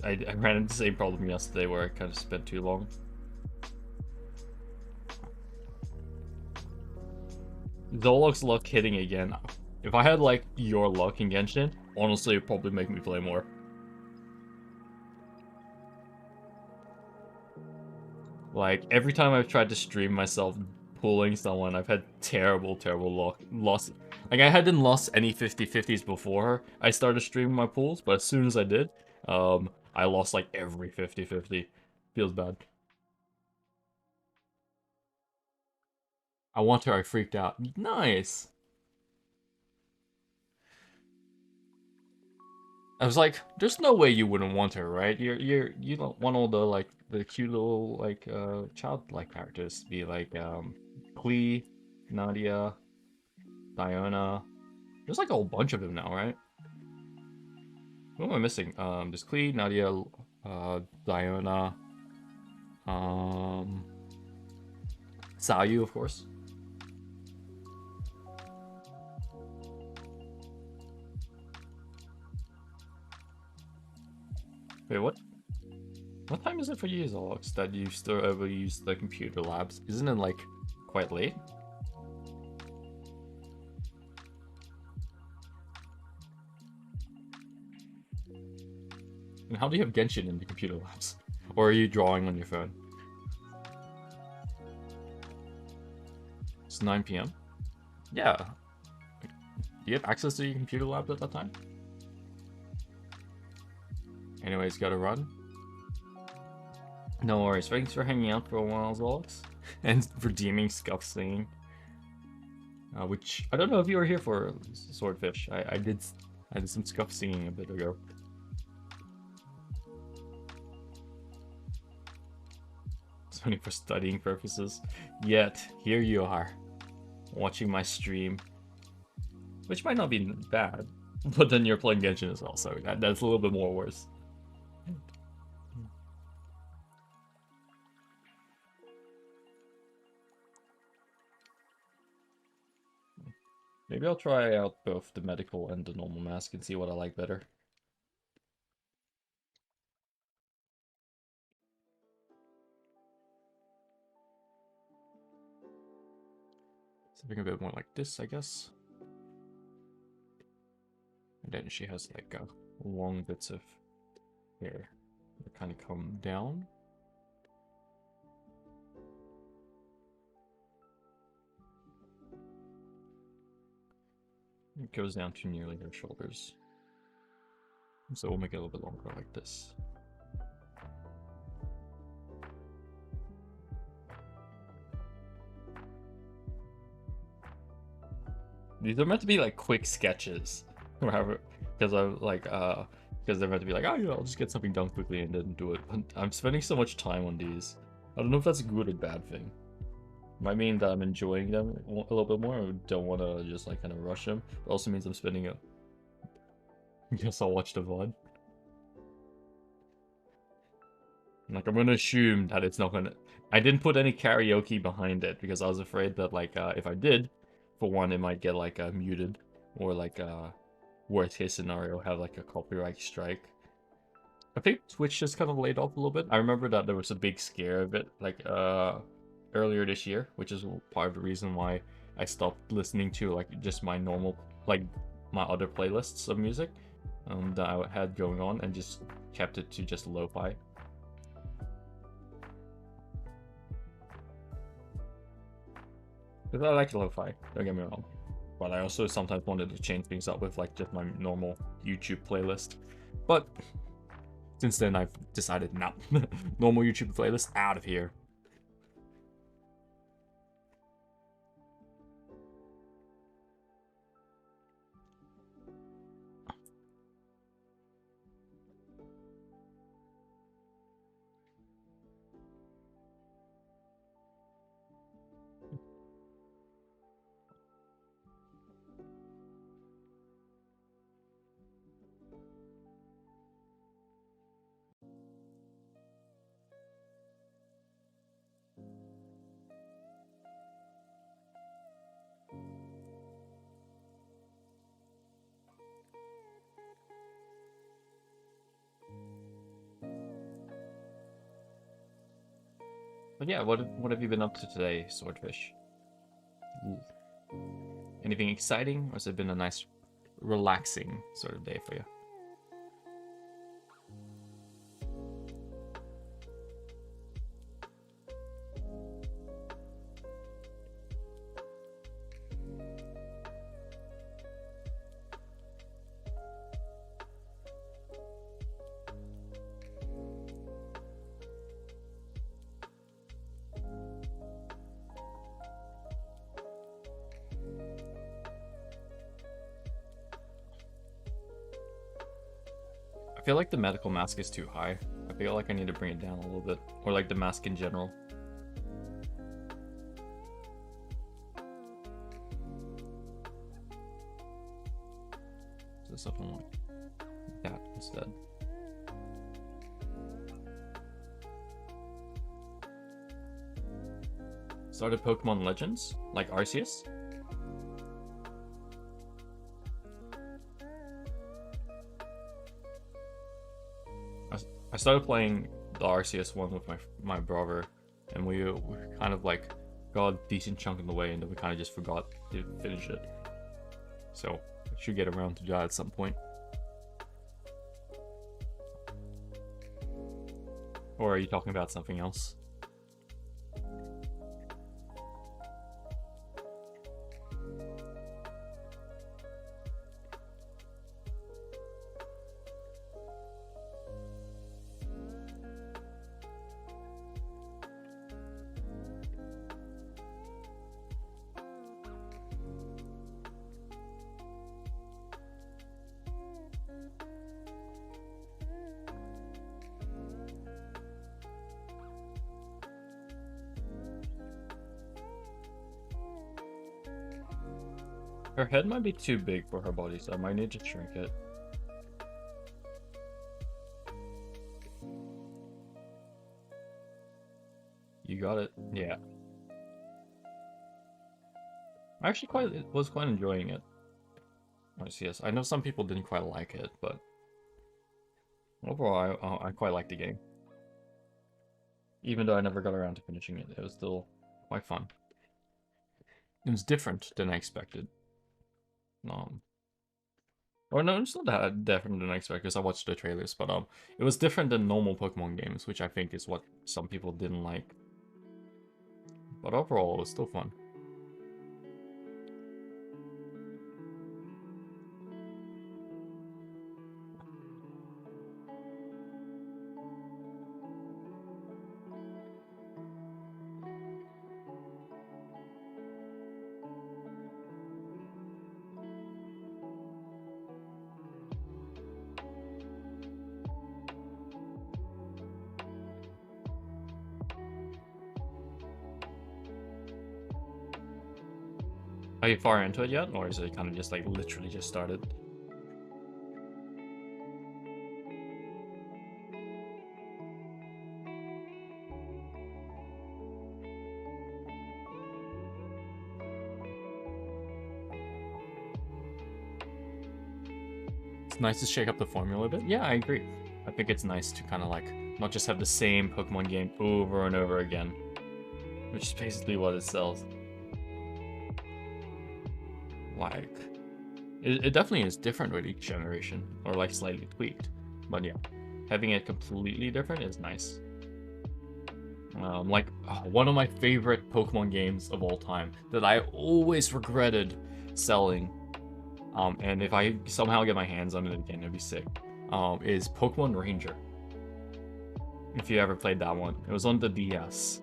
[SPEAKER 1] I ran into the same problem yesterday where I kind of spent too long. Zolok's luck hitting again. If I had like your luck in Genshin, honestly it'd probably make me play more. Like every time I've tried to stream myself pulling someone, I've had terrible luck. Like I hadn't lost any 50-50s before I started streaming my pulls, but as soon as I did, I lost like every 50-50. Feels bad. I want her, I freaked out. Nice! I was like, there's no way you wouldn't want her, right? You don't want all the cute little childlike characters to be like Klee, Nadia, Diona. There's like a whole bunch of them now, right? Who am I missing? There's Klee, Nadia, Diona, Sayu, of course. Wait, what? What time is it for you, Alex, that you still overuse the computer labs? Isn't it like quite late? And how do you have Genshin in the computer labs? Or are you drawing on your phone? It's 9 p.m. Yeah. Do you have access to your computer lab at that time? Anyways, gotta run. No worries. Thanks for hanging out for a while, Zolix. And redeeming Scuff Singing. Which, I don't know if you were here for Swordfish. I did some Scuff Singing a bit ago. It's only for studying purposes. Yet, here you are. Watching my stream. Which might not be bad. But then you're playing Genshin as well, so that's a little bit more worse. Maybe I'll try out both the medical and the normal mask and see what I like better. Something a bit more like this, I guess. And then she has like long bits of hair that kind of come down. It goes down to nearly her shoulders. So we'll make it a little bit longer like this. These are meant to be like quick sketches. Because I'm like, because they're meant to be like, oh yeah, I'll just get something done quickly and then do it. I'm spending so much time on these. I don't know if that's a good or bad thing. Might mean that I'm enjoying them a little bit more, or don't want to just like kind of rush them. It also means I'm spending it. Guess I'll watch the VOD. Like I'm gonna assume that it's not gonna. I didn't put any karaoke behind it because I was afraid that like if I did, for one, it might get like muted, or like worst case scenario have like a copyright strike. I think Twitch just kind of laid off a little bit. I remember that there was a big scare of it like earlier this year, which is part of the reason why I stopped listening to like just my normal, like my other playlists of music that I had going on, and just kept it to just lo-fi. Because I like lo-fi, don't get me wrong. But I also sometimes wanted to change things up with like just my normal YouTube playlist. But since then I've decided no. Normal YouTube playlist out of here. But yeah, what have you been up to today, Swordfish? Ooh. Anything exciting, or has it been a nice, relaxing sort of day for you? I feel like the medical mask is too high. I feel like I need to bring it down a little bit, or like the mask in general. So something like that instead. Started Pokemon Legends, like Arceus. I started playing the Arceus one with my brother, and we kind of like got a decent chunk in the way, and then we kind of just forgot to finish it. So I should get around to that at some point. Or are you talking about something else? Her head might be too big for her body, so I might need to shrink it. You got it. Yeah. I actually was quite enjoying it. Yes, I know some people didn't quite like it, but overall, I quite liked the game. Even though I never got around to finishing it, it was still quite fun. It was different than I expected. Or no, it's not that different than I expected because I watched the trailers, but it was different than normal Pokemon games, which I think is what some people didn't like. But overall, it was still fun. Are you far into it yet, or is it kind of just like literally just started? It's nice to shake up the formula a bit. Yeah, I agree. I think it's nice to kind of like not just have the same Pokemon game over and over again, which is basically what it sells. Like, it definitely is different with each generation, or like slightly tweaked. But yeah, having it completely different is nice. One of my favorite Pokemon games of all time that I always regretted selling, and if I somehow get my hands on it again, it'd be sick, is Pokemon Ranger. If you ever played that one, it was on the DS.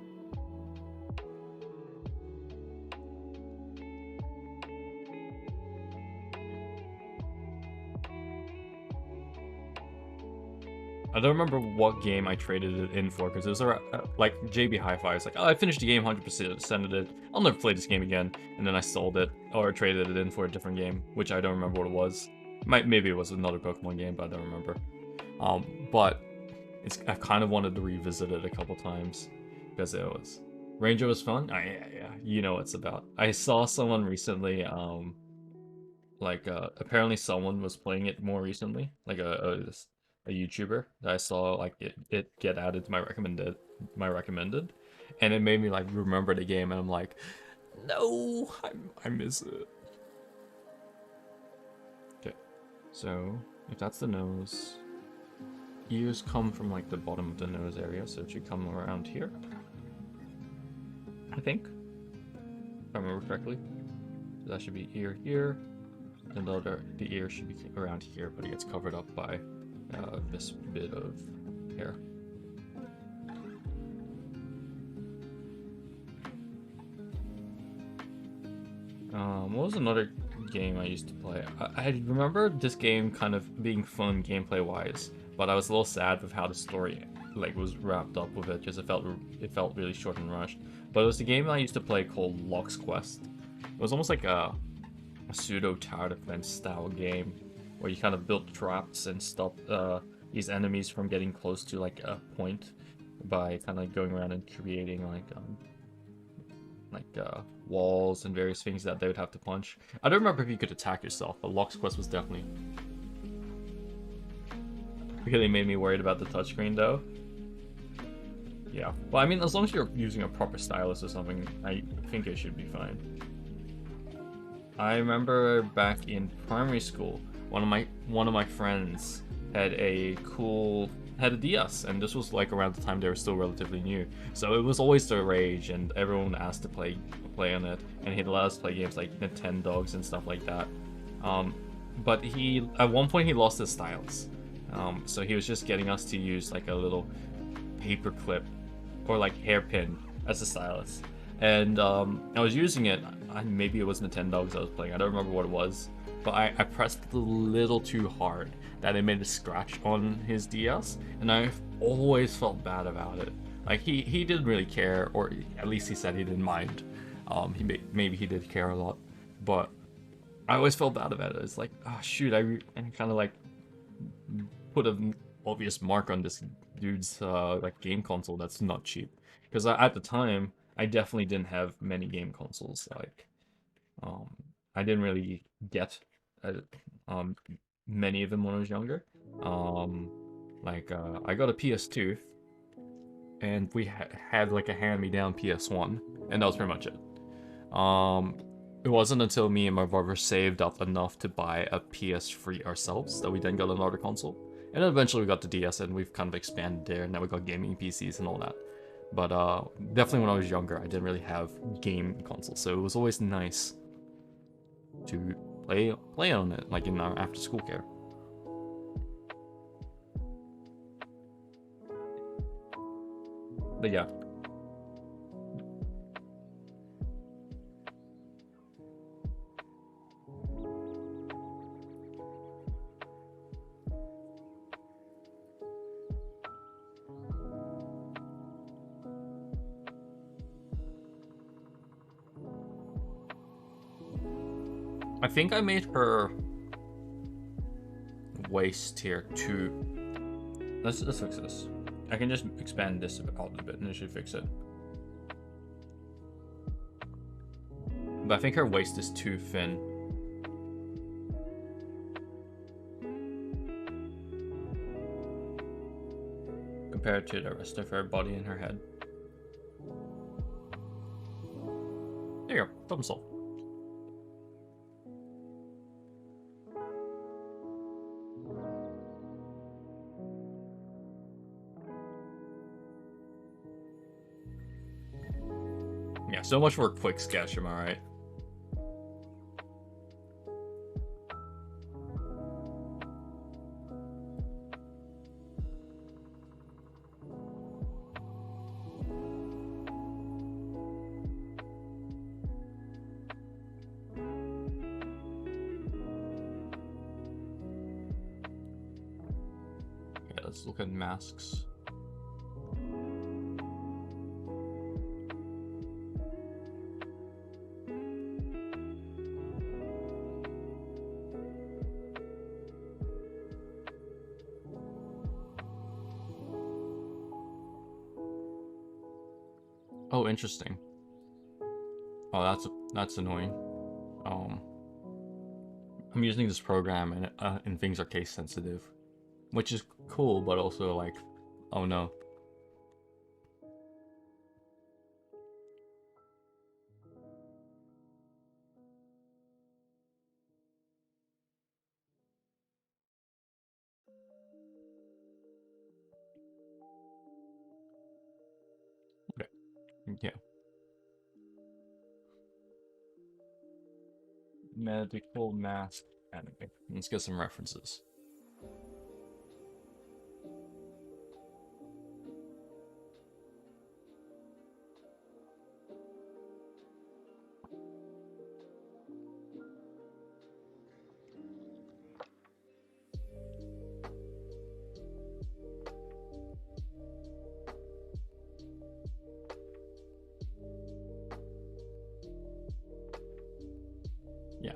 [SPEAKER 1] I don't remember what game I traded it in for, because it was like JB Hi-Fi. It's like, oh, I finished the game 100% of it. I'll never play this game again. And then I sold it, or traded it in for a different game, which I don't remember what it was. Maybe it was another Pokemon game, but I don't remember. But I kind of wanted to revisit it a couple times, because it was... Ranger was fun? Yeah, you know what it's about. I saw someone recently, apparently someone was playing it more recently, like a YouTuber that I saw like it get added to my recommended, and it made me like remember the game, and I'm like, no, I miss it. Okay, so if that's the nose, ears come from like the bottom of the nose area, so it should come around here, I think, if I remember correctly. So that should be ear here, and the ear should be around here, but it gets covered up by this bit of hair. What was another game I used to play? I remember this game kind of being fun gameplay wise, but I was a little sad with how the story like was wrapped up with it, because it felt really short and rushed. But it was the game I used to play called Lock's Quest. It was almost like a pseudo tower defense style game where you kind of built traps and stop these enemies from getting close to like a point by kind of going around and creating walls and various things that they would have to punch. I don't remember if you could attack yourself, but Lock's Quest was definitely really made me worried about the touchscreen though. Yeah, well, I mean, as long as you're using a proper stylus or something, I think it should be fine. I remember back in primary school, one of my friends had a DS, and this was like around the time they were still relatively new. So it was always the rage, and everyone asked to play on it, and he'd let us play games like Nintendogs and stuff like that. But at one point he lost his stylus, so he was just getting us to use like a little paper clip or like hairpin as a stylus, and I was using it. Maybe it was Nintendogs I was playing. I don't remember what it was, but I pressed it a little too hard that it made a scratch on his DS, and I've always felt bad about it. Like he didn't really care, or at least he said he didn't mind. Maybe he did care a lot, but I always felt bad about it. It's like, oh shoot, I kind of like put an obvious mark on this dude's like game console that's not cheap. Because at the time, I definitely didn't have many game consoles. Like, I didn't really get many of them when I was younger. I got a PS2, and we had like a hand-me-down PS1, and that was pretty much it. It wasn't until me and my brother saved up enough to buy a PS3 ourselves that we then got another console. And then eventually we got the DS, and we've kind of expanded there, and now we got gaming PCs and all that. But definitely when I was younger, I didn't really have game consoles, so it was always nice to play on it, like in our after school care. But yeah. I think I made her waist here too. Let's fix this. I can just expand this out a bit and it should fix it. But I think her waist is too thin. Compared to the rest of her body and her head. There you go, problem solved. Yeah, so much for a quick sketch, am I right? Yeah, let's look at masks. Oh, interesting. Oh, that's annoying. I'm using this program and things are case sensitive, which is cool, but also like, oh no. Yeah. Medical mask anime. Let's get some references. Yeah.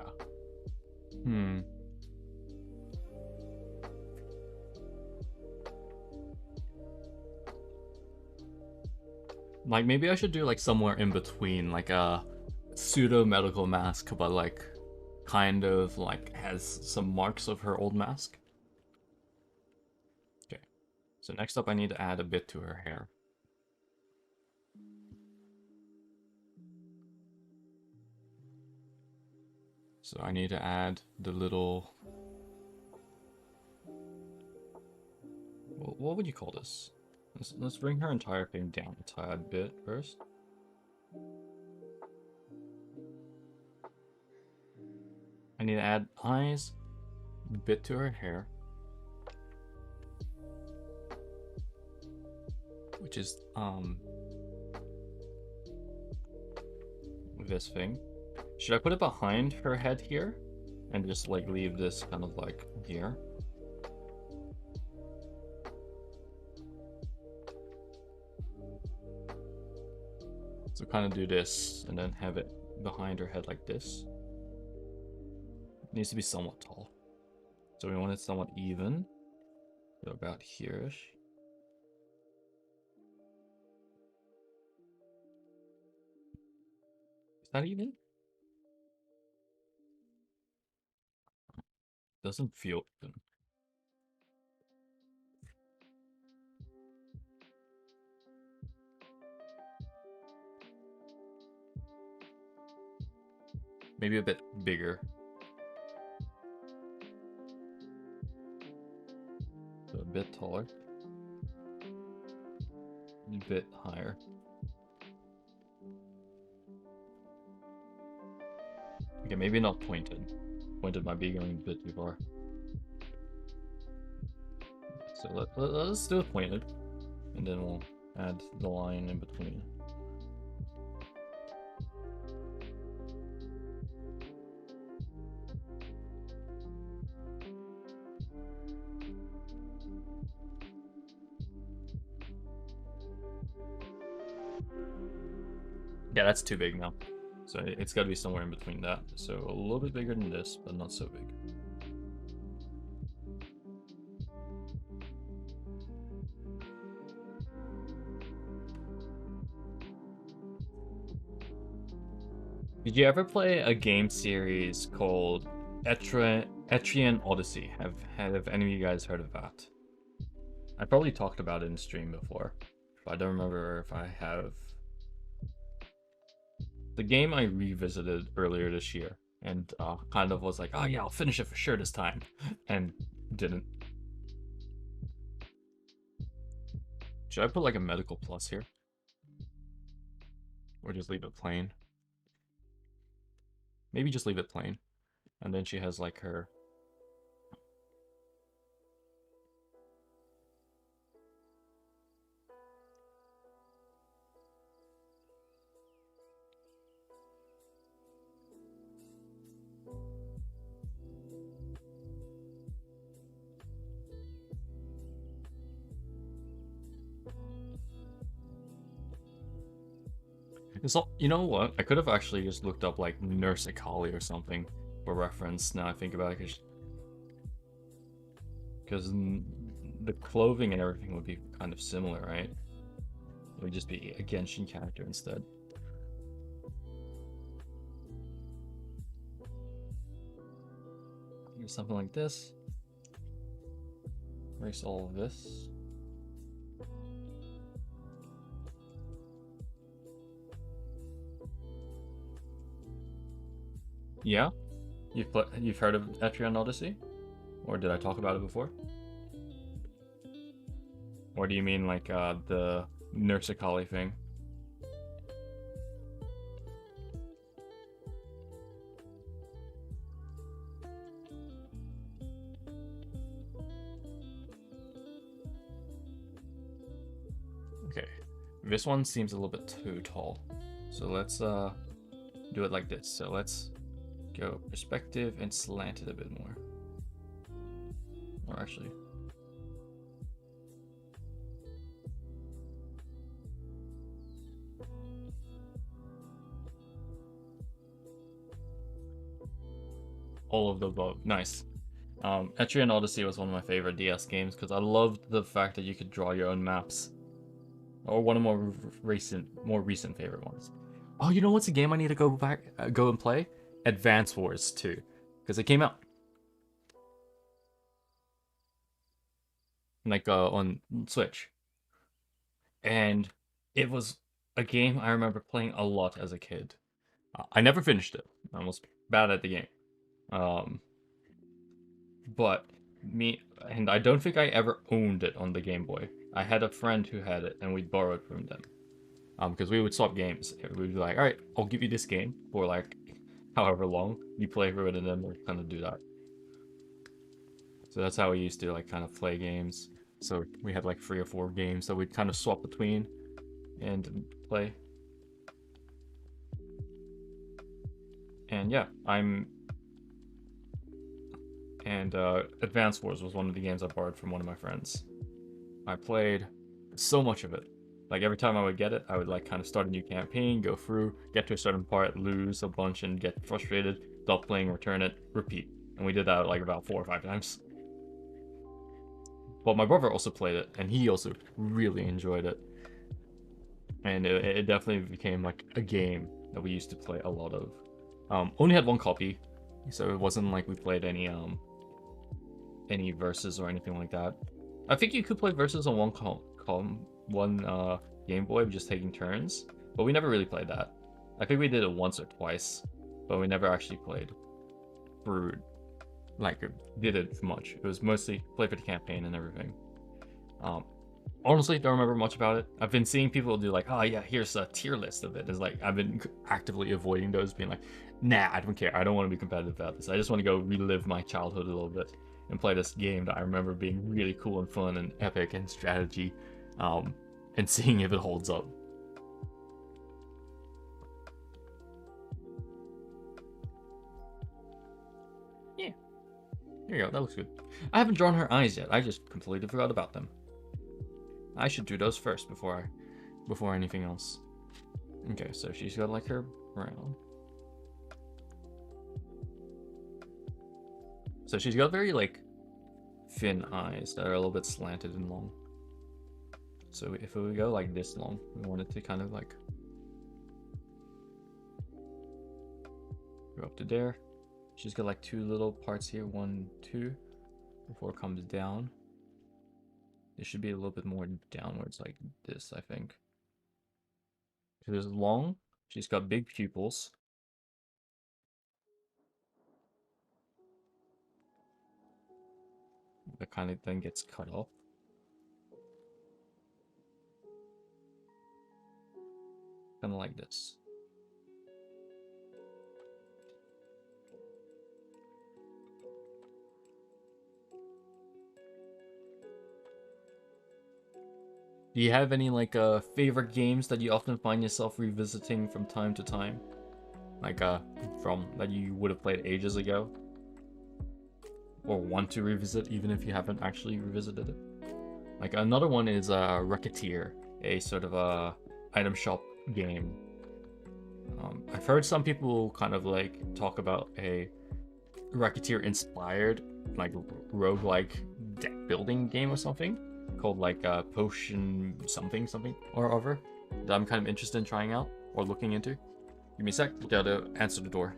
[SPEAKER 1] Like, maybe I should do, like, somewhere in between, like a pseudo medical mask, but, like, kind of, like, has some marks of her old mask. Okay. So next up, I need to add a bit to her hair. So I need to add the little... What would you call this? Let's bring her entire thing down a tad bit first. I need to add eyes, a bit to her hair. Which is, this thing. Should I put it behind her head here? And just, like, leave this kind of, like, here? So kind of do this, and then have it behind her head like this. It needs to be somewhat tall. So we want it somewhat even. So about here-ish. Is that even? Doesn't feel even. Maybe a bit bigger. So a bit taller. A bit higher. Okay, maybe not pointed. Pointed might be going a bit too far. So let's do it pointed. And then we'll add the line in between. Yeah, that's too big now. So it's got to be somewhere in between that. So a little bit bigger than this, but not so big. Did you ever play a game series called Etrian Odyssey? Have any of you guys heard of that? I probably talked about it in stream before, but I don't remember if I have. The game I revisited earlier this year, and kind of was like, oh yeah, I'll finish it for sure this time, and didn't. Should I put like a medical plus here? Or just leave it plain? Maybe just leave it plain. And then she has like her... So, you know what? I could have actually just looked up like Nurse Akali or something for reference. Now I think about it, because the clothing and everything would be kind of similar, right? It would just be a Genshin character instead. Or something like this. Erase all of this. Yeah? You've heard of Etrian Odyssey? Or did I talk about it before? Or do you mean like the Nurse Akali thing? Okay, this one seems a little bit too tall. So let's do it like this. So let's go perspective and slant it a bit more. Or actually, all of the above. Nice. Etrian Odyssey was one of my favorite DS games because I loved the fact that you could draw your own maps. Or one of more recent favorite ones. Oh, you know what's a game I need to go and play? Advance Wars 2, because it came out like on Switch, and it was a game I remember playing a lot as a kid. I never finished it. I was bad at the game. Um, but me and I don't think I ever owned it on the Game Boy. I had a friend who had it, and we borrowed from them. Because we would swap games. We'd be like, all right, I'll give you this game for like however long you play through it, and then we'll kind of do that. So that's how we used to like kind of play games. So we had like 3 or 4 games that we'd kind of swap between and play. And yeah, Advance Wars was one of the games I borrowed from one of my friends. I played so much of it. Like every time I would get it, I would like kind of start a new campaign, go through, get to a certain part, lose a bunch, and get frustrated, stop playing, return it, repeat. And we did that like about 4 or 5 times. But my brother also played it, and he also really enjoyed it. And it definitely became like a game that we used to play a lot of. Only had 1 copy, so it wasn't like we played any verses or anything like that. I think you could play verses on one Game Boy, just taking turns, but we never really played that. I think we did it once or twice, but we never actually played through, like, did it much. It was mostly play for the campaign and everything. Honestly, don't remember much about it. I've been seeing people do like, oh yeah, here's a tier list of it. It's like, I've been actively avoiding those, being like, nah, I don't care. I don't want to be competitive about this. I just want to go relive my childhood a little bit and play this game that I remember being really cool and fun and epic and strategy, and seeing if it holds up. Yeah, there you go. That looks good. I haven't drawn her eyes yet. I just completely forgot about them. I should do those first before anything else. Okay, so she's got like her brown. So she's got very like thin eyes that are a little bit slanted and long. So if we go like this long, we want it to kind of like go up to there. She's got like 2 little parts here, 1, 2, before it comes down. It should be a little bit more downwards like this, I think. It is long. She's got big pupils. That kind of then gets cut off. Kind of like this. Do you have any like favorite games that you often find yourself revisiting from time to time? Like from that you would have played ages ago? Or want to revisit even if you haven't actually revisited it? Like another one is Racketeer, a sort of item shop game. I've heard some people kind of like talk about a Racketeer inspired like roguelike deck building game or something called like Potion something or other that I'm kind of interested in trying out or looking into. Give me a sec, gotta answer the door.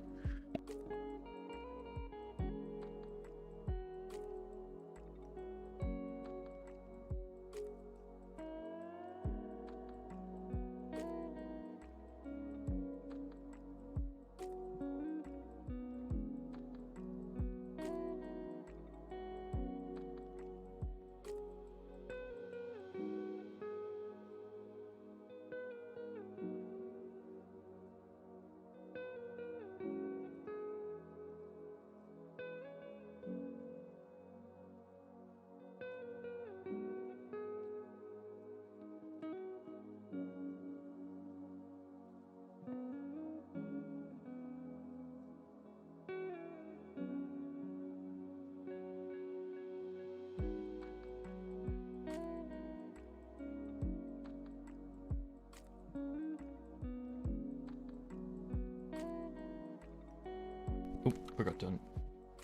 [SPEAKER 1] Oh, forgot to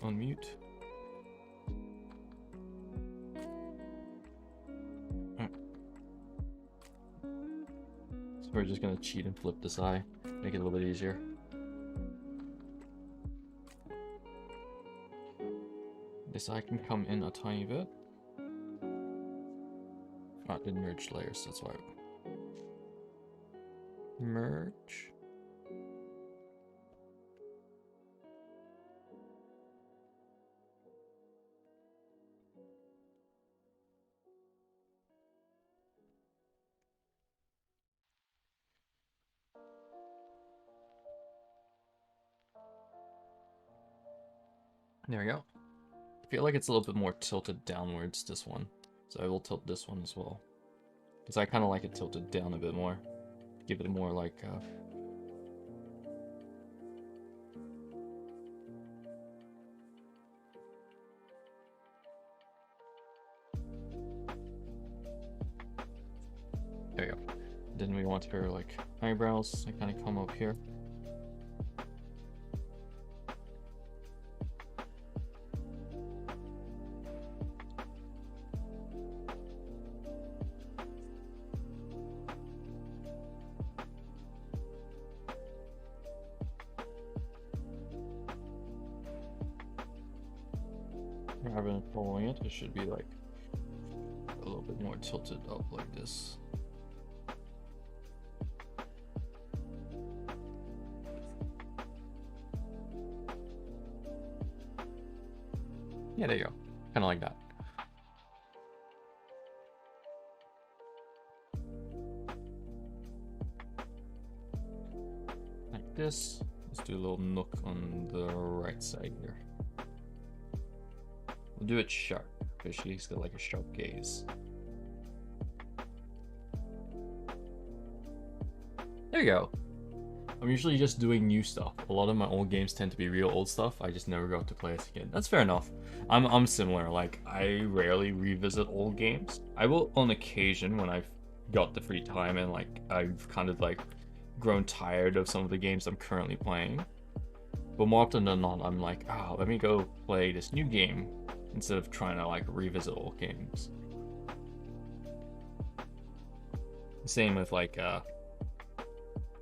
[SPEAKER 1] unmute. So we're just gonna cheat and flip this eye, make it a little bit easier. This eye can come in a tiny bit. Ah, it didn't merge layers, that's why. Merge. There we go. I feel like it's a little bit more tilted downwards, this one. So I will tilt this one as well. Because I kind of like it tilted down a bit more. Give it more like... There we go. Then we want her like eyebrows. They kind of come up here. Rather than following it, it should be like a little bit more tilted up like this. Yeah, there you go. Kind of like that. Like this. Let's do a little nook on the right side here. We'll do it sharp, because she's got like a sharp gaze. There you go. I'm usually just doing new stuff. A lot of my old games tend to be real old stuff. I just never got to play it again. That's fair enough. I'm similar. Like, I rarely revisit old games. I will on occasion when I've got the free time and like I've kind of like grown tired of some of the games I'm currently playing. But more often than not, I'm like, let me go play this new game instead of trying to like revisit old games. Same with like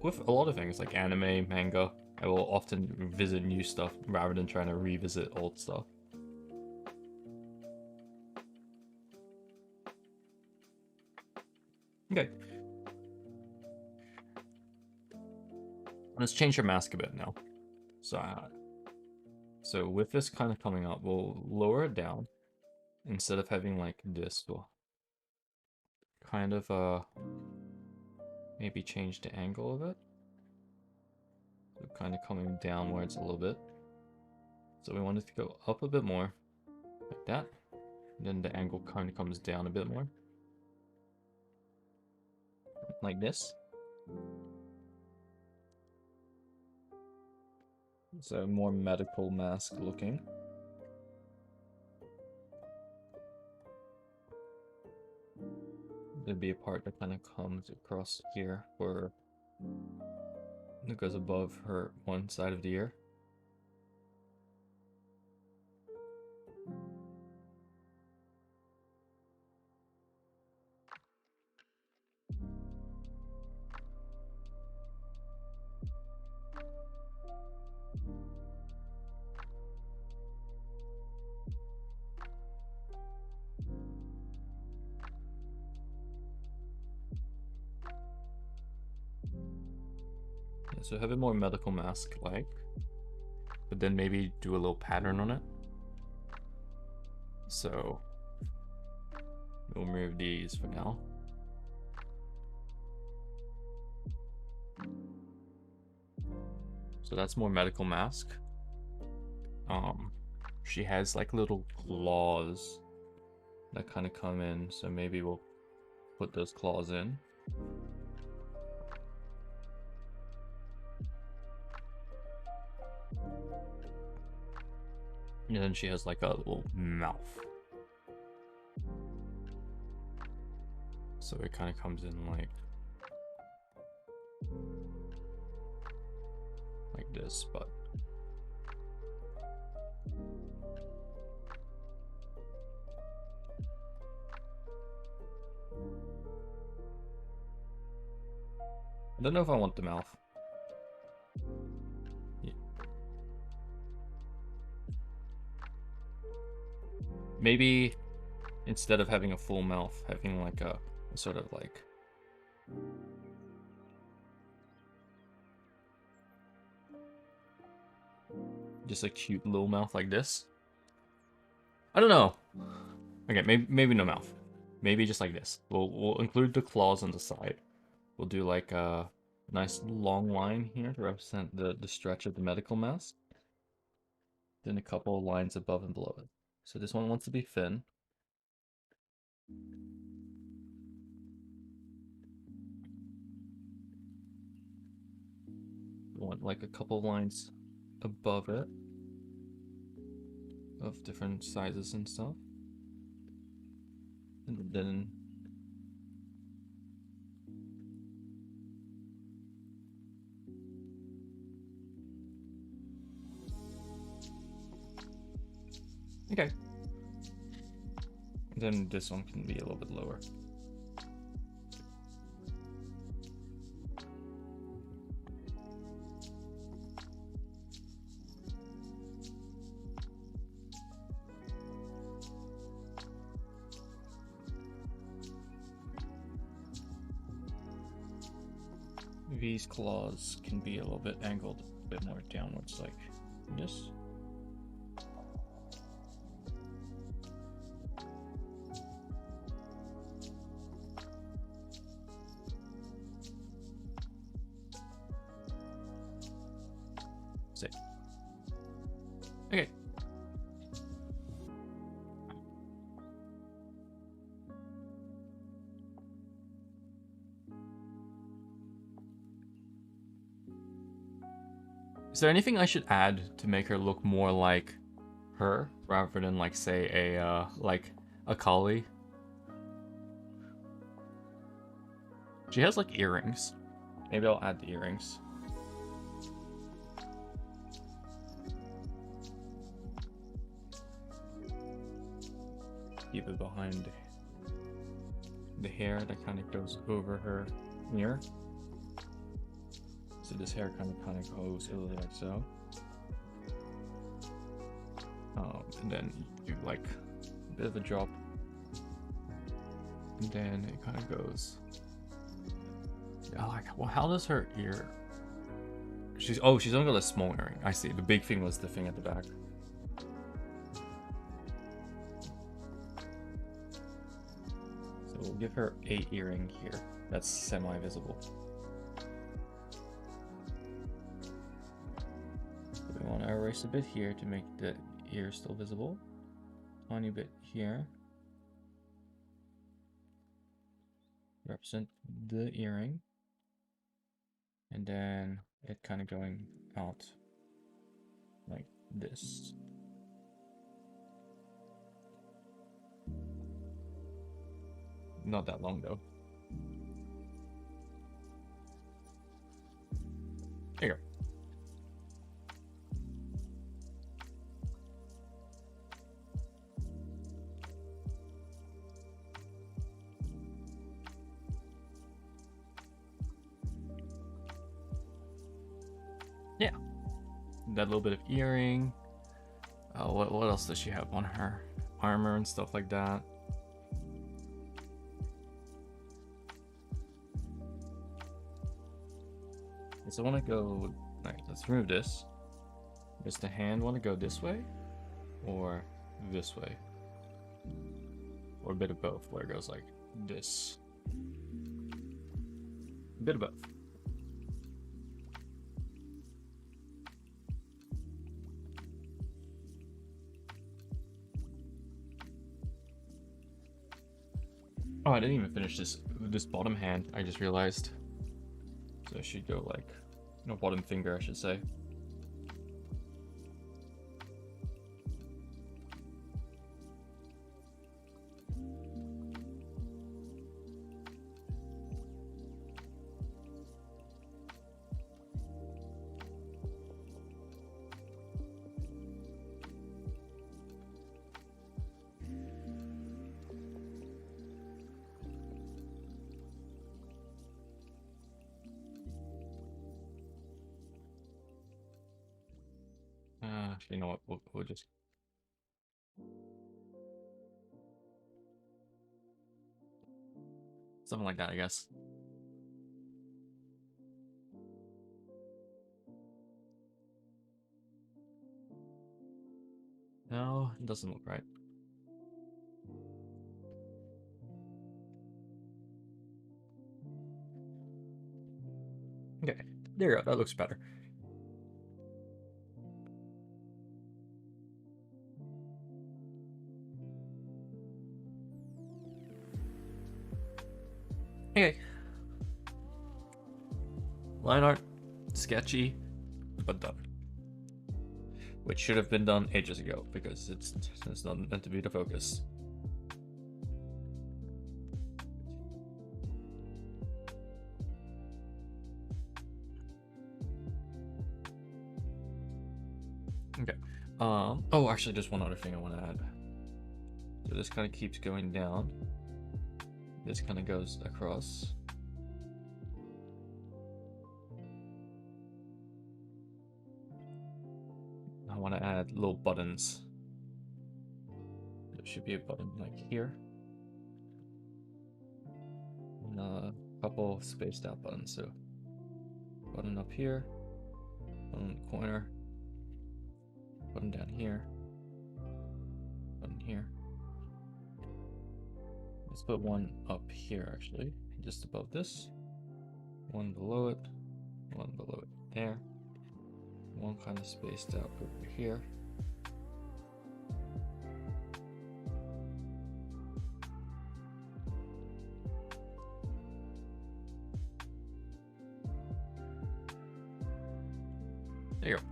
[SPEAKER 1] with a lot of things like anime, manga. I will often visit new stuff rather than trying to revisit old stuff. Okay. Let's change your mask a bit now. So with this kind of coming up, we'll lower it down. Instead of having like this, we'll kind of maybe change the angle of it. So kind of coming downwards a little bit. So we want it to go up a bit more, like that. And then the angle kind of comes down a bit more. Like this. So more medical mask looking. There'd be a part that kind of comes across here where it goes above her one side of the ear. So have a more medical mask like, but then maybe do a little pattern on it. So we'll remove these for now. So that's more medical mask. She has like little claws that kind of come in, so maybe we'll put those claws in. And then she has like a little mouth. So it kind of comes in like this, but Don't know if I want the mouth. Yeah. Maybe instead of having a full mouth, having like a sort of like just a cute little mouth like this. I don't know. Okay, maybe no mouth. Maybe just like this. We'll include the claws on the side. We'll do like a nice long line here to represent the stretch of the medical mask. Then a couple of lines above and below it. So this one wants to be thin. We want like a couple of lines above it of different sizes and stuff. And then okay. Then this one can be a little bit lower. These claws can be a little bit angled, a bit more downwards, like this. Sick. Okay. Is there anything I should add to make her look more like her, rather than like say a collie? She has like earrings. Maybe I'll add the earrings. Keep it behind the hair that kind of goes over her ear. So this hair kind of goes a little like so. And then you do like a bit of a drop. And then it kind of goes. Yeah, like, well, how does her ear? She's only got a small earring. I see. The big thing was the thing at the back. So we'll give her a earring here. That's semi-visible. We want to erase a bit here to make the ear still visible. Tiny bit here. Represent the earring. And then it kind of going out like this. Not that long though. There you go. Yeah, that little bit of earring. What else does she have on her? Armor and stuff like that. So I want to go. Alright, let's remove this. Does the hand want to go this way, or this way, or a bit of both, where it goes like this? A bit of both. Oh, I didn't even finish this bottom hand. I just realized. So it should go like, no, bottom finger, I should say. Actually, you know what? We'll just. Something like that, I guess. No, it doesn't look right. Okay, there you go. That looks better. Okay. Line art, sketchy, but done. Which should have been done ages ago, because it's not meant to be the focus. Okay. Oh, actually, there's one other thing I want to add. So this kind of keeps going down. This kind of goes across. I want to add little buttons. There should be a button like here. And a couple spaced out buttons. So button up here, button in the corner, button down here, button here. Let's put one up here actually, just above this. One below it, one below it there. One kind of spaced out over here. There you go.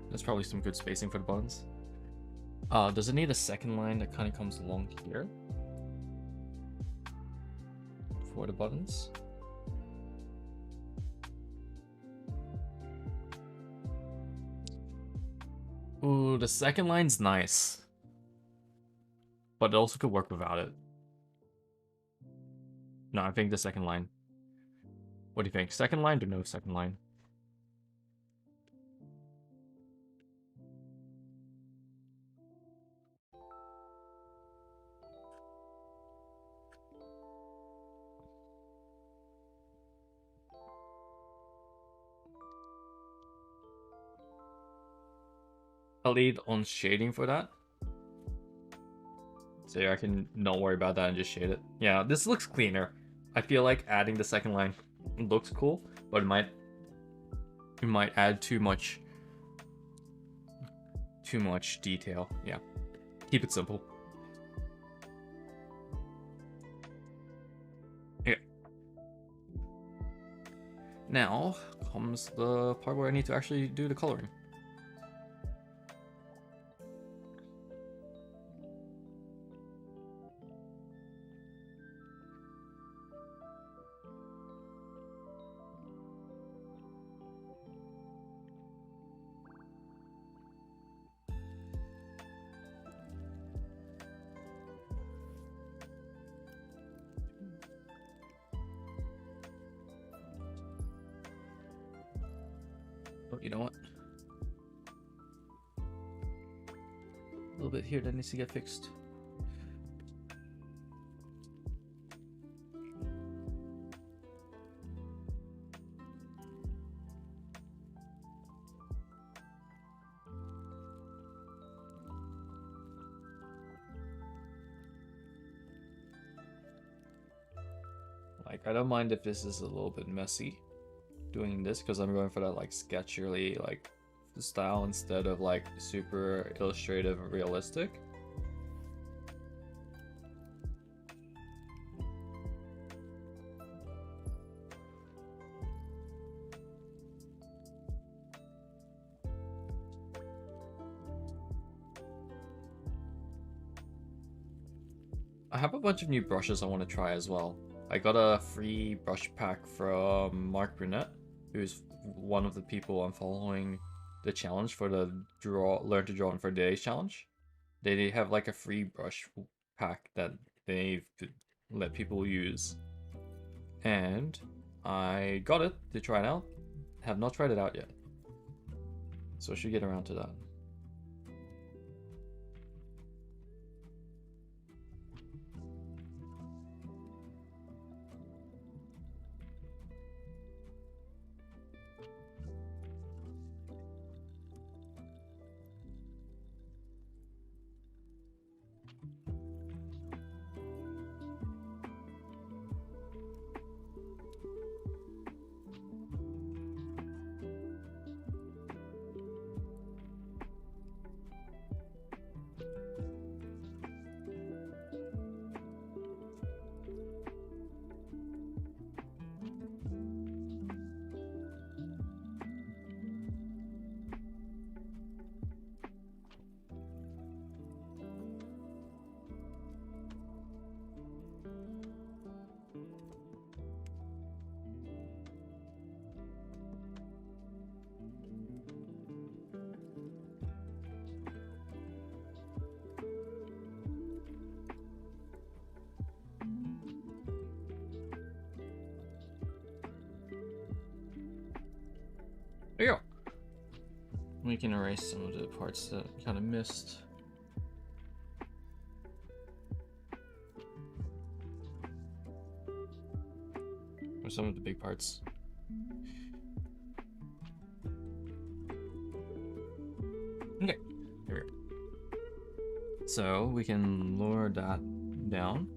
[SPEAKER 1] That's probably some good spacing for the buttons. Does it need a second line that kind of comes along here for the buttons? Ooh, the second line's nice. But it also could work without it. No, I think the second line. What do you think? Second line or no second line? I'll lead on shading for that. So I can not worry about that and just shade it. Yeah, this looks cleaner. I feel like adding the second line looks cool, but it might add too much detail. Yeah. Keep it simple. Okay. Now comes the part where I need to actually do the coloring. Oh, you know what? A little bit here that needs to get fixed. Like, I don't mind if this is a little bit messy doing this, because I'm going for that like sketchily like style instead of like super illustrative and realistic. I have a bunch of new brushes I want to try as well. I got a free brush pack from Mark Brunette, who's one of the people I'm following the challenge for the Learn to Draw in 30 Days challenge. They have like a free brush pack that they've let people use. And I got it to try it out. Have not tried it out yet. So I should get around to that. We can erase some of the parts that we kind of missed. Or some of the big parts. Okay, here we go. So we can lower that down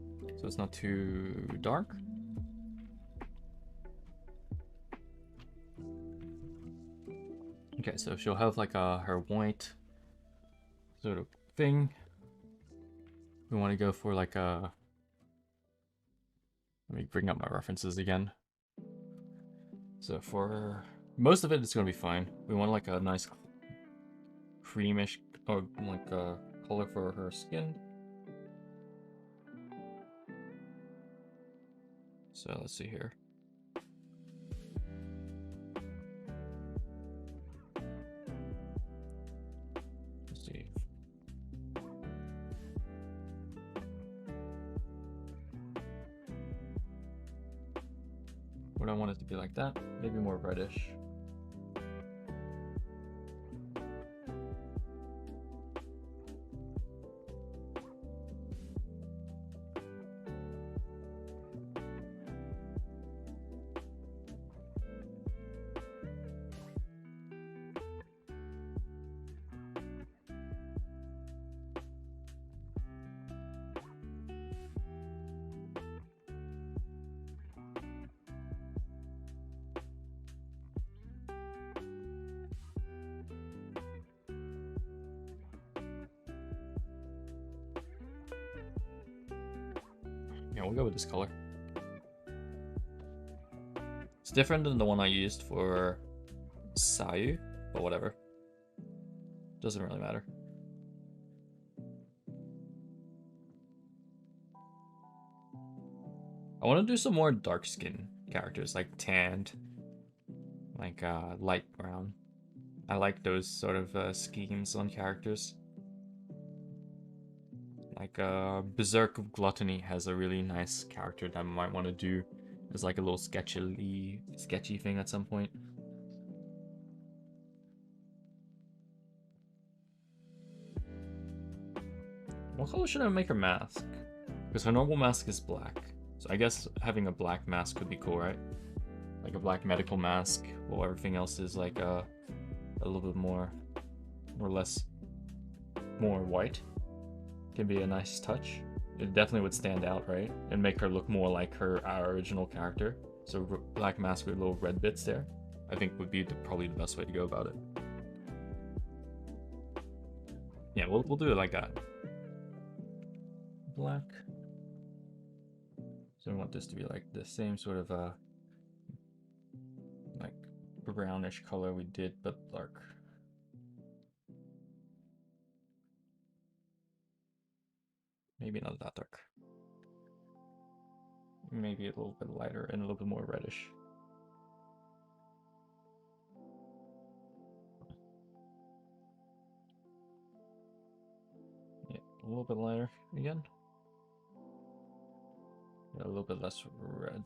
[SPEAKER 1] so it's not too dark. Okay, so she'll have like her white sort of thing. We want to go for like a... Let me bring up my references again. So for most of it, it's going to be fine. We want like a nice creamish or like a color for her skin. So let's see here. Let's see. Would I want it to be like that? Maybe more reddish. Yeah, we'll go with this color. It's different than the one I used for Sayu, but whatever. Doesn't really matter. I want to do some more dark skin characters, like tanned, like light brown. I like those sort of schemes on characters. Like Berserk of Gluttony has a really nice character that I might want to do as like a little sketchy thing at some point. What color should I make her mask? Because her normal mask is black. So I guess having a black mask could be cool, right? Like a black medical mask, while everything else is like a little bit more or less more white. Can be a nice touch. It definitely would stand out, right? And make her look more like our original character. So black mask with little red bits there, I think would be probably the best way to go about it. Yeah, we'll do it like that. Black. So we want this to be like the same sort of like brownish color we did, but dark. Maybe not that dark. Maybe a little bit lighter and a little bit more reddish. Yeah, a little bit lighter again. Yeah, a little bit less red.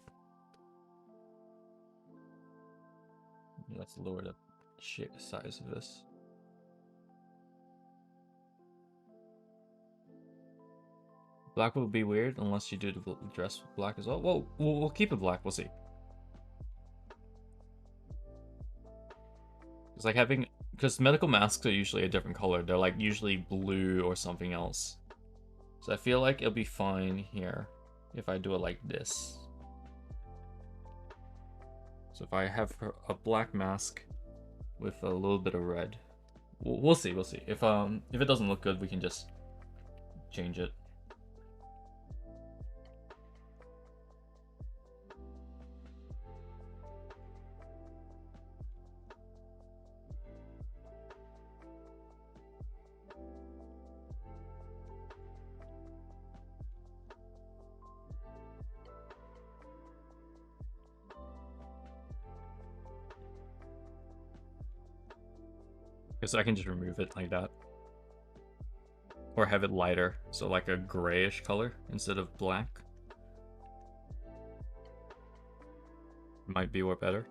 [SPEAKER 1] Let's lower the size of this. Black will be weird unless you do the dress black as well. Well, we'll keep it black. We'll see. It's like having... Because medical masks are usually a different color. They're like usually blue or something else. So I feel like it'll be fine here if I do it like this. So if I have a black mask with a little bit of red. We'll see, we'll see. If it doesn't look good, we can just change it. So I can just remove it like that. Or have it lighter, so like a grayish color instead of black. Might be more better.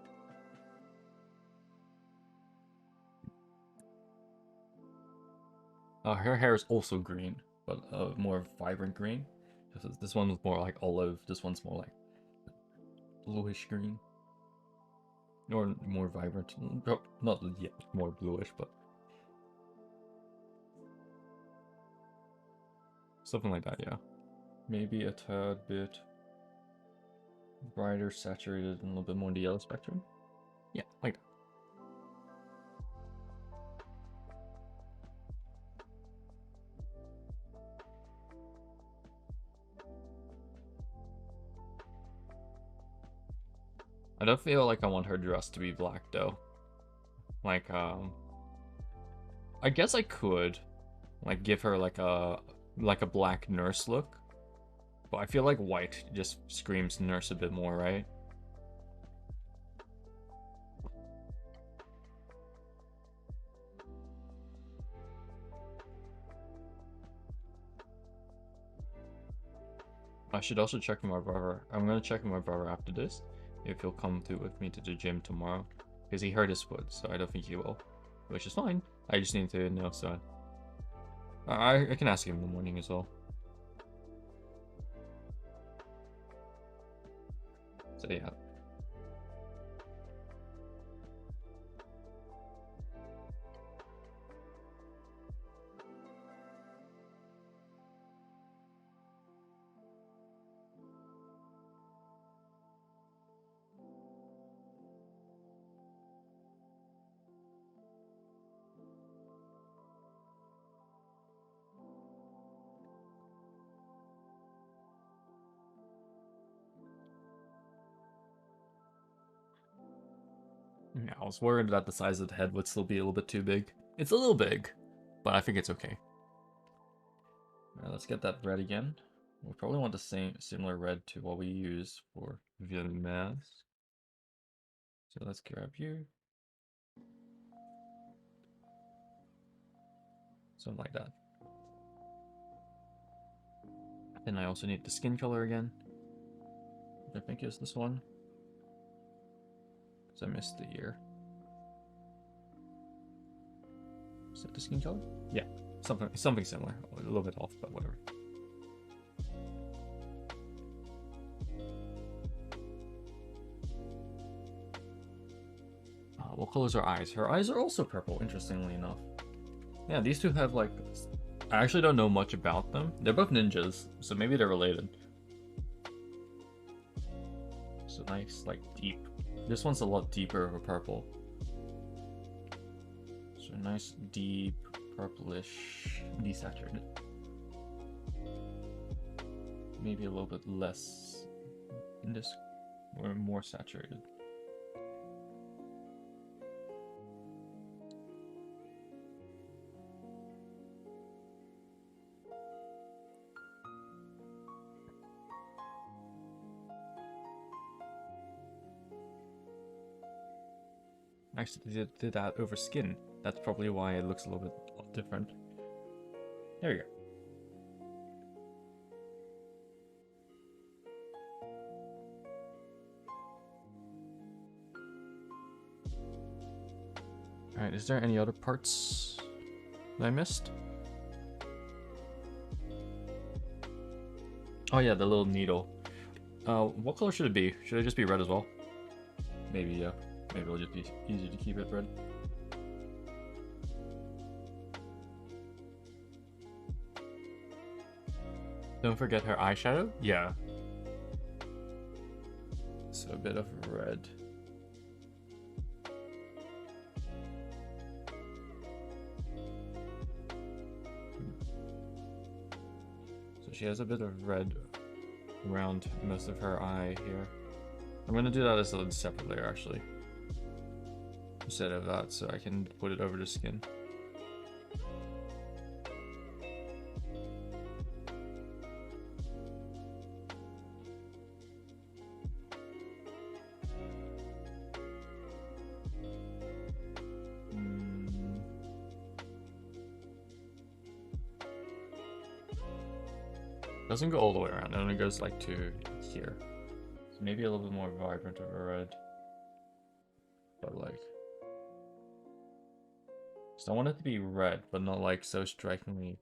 [SPEAKER 1] Her hair is also green, but more vibrant green. This one was more like olive. This one's more like bluish green, or more vibrant. Not yet more bluish, but something like that. Yeah, maybe a tad bit brighter, saturated, and a little bit more in the yellow spectrum. Yeah, like that. I don't feel like I want her dress to be black though. Like, I guess I could, like, give her like a black nurse look, but I feel like white just screams nurse a bit more, right? I should also check with my brother. I'm gonna check with my brother after this, if he'll come through with me to the gym tomorrow, because he hurt his foot, so I don't think he will, which is fine. I just need to know, so I can ask him in the morning as well. So yeah. Yeah, I was worried that the size of the head would still be a little bit too big. It's a little big, but I think it's okay. Alright, let's get that red again. We probably want the same similar red to what we use for the mask. So let's grab you. Something like that. Then I also need the skin color again. I think is this one. Because I missed the year. Is that the skin color? Yeah, something similar. A little bit off, but whatever. What colors are eyes? Her eyes are also purple, interestingly enough. Yeah, these two have like... I actually don't know much about them. They're both ninjas, so maybe they're related. So nice, like deep. This one's a lot deeper of a purple. So nice, deep, purplish, desaturated. Maybe a little bit less in this, or more saturated. Actually, did that over skin. That's probably why it looks a little bit different. There you go. Alright, is there any other parts that I missed? Oh yeah, the little needle. What color should it be? Should it just be red as well? Maybe, yeah. Maybe it'll just be easier to keep it red. Don't forget her eyeshadow? Yeah. So a bit of red. So she has a bit of red around most of her eye here. I'm gonna do that as a separate layer actually. Instead of that, so I can put it over the skin. Doesn't go all the way around, it only goes like to here. So maybe a little bit more vibrant of a red. But like So I want it to be red, but not like so strikingly.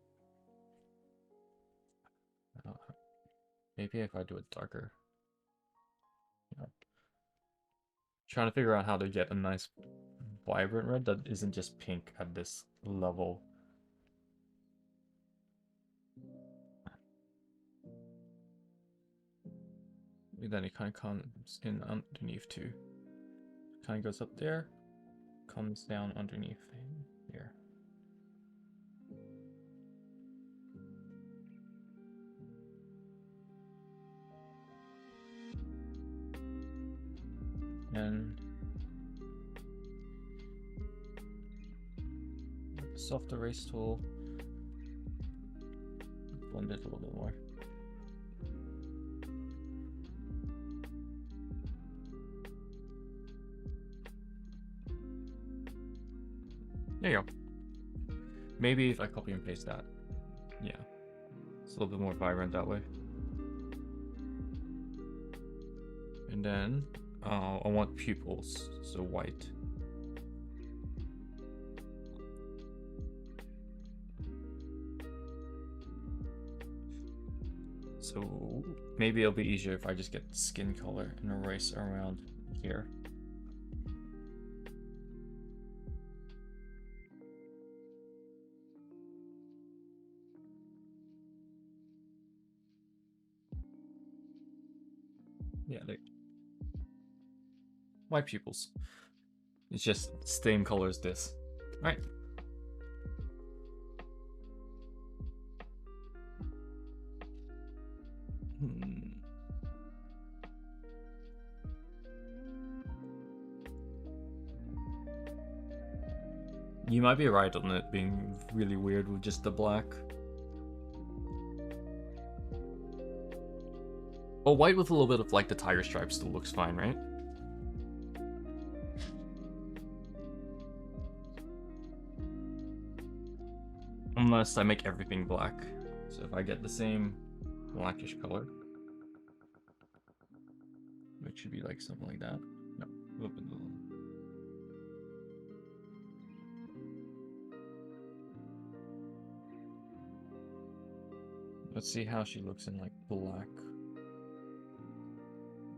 [SPEAKER 1] Maybe if I do it darker. Yeah. Trying to figure out how to get a nice vibrant red that isn't just pink at this level. Then it kind of comes in underneath too. Kind of goes up there, comes down underneath here. And soft erase tool, blend it a little bit more. There you go. Maybe if I copy and paste that, yeah, it's a little bit more vibrant that way. And then I want pupils, so white. So maybe it'll be easier if I just get skin color and erase around here. Yeah, white pupils. It's just same color as this. All right. You might be right on it being really weird with just the black. Oh, white with a little bit of like the tiger stripes still looks fine, right? Unless I make everything black. So if I get the same blackish color, which should be like something like that. No, open the one. Let's see how she looks in like black.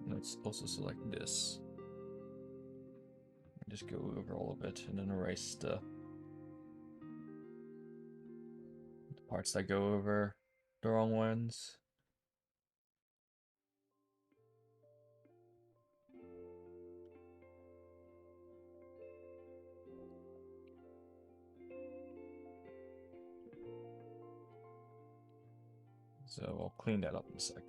[SPEAKER 1] Let's also select this. Just go over all of it and then erase the parts that go over the wrong ones. So I'll clean that up in a sec.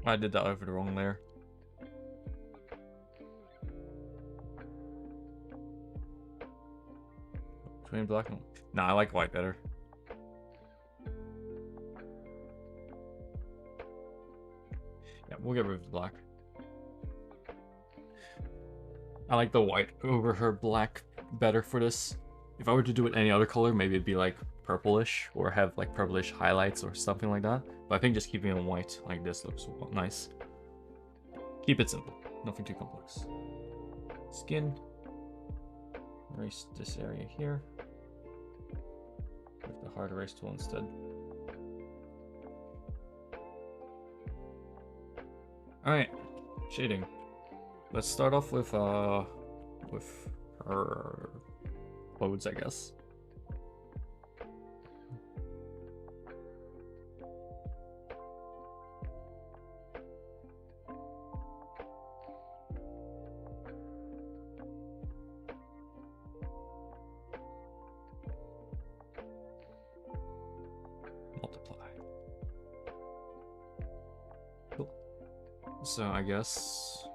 [SPEAKER 1] I did that over the wrong layer. Between black and... Nah, I like white better. Yeah, we'll get rid of the black. I like the white over her black better for this. If I were to do it any other color, maybe it'd be like purplish or have like purplish highlights or something like that. But I think just keeping it white like this looks nice. Keep it simple, nothing too complex. Skin. Erase this area here. With the hard erase tool instead. Alright, shading. Let's start off with her Vods, I guess. Multiply. Cool. So I guess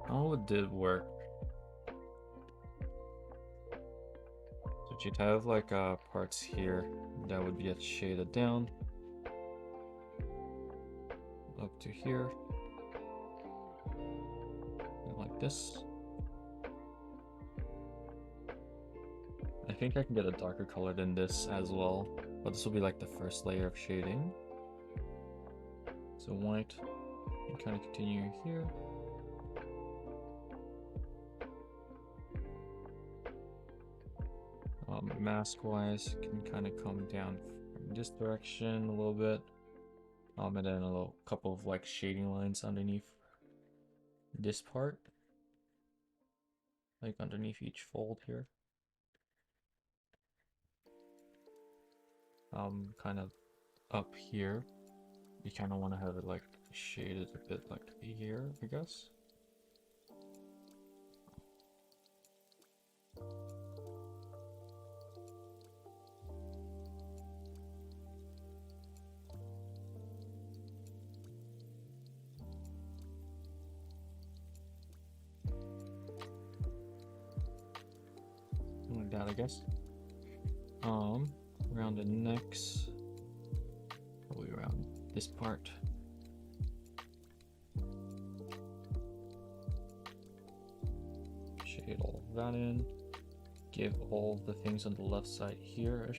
[SPEAKER 1] all it did work. So you'd have like parts here that would get shaded down up to here, and like this. I think I can get a darker color than this as well, but this will be like the first layer of shading. So white, and kind of continue here. Mask-wise, can kind of come down from this direction a little bit. And then a little couple of like shading lines underneath this part, like underneath each fold here. Kind of up here, you kind of want to have it like shaded a bit like here, I guess. Like that, I guess. Around the necks, probably around this part. Shade all of that in. Give all the things on the left side here a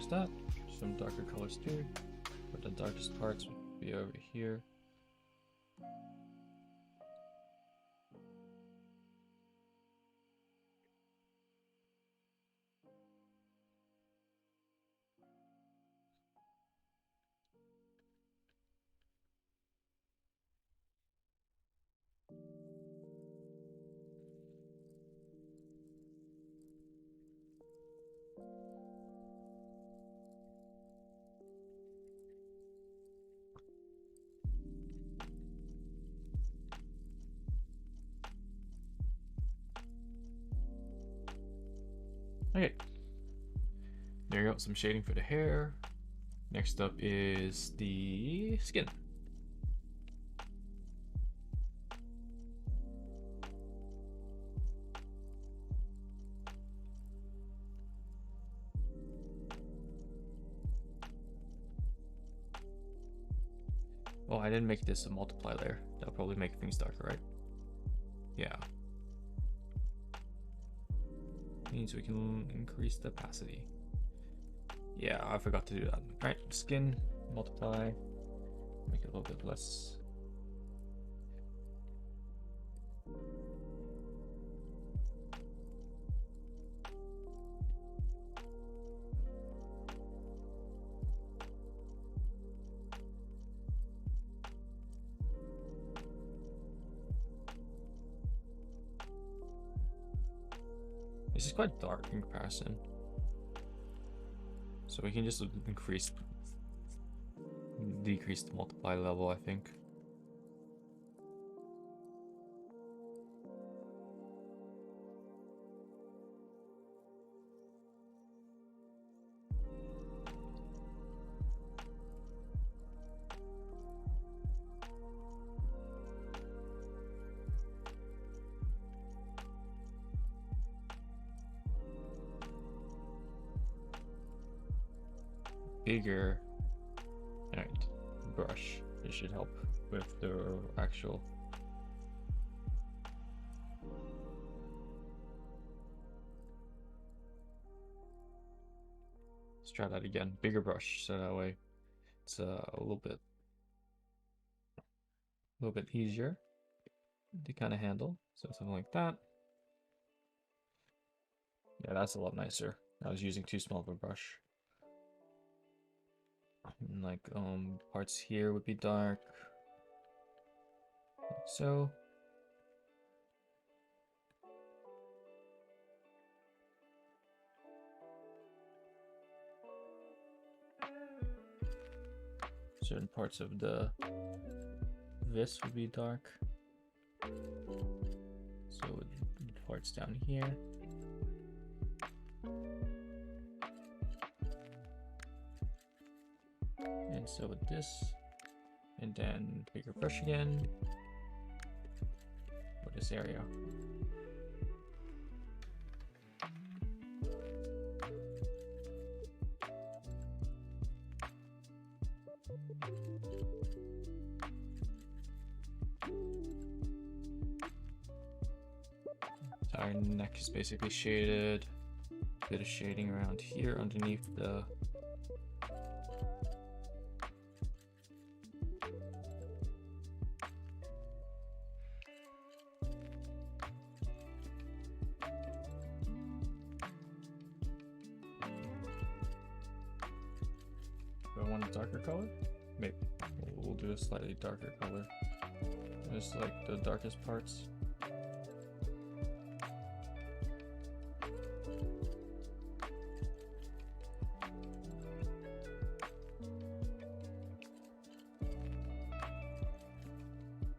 [SPEAKER 1] there's that. Some darker colors too, but the darkest parts would be over here. Okay, there you go, some shading for the hair. Next up is the skin. Oh, I didn't make this a multiply layer. That'll probably make things darker, right? Yeah. Means we can increase the opacity. Yeah, I forgot to do that. Alright, skin, multiply, make it a little bit less. This is quite dark in comparison. So we can just decrease the multiply level, I think. Bigger, alright, brush. This should help with the actual. Let's try that again. Bigger brush, so that way it's a little bit easier to kind of handle. So something like that. Yeah, that's a lot nicer. I was using too small of a brush. And like parts here would be dark, like so. Certain parts of this would be dark. So parts down here. And so with this, and then bigger brush again for this area. Our neck is basically shaded. Bit of shading around here underneath the Do I want a darker color? Maybe. We'll do a slightly darker color. Just like the darkest parts.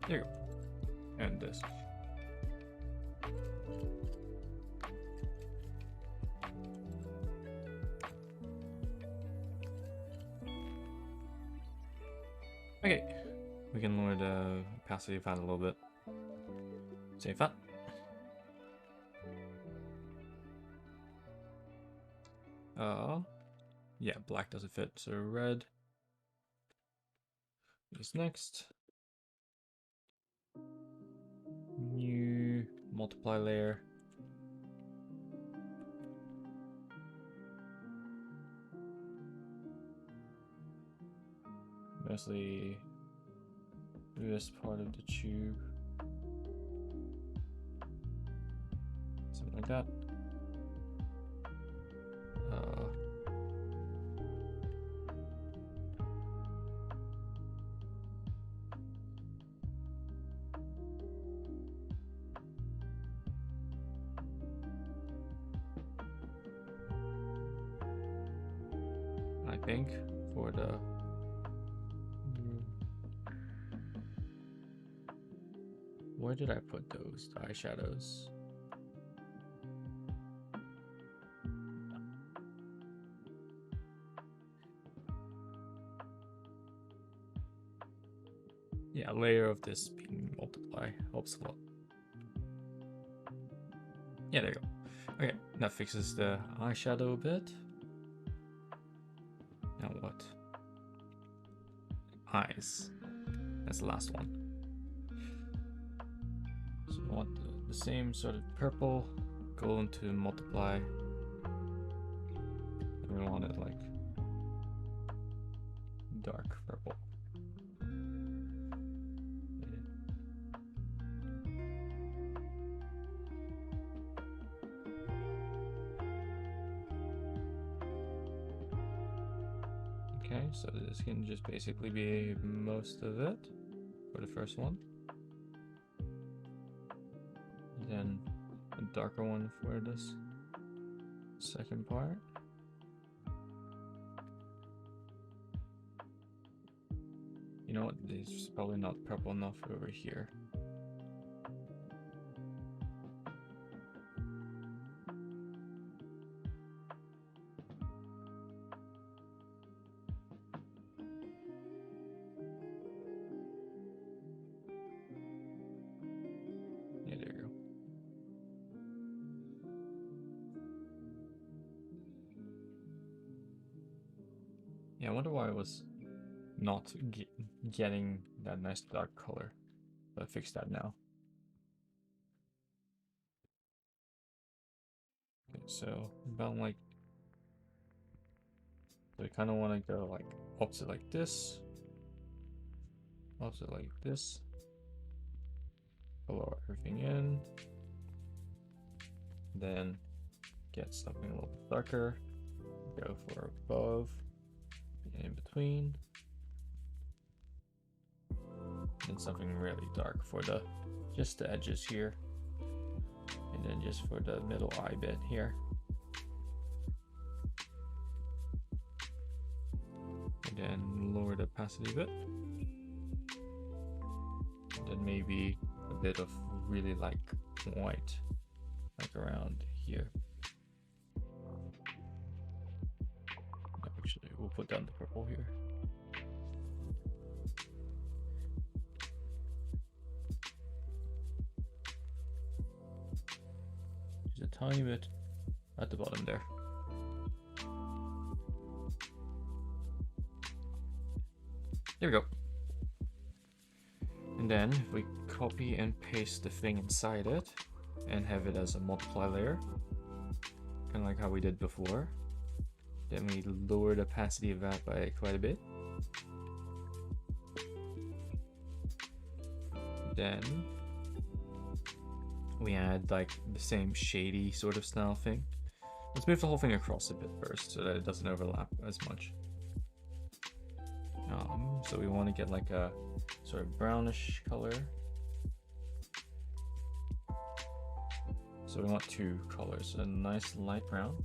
[SPEAKER 1] There you go. And this. Okay, we can lower the opacity of that a little bit. Save that. Yeah, black doesn't fit, so red is next. New multiply layer. mostly this part of the tube. Something like that. I think for the where did I put those eyeshadows? Yeah, a layer of this being multiply helps a lot. Yeah, there you go. Okay, that fixes the eyeshadow a bit. Now what? Eyes. That's the last one. So I want the same sort of purple, go into multiply. And we want it like dark purple. Okay, so this can just basically be most of it for the first one. And then a darker one for this second part. You know what, this is probably not purple enough over here. Yeah, there you go. Yeah, I wonder why I was not getting that nice dark color. But I fixed that now. Okay, so about like, so we kind of want to go like opposite like this, opposite like this, color everything in, then get something a little bit darker, go for above and in between, and something really dark for the just the edges here, and then just for the middle eye bit here. And then lower the opacity a bit. And then maybe a bit of really like white, like around here. Actually, we'll put down the purple here. Just a tiny bit at the bottom there. There we go. And then if we copy and paste the thing inside it and have it as a multiply layer, kind of like how we did before, then we lower the opacity of that by quite a bit. Then we add like the same shady sort of style thing. Let's move the whole thing across a bit first so that it doesn't overlap as much. So we want to get like a sort of brownish color. So we want two colors, a nice light brown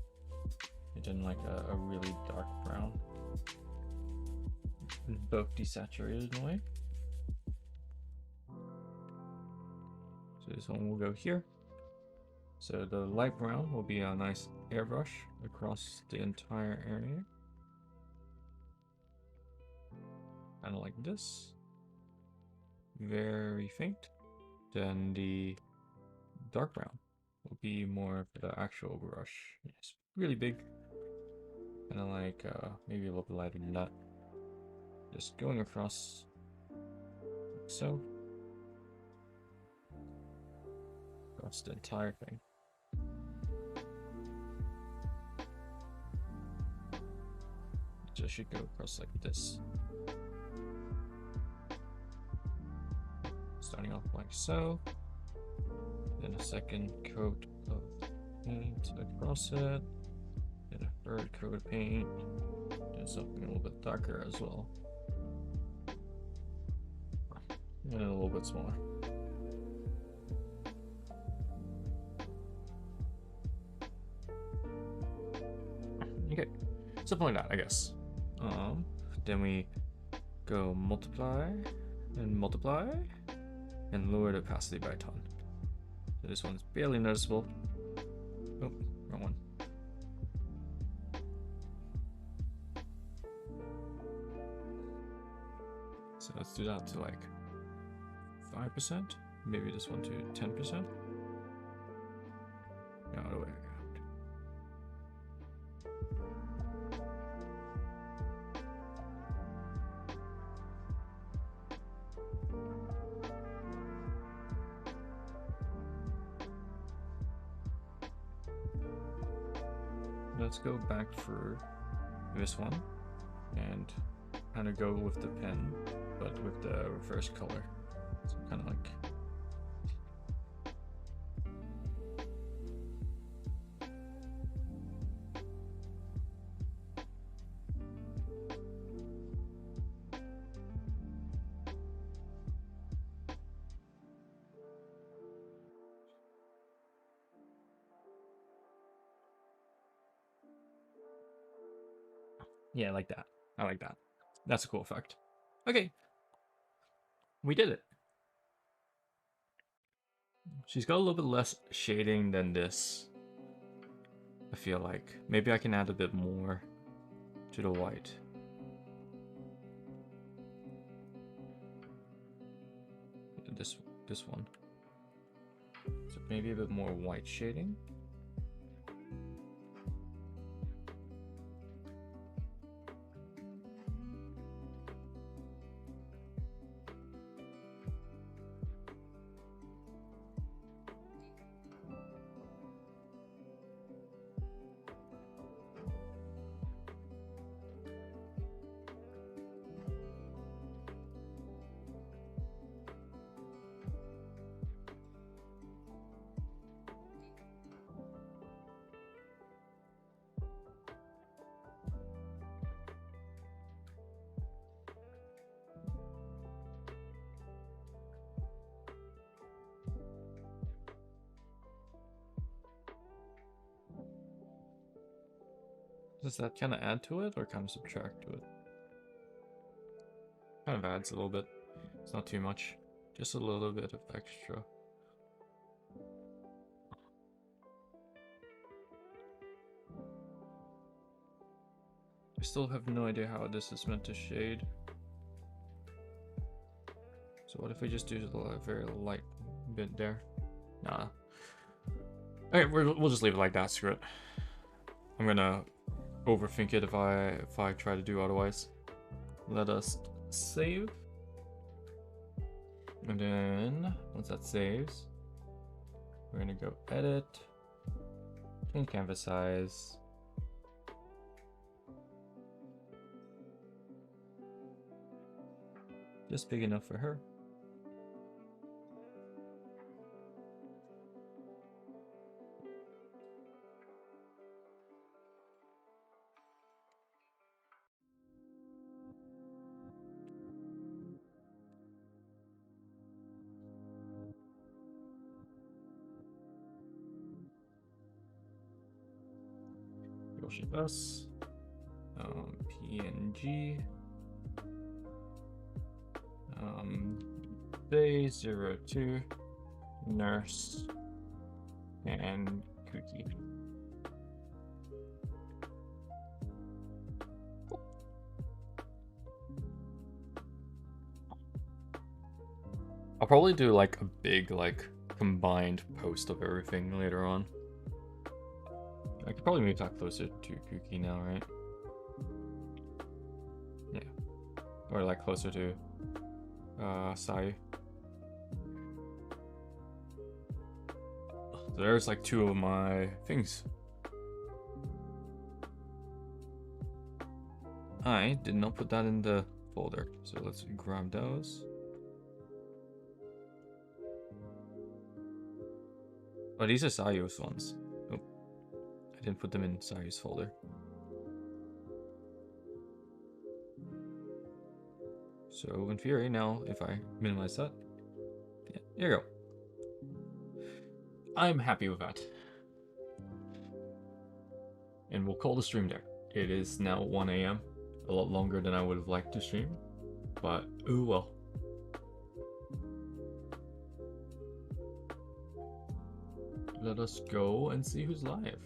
[SPEAKER 1] and then like a really dark brown. Both desaturated in a way. So this one will go here. So the light brown will be a nice airbrush across the entire area. Kind of like this. Very faint. Then the dark brown will be more of the actual brush. It's really big. Kind of like maybe a little bit lighter than that. Just going across like so. Across the entire thing. It just should go across like this. starting off like so. Then a second coat of paint across it. Then a third coat of paint. And something a little bit darker as well. And a little bit smaller. Okay, something like that, I guess. Then we go multiply and lower the opacity by a ton. So this one's barely noticeable. Oh, wrong one. So let's do that to like 5%. Maybe this one to 10%. No, the way. Let's go back for this one and kind of go with the pen, but with the reverse color. So kind of like yeah, like that. I like that. That's a cool effect. Okay. We did it. She's got a little bit less shading than this. I feel like. Maybe I can add a bit more to the white. This one. So maybe a bit more white shading. Does that kind of add to it or kind of subtract to it? Kind of adds a little bit. It's not too much. Just a little bit of extra. I still have no idea how this is meant to shade. So what if we just do a very light bit there? Nah. Okay, we'll just leave it like that. Screw it. I'm gonna overthink it if I try to do otherwise. Let us save. And then once that saves, we're gonna go edit, change canvas size. Just big enough for her. Ship us. PNG. Day 02. Nurse. And Cookie. I'll probably do like a big like combined post of everything later on. I could probably move that closer to Cookie now, right? Yeah. Or like closer to Sai. So there's like two of my things. I did not put that in the folder, so let's grab those. Oh, these are Sayu's ones. Oh, I didn't put them in Sayu's folder. So in Fury now, if I minimize that, yeah, here you go. I'm happy with that. And we'll call the stream there. It is now 1 a.m. A lot longer than I would have liked to stream, but oh well. Let us go and see who's live.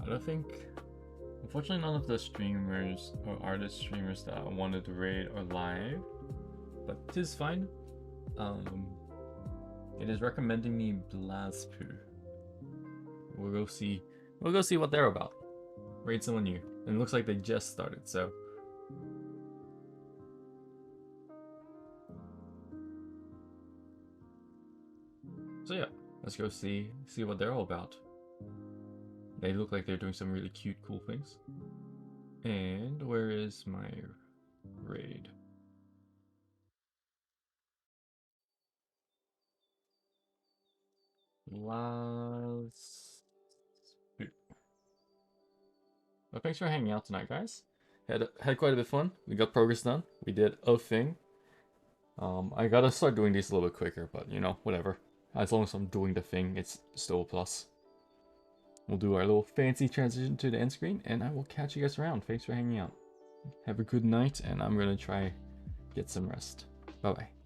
[SPEAKER 1] I don't think. Unfortunately, none of the streamers or artist streamers that I wanted to raid are live, but it is fine. It is recommending me Blaspu. We'll go see. We'll go see what they're about. Raid someone new, and it looks like they just started. So yeah, let's go see what they're all about. They look like they're doing some really cute, cool things. And where is my raid? Last. Well, thanks for hanging out tonight, guys. Had quite a bit of fun. We got progress done. We did a thing. I gotta start doing these a little bit quicker, but you know, whatever. As long as I'm doing the thing, it's still a plus. We'll do our little fancy transition to the end screen, and I will catch you guys around. Thanks for hanging out. Have a good night, and I'm gonna try get some rest. Bye bye.